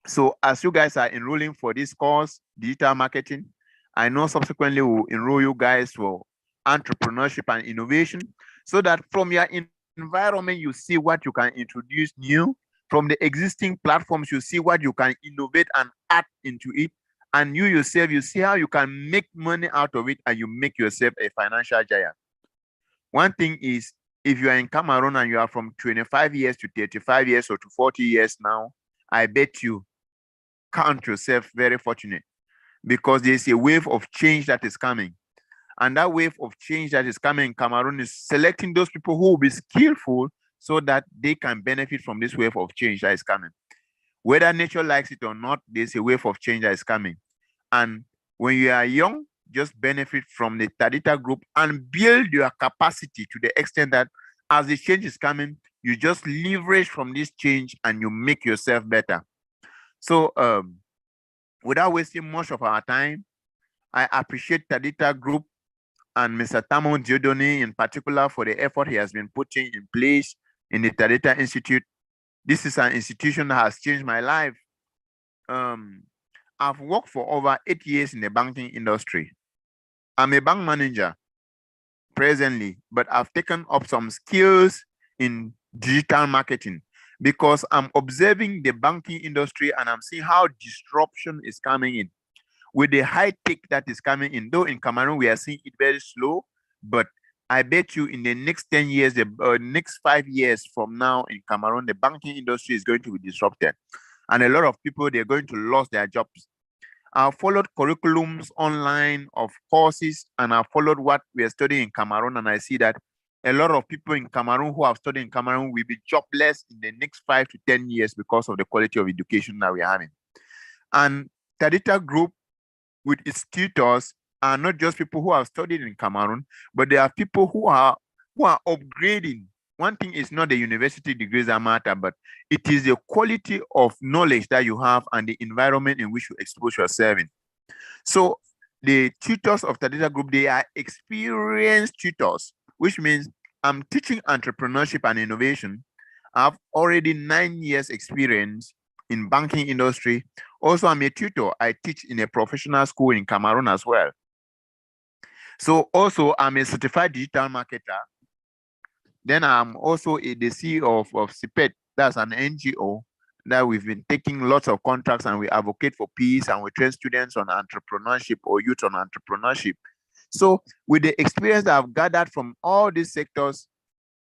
So as you guys are enrolling for this course, digital marketing, I know subsequently we'll enroll you guys for entrepreneurship and innovation so that from your environment, you see what you can introduce new. From the existing platforms, you see what you can innovate and add into it. And you yourself, you see how you can make money out of it and you make yourself a financial giant. One thing is, if you are in Cameroon and you are from 25 years to 35 years or to 40 years now, I bet you count yourself very fortunate because there's a wave of change that is coming. And that wave of change that is coming in Cameroon is selecting those people who will be skillful so that they can benefit from this wave of change that is coming. Whether nature likes it or not, there's a wave of change that is coming. And when you are young, just benefit from the Tadita Group and build your capacity to the extent that as the change is coming, you just leverage from this change and you make yourself better. So without wasting much of our time, I appreciate Tadita Group and Mr. Tamon Diodone in particular for the effort he has been putting in place in the Tadita Institute. This is an institution that has changed my life. I've worked for over 8 years in the banking industry. I'm a bank manager presently, but I've taken up some skills in digital marketing because I'm observing the banking industry and I'm seeing how disruption is coming in with the high tech that is coming in. Though in Cameroon, we are seeing it very slow, but I bet you in the next 10 years, the next 5 years from now in Cameroon, the banking industry is going to be disrupted. And a lot of people, they're going to lose their jobs. I've followed curriculums online of courses and I've followed what we are studying in Cameroon. And I see that a lot of people in Cameroon who have studied in Cameroon will be jobless in the next 5 to 10 years because of the quality of education that we are having. And Tadita Group with its tutors are not just people who have studied in Cameroon, but they are people who are upgrading. One thing is not the university degrees that matter, but it is the quality of knowledge that you have and the environment in which you expose yourself in. So the tutors of Tadita Group, they are experienced tutors, which means I'm teaching entrepreneurship and innovation. I have already 9 years experience in banking industry. Also, I'm a tutor. I teach in a professional school in Cameroon as well. So also, I'm a certified digital marketer. Then I'm also the CEO of CPET. That's an NGO that we've been taking lots of contracts and we advocate for peace and we train students on entrepreneurship or youth on entrepreneurship. So with the experience that I've gathered from all these sectors,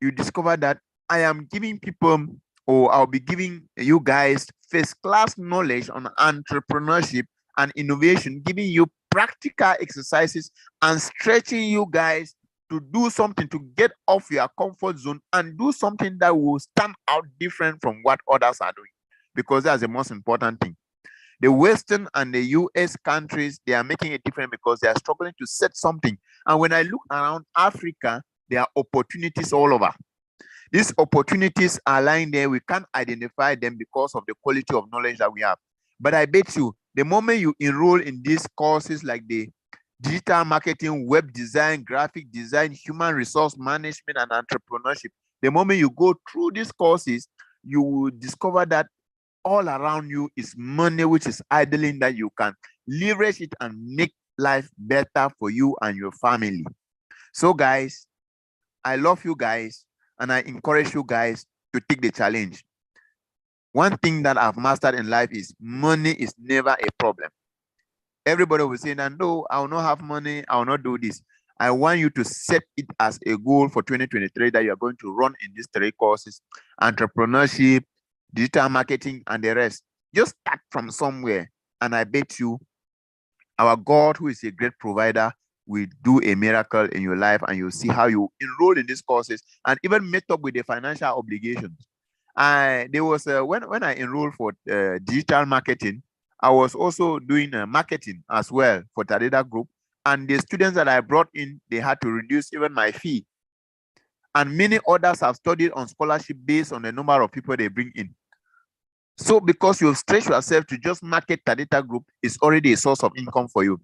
you discover that I am giving people, or I'll be giving you guys first-class knowledge on entrepreneurship and innovation, giving you practical exercises and stretching you guys to do something, to get off your comfort zone and do something that will stand out different from what others are doing, because that's the most important thing. The Western and the US countries, they are making it different because they are struggling to set something. And when I look around Africa, there are opportunities all over. These opportunities are lying there. We can't identify them because of the quality of knowledge that we have. But I bet you, the moment you enroll in these courses like the digital marketing, web design, graphic design, human resource management, and entrepreneurship, the moment you go through these courses, you will discover that all around you is money which is idling, that you can leverage it and make life better for you and your family. So guys, I love you guys, and I encourage you guys to take the challenge. One thing that I've mastered in life is money is never a problem. Everybody will say that, no, I will not have money, I will not do this. I want you to set it as a goal for 2023 that you are going to run in these 3 courses: entrepreneurship, digital marketing, and the rest. Just start from somewhere, and I bet you our God, who is a great provider, will do a miracle in your life, and you'll see how you enroll in these courses and even meet up with the financial obligations. There was when I enrolled for digital marketing, I was also doing marketing as well for Tadeda Group, and the students that I brought in, they had to reduce even my fee. And many others have studied on scholarship based on the number of people they bring in. So because you've stretched yourself to just market Tadeta Group, is already a source of income for you.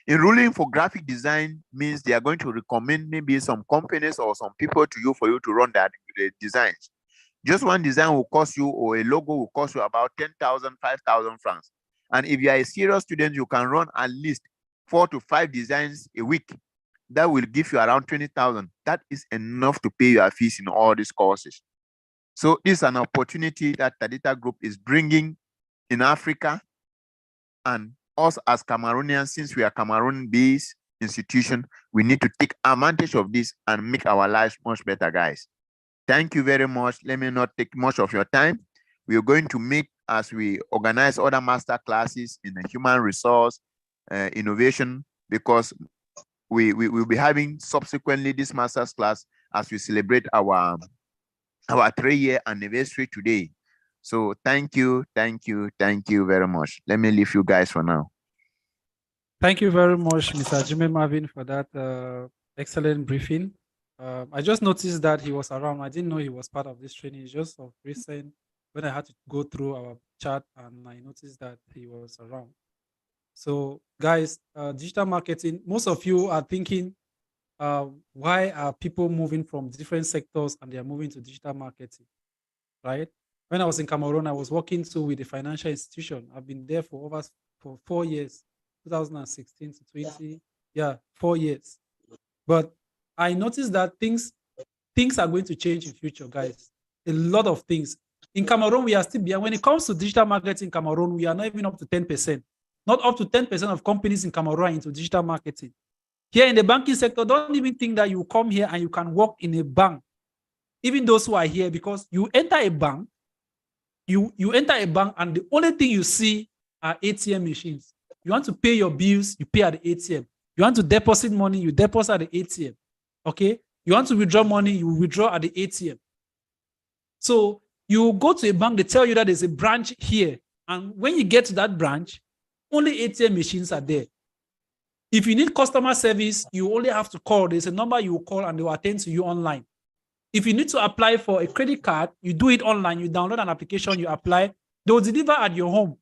Enrolling for graphic design means they are going to recommend maybe some companies or some people to you for you to run that designs. Just one design will cost you, or a logo will cost you about 10,000, 5,000 francs. And if you are a serious student, you can run at least 4 to 5 designs a week. That will give you around 20,000. That is enough to pay your fees in all these courses. So this is an opportunity that Tadita Group is bringing in Africa, and us as Cameroonians, since we are Cameroon-based institution, we need to take advantage of this and make our lives much better, guys. Thank you very much. Let me not take much of your time. We are going to meet as we organize other master classes in the human resource innovation, because we will be having subsequently this master's class as we celebrate our 3-year anniversary today. So thank you very much. Let me leave you guys for now. Thank you very much, Mr. Jimmy Marvin, for that excellent briefing. I just noticed that he was around. I didn't know he was part of this training. It's just of recent when I had to go through our chat, and I noticed that he was around. So guys, digital marketing, most of you are thinking, why are people moving from different sectors and they are moving to digital marketing, right? When I was in Cameroon, I was working with a financial institution. I've been there for 4 years, 2016 to 20, 4 years. But I noticed that things are going to change in future, guys. A lot of things. In Cameroon, we are still behind. When it comes to digital marketing in Cameroon, we are not even up to 10%. Not up to 10% of companies in Cameroon are into digital marketing. Here in the banking sector, don't even think that you come here and you can work in a bank. Even those who are here, because you enter a bank, you enter a bank and the only thing you see are ATM machines. You want to pay your bills, you pay at the ATM. You want to deposit money, you deposit at the ATM. Okay? You want to withdraw money, you withdraw at the ATM. So you go to a bank, they tell you that there's a branch here. And when you get to that branch, only ATM machines are there. If you need customer service, you only have to call. There's a number you will call and they will attend to you online. If you need to apply for a credit card, you do it online. You download an application, you apply. They will deliver at your home.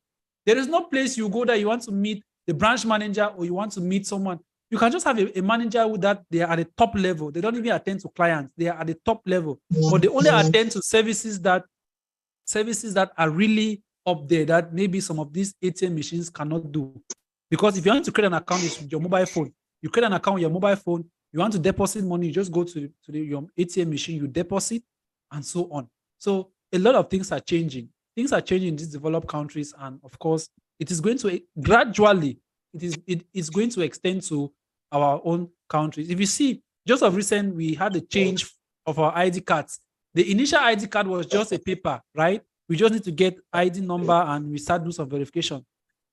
There is no place you go that you want to meet the branch manager or you want to meet someone. You can just have a manager that they are at the top level. They don't even attend to clients. They are at the top level. But they only attend to services that are really up there that maybe some of these ATM machines cannot do. Because if you want to create an account with your mobile phone, you create an account with your mobile phone, you want to deposit money, you just go to your ATM machine, you deposit, and so on. So a lot of things are changing. Things are changing in these developed countries, and of course, it is going to gradually, it is going to extend to our own countries. If you see, just of recent, we had a change of our ID cards. The initial ID card was just a paper, right? We just need to get ID number and we start doing some verification.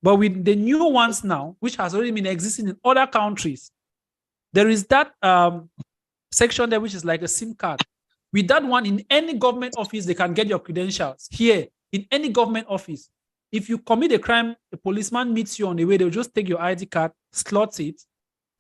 But with the new ones now, which has already been existing in other countries, there is that section there, which is like a SIM card. With that one, in any government office, they can get your credentials. Here, in any government office, if you commit a crime, a policeman meets you on the way, they'll just take your ID card, slot it,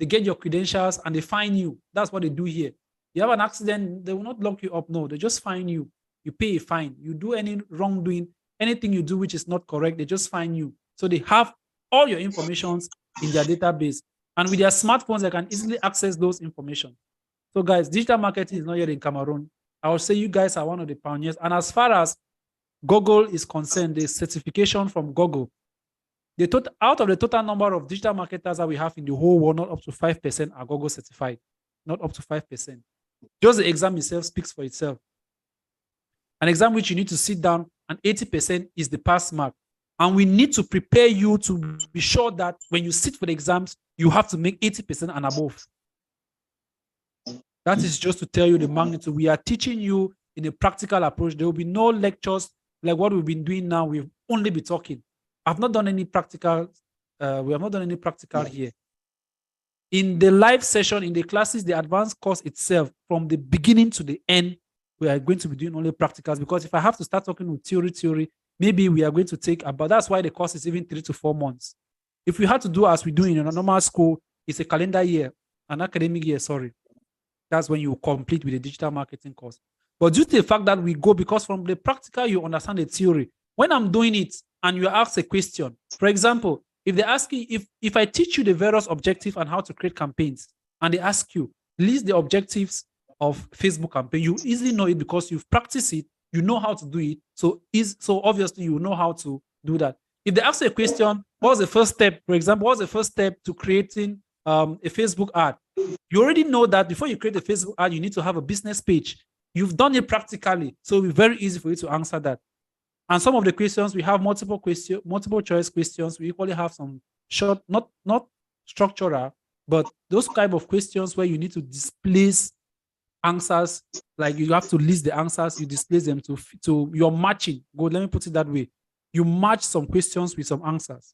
they get your credentials, and they fine you. That's what they do here. You have an accident, they will not lock you up. No, they just fine you. You pay a fine. You do any wrongdoing, anything you do which is not correct, they just fine you. So they have all your information in their database. And with their smartphones, they can easily access those information. So guys, digital marketing is not yet in Cameroon. I would say you guys are one of the pioneers. And as far as Google is concerned, the certification from Google, out of the total number of digital marketers that we have in the whole world, not up to 5% are Google certified. Not up to 5%. Just the exam itself speaks for itself. An exam which you need to sit down, and 80% is the pass mark. And we need to prepare you to be sure that when you sit for the exams, you have to make 80% and above. That is just to tell you the magnitude. We are teaching you in a practical approach. There will be no lectures like what we've been doing now. We've only been talking. I've not done any practical. We have not done any practical here. In the live session, in the classes, the advanced course itself, from the beginning to the end, we are going to be doing only practicals, because if I have to start talking with theory, maybe we are going to take about, that's why the course is even 3 to 4 months. If we had to do as we do in a normal school, it's a calendar year, an academic year, sorry. That's when you complete with the digital marketing course. But due to the fact that we go, because from the practical, you understand the theory. When I'm doing it and you ask a question, for example, if they ask you, if I teach you the various objectives and how to create campaigns, and they ask you, list the objectives of Facebook campaign, you easily know it because you've practiced it, you know how to do it. So obviously you know how to do that. If they ask you a question, what was the first step? For example, what was the first step to creating a Facebook ad? You already know that before you create a Facebook ad, you need to have a business page. You've done it practically, so it'll be very easy for you to answer that. And some of the questions, we have multiple choice questions. We equally have some short, not structural, but those type of questions where you need to displace answers, like you have to list the answers, you displace them to your matching. Let me put it that way. You match some questions with some answers.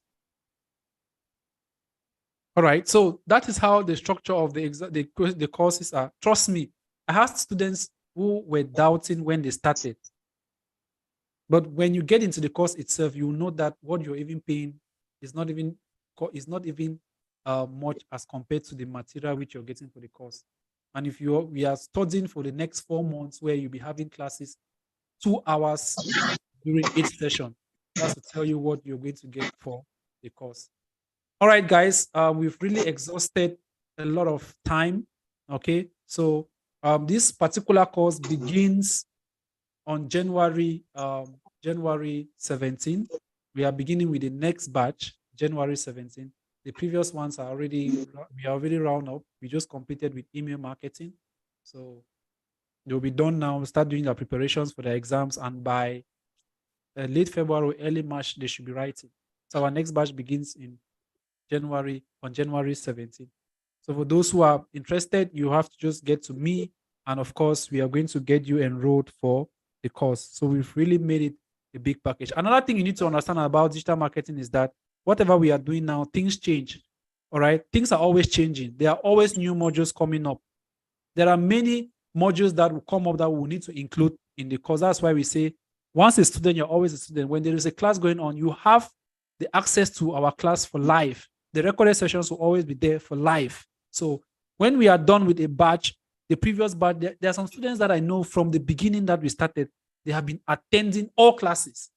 All right, so that is how the structure of the courses are. Trust me, I had students who were doubting when they started. But when you get into the course itself, you know that what you're even paying is not even much as compared to the material which you're getting for the course. And if we are studying for the next 4 months, where you'll be having classes 2 hours during each session, that's to tell you what you're going to get for the course. All right, guys, we've really exhausted a lot of time. Okay, so this particular course begins on January 17. We are beginning with the next batch, January 17. The previous ones are we are already round up. We just completed with email marketing. So they'll be done now. We'll start doing our preparations for the exams, and by late February, early March, they should be writing. So our next batch begins on January 17. So for those who are interested, you have to just get to me. And of course, we are going to get you enrolled for the course. So we've really made it a big package. Another thing you need to understand about digital marketing is that whatever we are doing now, things change. All right. Things are always changing. There are always new modules coming up. There are many modules that will come up that we will need to include in the course. That's why we say, once a student, you're always a student. When there is a class going on, you have the access to our class for life. The recorded sessions will always be there for life. So when we are done with a batch, the previous batch, there are some students that I know from the beginning that we started, they have been attending all classes.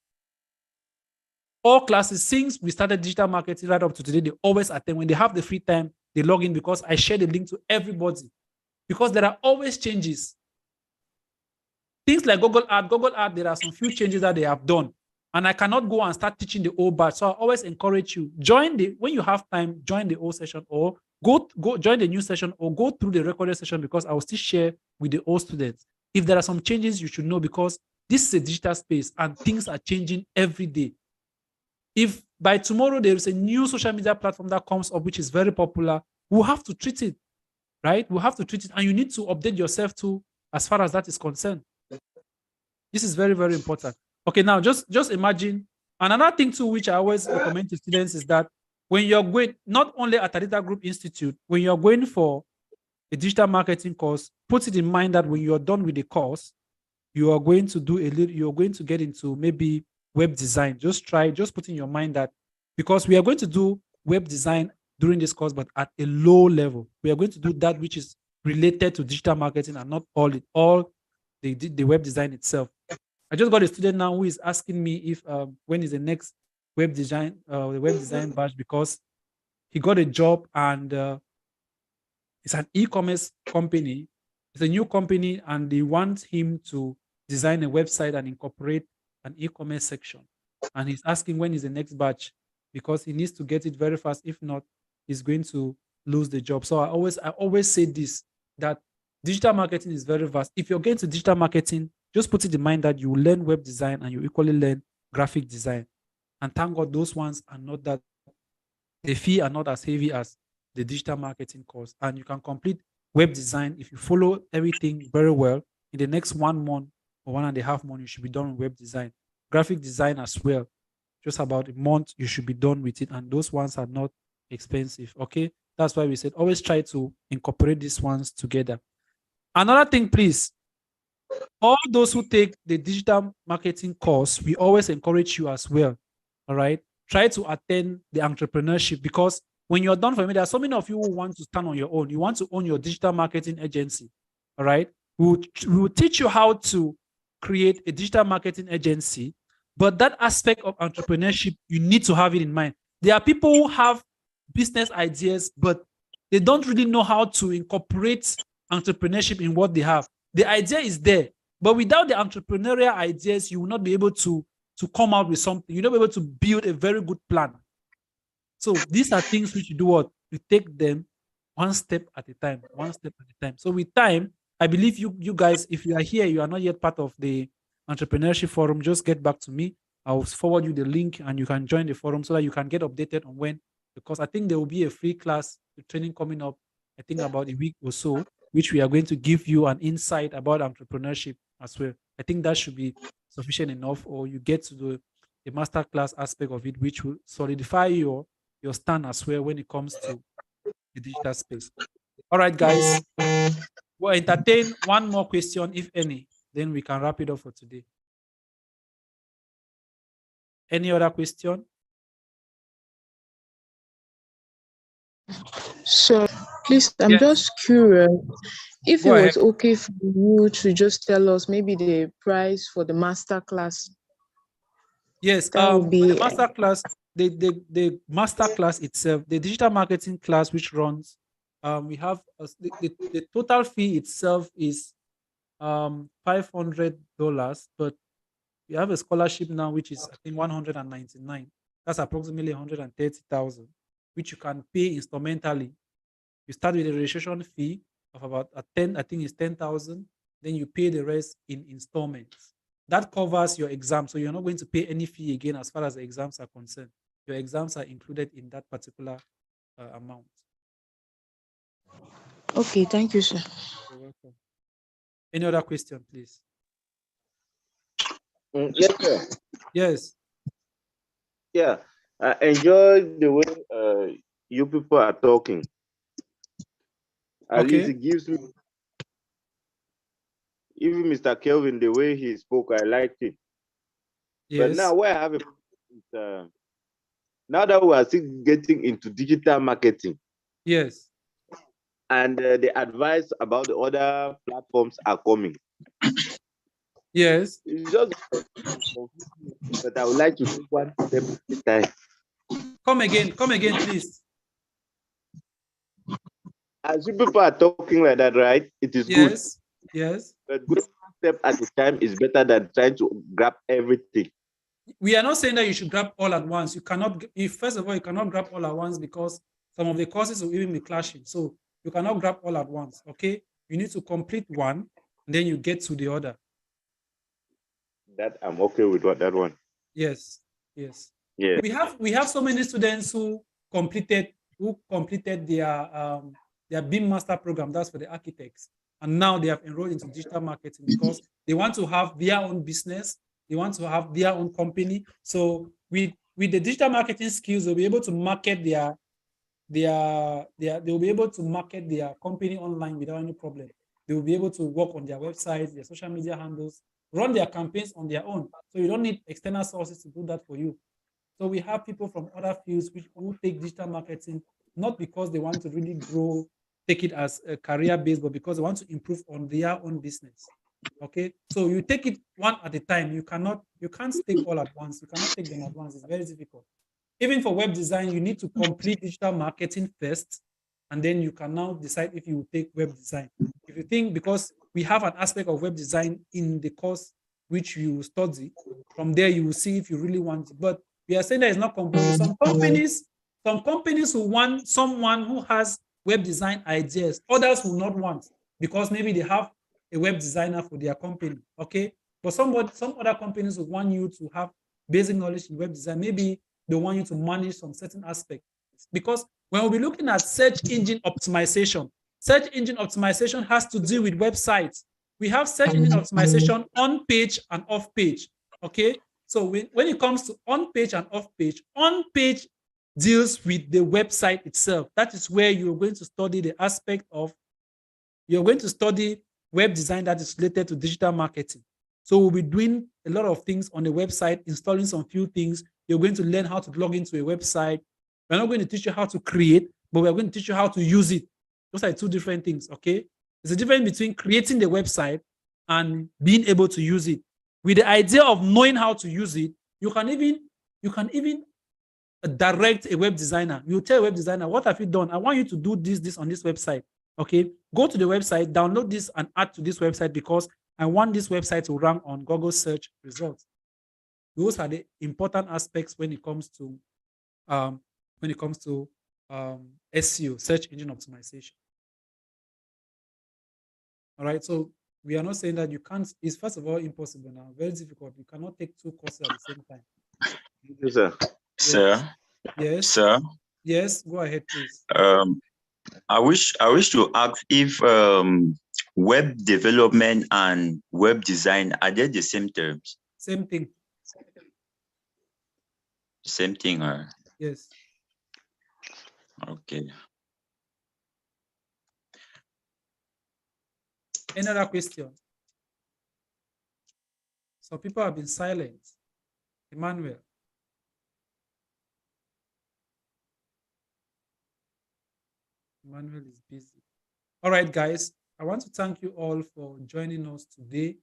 All classes since we started digital marketing right up to today, they always attend. When they have the free time, they log in, because I share the link to everybody. Because there are always changes. Things like Google Ad, there are some few changes that they have done. And I cannot go and start teaching the old batch. So I always encourage you, when you have time, join the old session, or go join the new session, or go through the recorded session, because I will still share with the old students. If there are some changes, you should know, because this is a digital space and things are changing every day. If by tomorrow there is a new social media platform that comes up, which is very popular, we'll have to treat it, right? We'll have to treat it, and you need to update yourself too, as far as that is concerned. This is very, very important. Okay, now just imagine, and another thing too, which I always recommend to students, is that when you're going, not only at Adita Group Institute, when you're going for a digital marketing course, put it in mind that when you're done with the course, you are going to do a little, you're going to get into maybe web design. Just put in your mind that, because we are going to do web design during this course, but at a low level. We are going to do that which is related to digital marketing and not all the web design itself. I just got a student now who is asking me if when is the next web design batch, because he got a job and it's an e-commerce company. It's a new company and they want him to design a website and incorporate an e-commerce section. And he's asking when is the next batch, because he needs to get it very fast. If not, he's going to lose the job. So I always say this, that digital marketing is very vast. If you're getting to digital marketing, just put it in mind that you will learn web design and you equally learn graphic design. And thank God those ones are not that, the fee are not as heavy as the digital marketing course. And you can complete web design if you follow everything very well. In the next 1 month or 1.5 months, you should be done with web design. Graphic design as well. Just about a month, you should be done with it. And those ones are not expensive. Okay. That's why we said always try to incorporate these ones together. Another thing, please, all those who take the digital marketing course, we always encourage you as well. All right. Try to attend the entrepreneurship, because when you're done for me, there are so many of you who want to stand on your own. You want to own your digital marketing agency. All right. We will teach you how to create a digital marketing agency, but that aspect of entrepreneurship, you need to have it in mind. There are people who have business ideas, but they don't really know how to incorporate entrepreneurship in what they have. The idea is there, but without the entrepreneurial ideas, you will not be able to come out with something. You're not able to build a very good plan. So these are things which you do what? You take them one step at a time, one step at a time. So with time, I believe you guys, if you are here, you are not yet part of the entrepreneurship forum, just get back to me. I'll forward you the link and you can join the forum so that you can get updated on when, because I think there will be a free class training coming up, I think about a week or so, which we are going to give you an insight about entrepreneurship as well. I think that should be sufficient enough, or you get to do a masterclass aspect of it, which will solidify your stand as well when it comes to the digital space. All right, guys. We'll entertain one more question, if any, then we can wrap it up for today. Any other question? So, please, I'm Yes. just curious if Go it ahead. was okay for you to just tell us maybe the price for the master class. Yes, That would be the master class, the master class itself, the digital marketing class which runs, we have the total fee itself is $500, but we have a scholarship now which is I think 199. That's approximately 130,000, which you can pay instrumentally. You start with a registration fee of about 10, I think it's 10,000. Then you pay the rest in installments. That covers your exam. So you're not going to pay any fee again as far as the exams are concerned. Your exams are included in that particular amount. okay. Thank you, sir. You're welcome. Any other question, please? Yes, sir. Yes. Yeah, I enjoy the way you people are talking. At Okay. least it gives me, even Mr. Kelvin, the way he spoke, I liked it. But Yes. now where I have a now that we are still getting into digital marketing, Yes. and the advice about the other platforms are coming. Yes. It's just but I would like to take one step at a time. Come again, please. As you people are talking like that, right? It is good. Yes. Yes. But going one step at a time is better than trying to grab everything. We are not saying that you should grab all at once. You cannot, first of all, you cannot grab all at once because some of the courses will even be clashing. So you cannot grab all at once. Okay. You need to complete one, and then you get to the other. That I'm okay with that one. Yes. Yes. Yeah. We have so many students who completed their BIM master program. That's for the architects. And now they have enrolled into digital marketing because they want to have their own business. They want to have their own company. So with the digital marketing skills, they'll be able to market their they will be able to market their company online without any problem. They will be able to work on their websites, their social media handles, run their campaigns on their own. So you don't need external sources to do that for you. So we have people from other fields who take digital marketing, not because they want to really grow, take it as a career base, but because they want to improve on their own business. Okay, so you take it one at a time. You can't take all at once. You cannot take them at once. It's very difficult. Even for web design, you need to complete digital marketing first, and then you can now decide if you will take web design. If you think, because we have an aspect of web design in the course which you study, from there you will see if you really want it. But we are saying that it's not compulsory. Some companies will want someone who has web design ideas. Others will not want, because maybe they have a web designer for their company. Okay, but some other companies will want you to have basic knowledge in web design. Maybe they want you to manage some certain aspect. Because when we'll be looking at search engine optimization has to do with websites. We have search engine optimization on page and off page. Okay, so when it comes to on page and off page deals with the website itself. That is where you're going to study the aspect of, you're going to study web design that is related to digital marketing. So we'll be doing a lot of things on the website, installing some few things. You're going to learn how to log into a website. We're not going to teach you how to create, but we're going to teach you how to use it. Those are two different things, okay? There's a difference between creating the website and being able to use it. With the idea of knowing how to use it, you can even direct a web designer. You tell a web designer, what have you done? I want you to do this on this website. Okay, go to the website, download this and add to this website because I want this website to rank on Google search results. Those are the important aspects when it comes to SEO, search engine optimization. All right, so we are not saying that you can't. It's first of all impossible now, very difficult. You cannot take two courses at the same time. Yes, sir. Sir, Yes. sir, Yes, go ahead, please. I wish to ask if web development and web design, are they the same terms? Same thing. Same thing, Yes. okay. Any other question? Some people have been silent. Emmanuel. Emmanuel is busy. All right, guys. I want to thank you all for joining us today.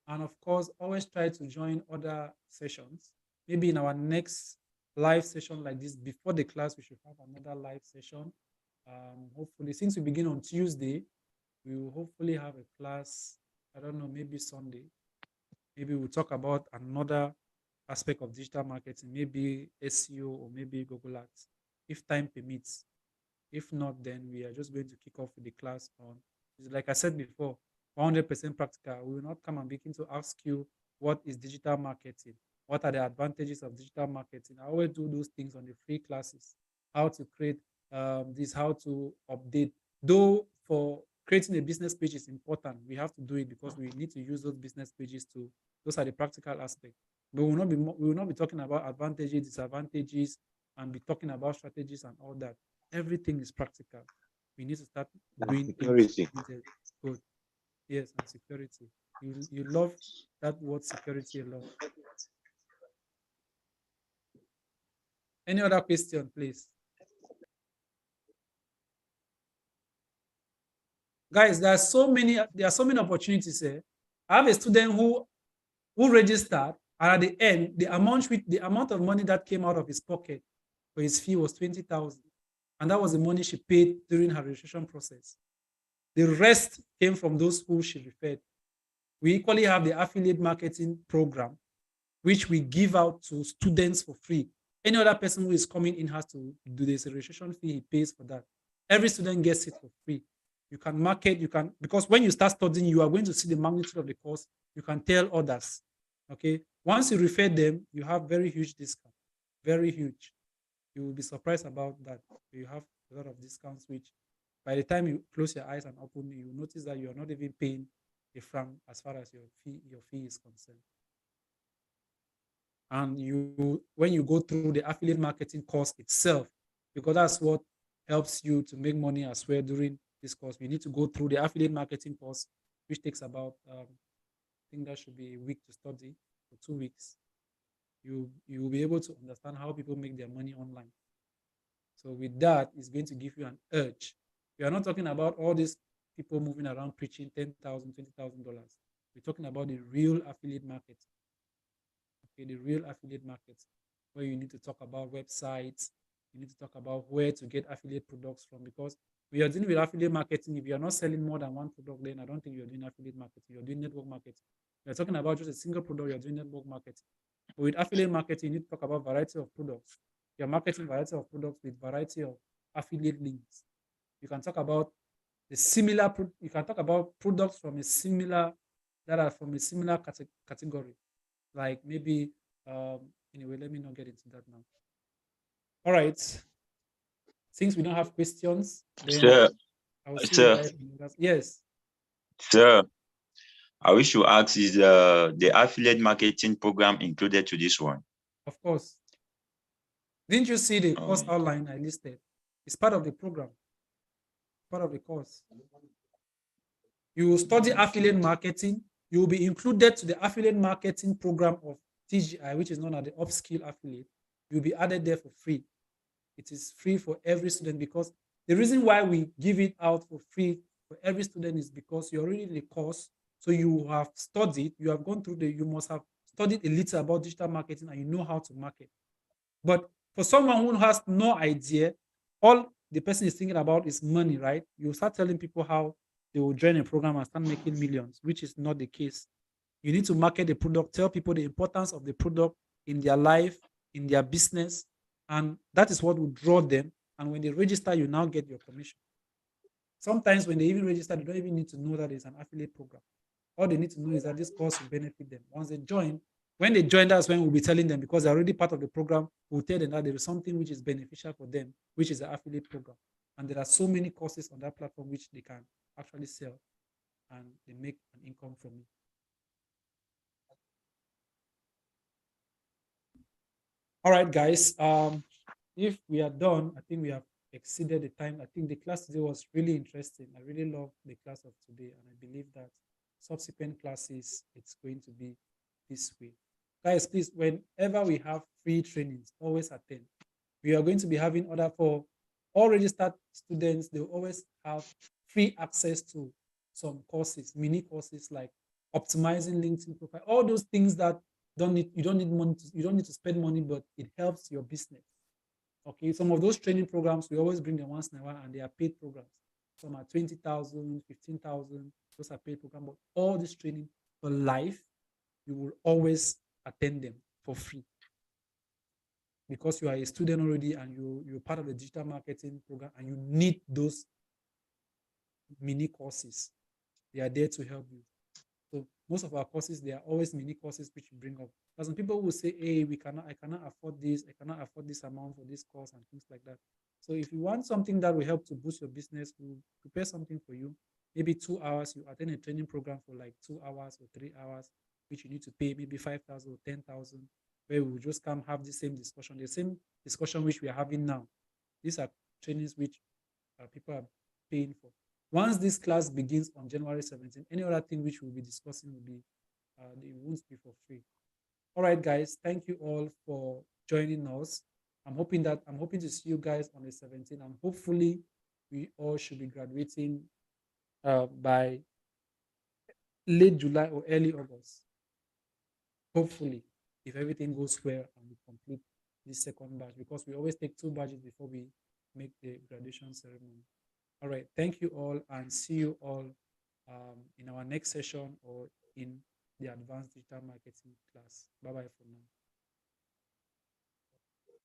And of course, always try to join other sessions. Maybe in our next live session like this, before the class, we should have another live session. Hopefully, since we begin on Tuesday, we will hopefully have a class, I don't know, maybe Sunday. Maybe we'll talk about another aspect of digital marketing, maybe SEO or maybe Google Ads, if time permits. If not, then we are just going to kick off with the class on, like I said before, 100% practical. We will not come and begin to ask you what is digital marketing, what are the advantages of digital marketing. I always do those things on the free classes, how to create this, how to update. Though for creating a business page is important, we have to do it because we need to use those business pages too. Those are the practical aspects. But we will not be talking about advantages, disadvantages, and be talking about strategies and all that. Everything is practical. We need to start doing security. Good. Yes, and security. You love that word security a lot. Any other question, please? Guys, there are so many opportunities here. I have a student who registered, and at the end, the amount of money that came out of his pocket for his fee was 20,000. And that was the money she paid during her registration process. The rest came from those who she referred. We equally have the affiliate marketing program, which we give out to students for free. Any other person who is coming in has to do this registration fee, he pays for that. Every student gets it for free. You can market, because when you start studying, you are going to see the magnitude of the course. You can tell others, okay? Once you refer them, you have very huge discount, very huge. You will be surprised about that. You have a lot of discounts, which by the time you close your eyes and open, you notice that you are not even paying a franc as far as your fee is concerned. And when you go through the affiliate marketing course itself, because that's what helps you to make money as well during this course. You need to go through the affiliate marketing course, which takes about, I think that should be a week to study, for 2 weeks. You will be able to understand how people make their money online. So with that, it's going to give you an urge. We are not talking about all these people moving around preaching $10,000, $20,000. We're talking about the real affiliate market. Okay, the real affiliate market, where you need to talk about websites, you need to talk about where to get affiliate products from, because we are dealing with affiliate marketing. If you are not selling more than one product, then I don't think you're doing affiliate marketing. You're doing network marketing. You're talking about just a single product, you're doing network marketing. But with affiliate marketing, you need to talk about variety of products. You're marketing variety of products with variety of affiliate links. You can talk about the similar, you can talk about products from a similar, that are from a similar category. Like maybe, anyway, let me not get into that now. All right. Since we don't have questions, then Sir, I will see you sir, guys. Yes, sir, I wish to ask, is the affiliate marketing program included to this one? of course. Didn't you see the course Oh, outline I listed? It's part of the program, part of the course. You will study affiliate marketing. You will be included to the affiliate marketing program of TGI, which is known as the upskill affiliate. You'll be added there for free. It is free for every student, because the reason why we give it out for free for every student is because you're already in the course. So you have studied, you have gone through you must have studied a little about digital marketing and you know how to market. But for someone who has no idea, all the person is thinking about is money, right? You start telling people how they will join a program and start making millions, which is not the case. You need to market the product, tell people the importance of the product in their life, in their business, and that is what will draw them. And when they register, you now get your commission. Sometimes when they even register, they don't even need to know that it's an affiliate program. All they need to know is that this course will benefit them. Once they join, when they join, that's when we'll be telling them, because they're already part of the program, we'll tell them that there is something which is beneficial for them, which is the affiliate program. And there are so many courses on that platform which they can actually sell, and they make an income from it. All right, guys. If we are done, I think we have exceeded the time. I think the class today was really interesting. I really love the class of today, and I believe that subsequent classes, it's going to be this way. Guys, please, whenever we have free trainings, always attend. We are going to be having other, for all registered students, they will always have free access to some courses, mini courses like optimizing LinkedIn profile, all those things that you don't need money you don't need to spend money, but it helps your business. Okay, some of those training programs, we always bring them once in a while, and they are paid programs. Some are 20,000, 15,000. Those are paid programs. But all this training for life, you will always attend them for free, because you are a student already and you're part of the digital marketing program, and you need those mini courses. They are there to help you. So most of our courses, they are always mini courses which you bring up. But some people will say, hey, I cannot afford this, I cannot afford this amount for this course and things like that. So if you want something that will help to boost your business, we'll prepare something for you. Maybe 2 hours, you attend a training program for like 2 hours or 3 hours, which you need to pay maybe 5,000 or 10,000, where we will just come have the same discussion which we are having now. These are trainings which people are paying for. Once this class begins on January 17th, any other thing which we'll be discussing will be, it won't be for free. All right, guys, thank you all for joining us. I'm hoping to see you guys on the 17th, and hopefully we all should be graduating by late July or early August. Hopefully, if everything goes well and we complete this second batch, because we always take 2 batches before we make the graduation ceremony. All right, thank you all, and see you all in our next session or in the advanced digital marketing class. Bye-bye for now.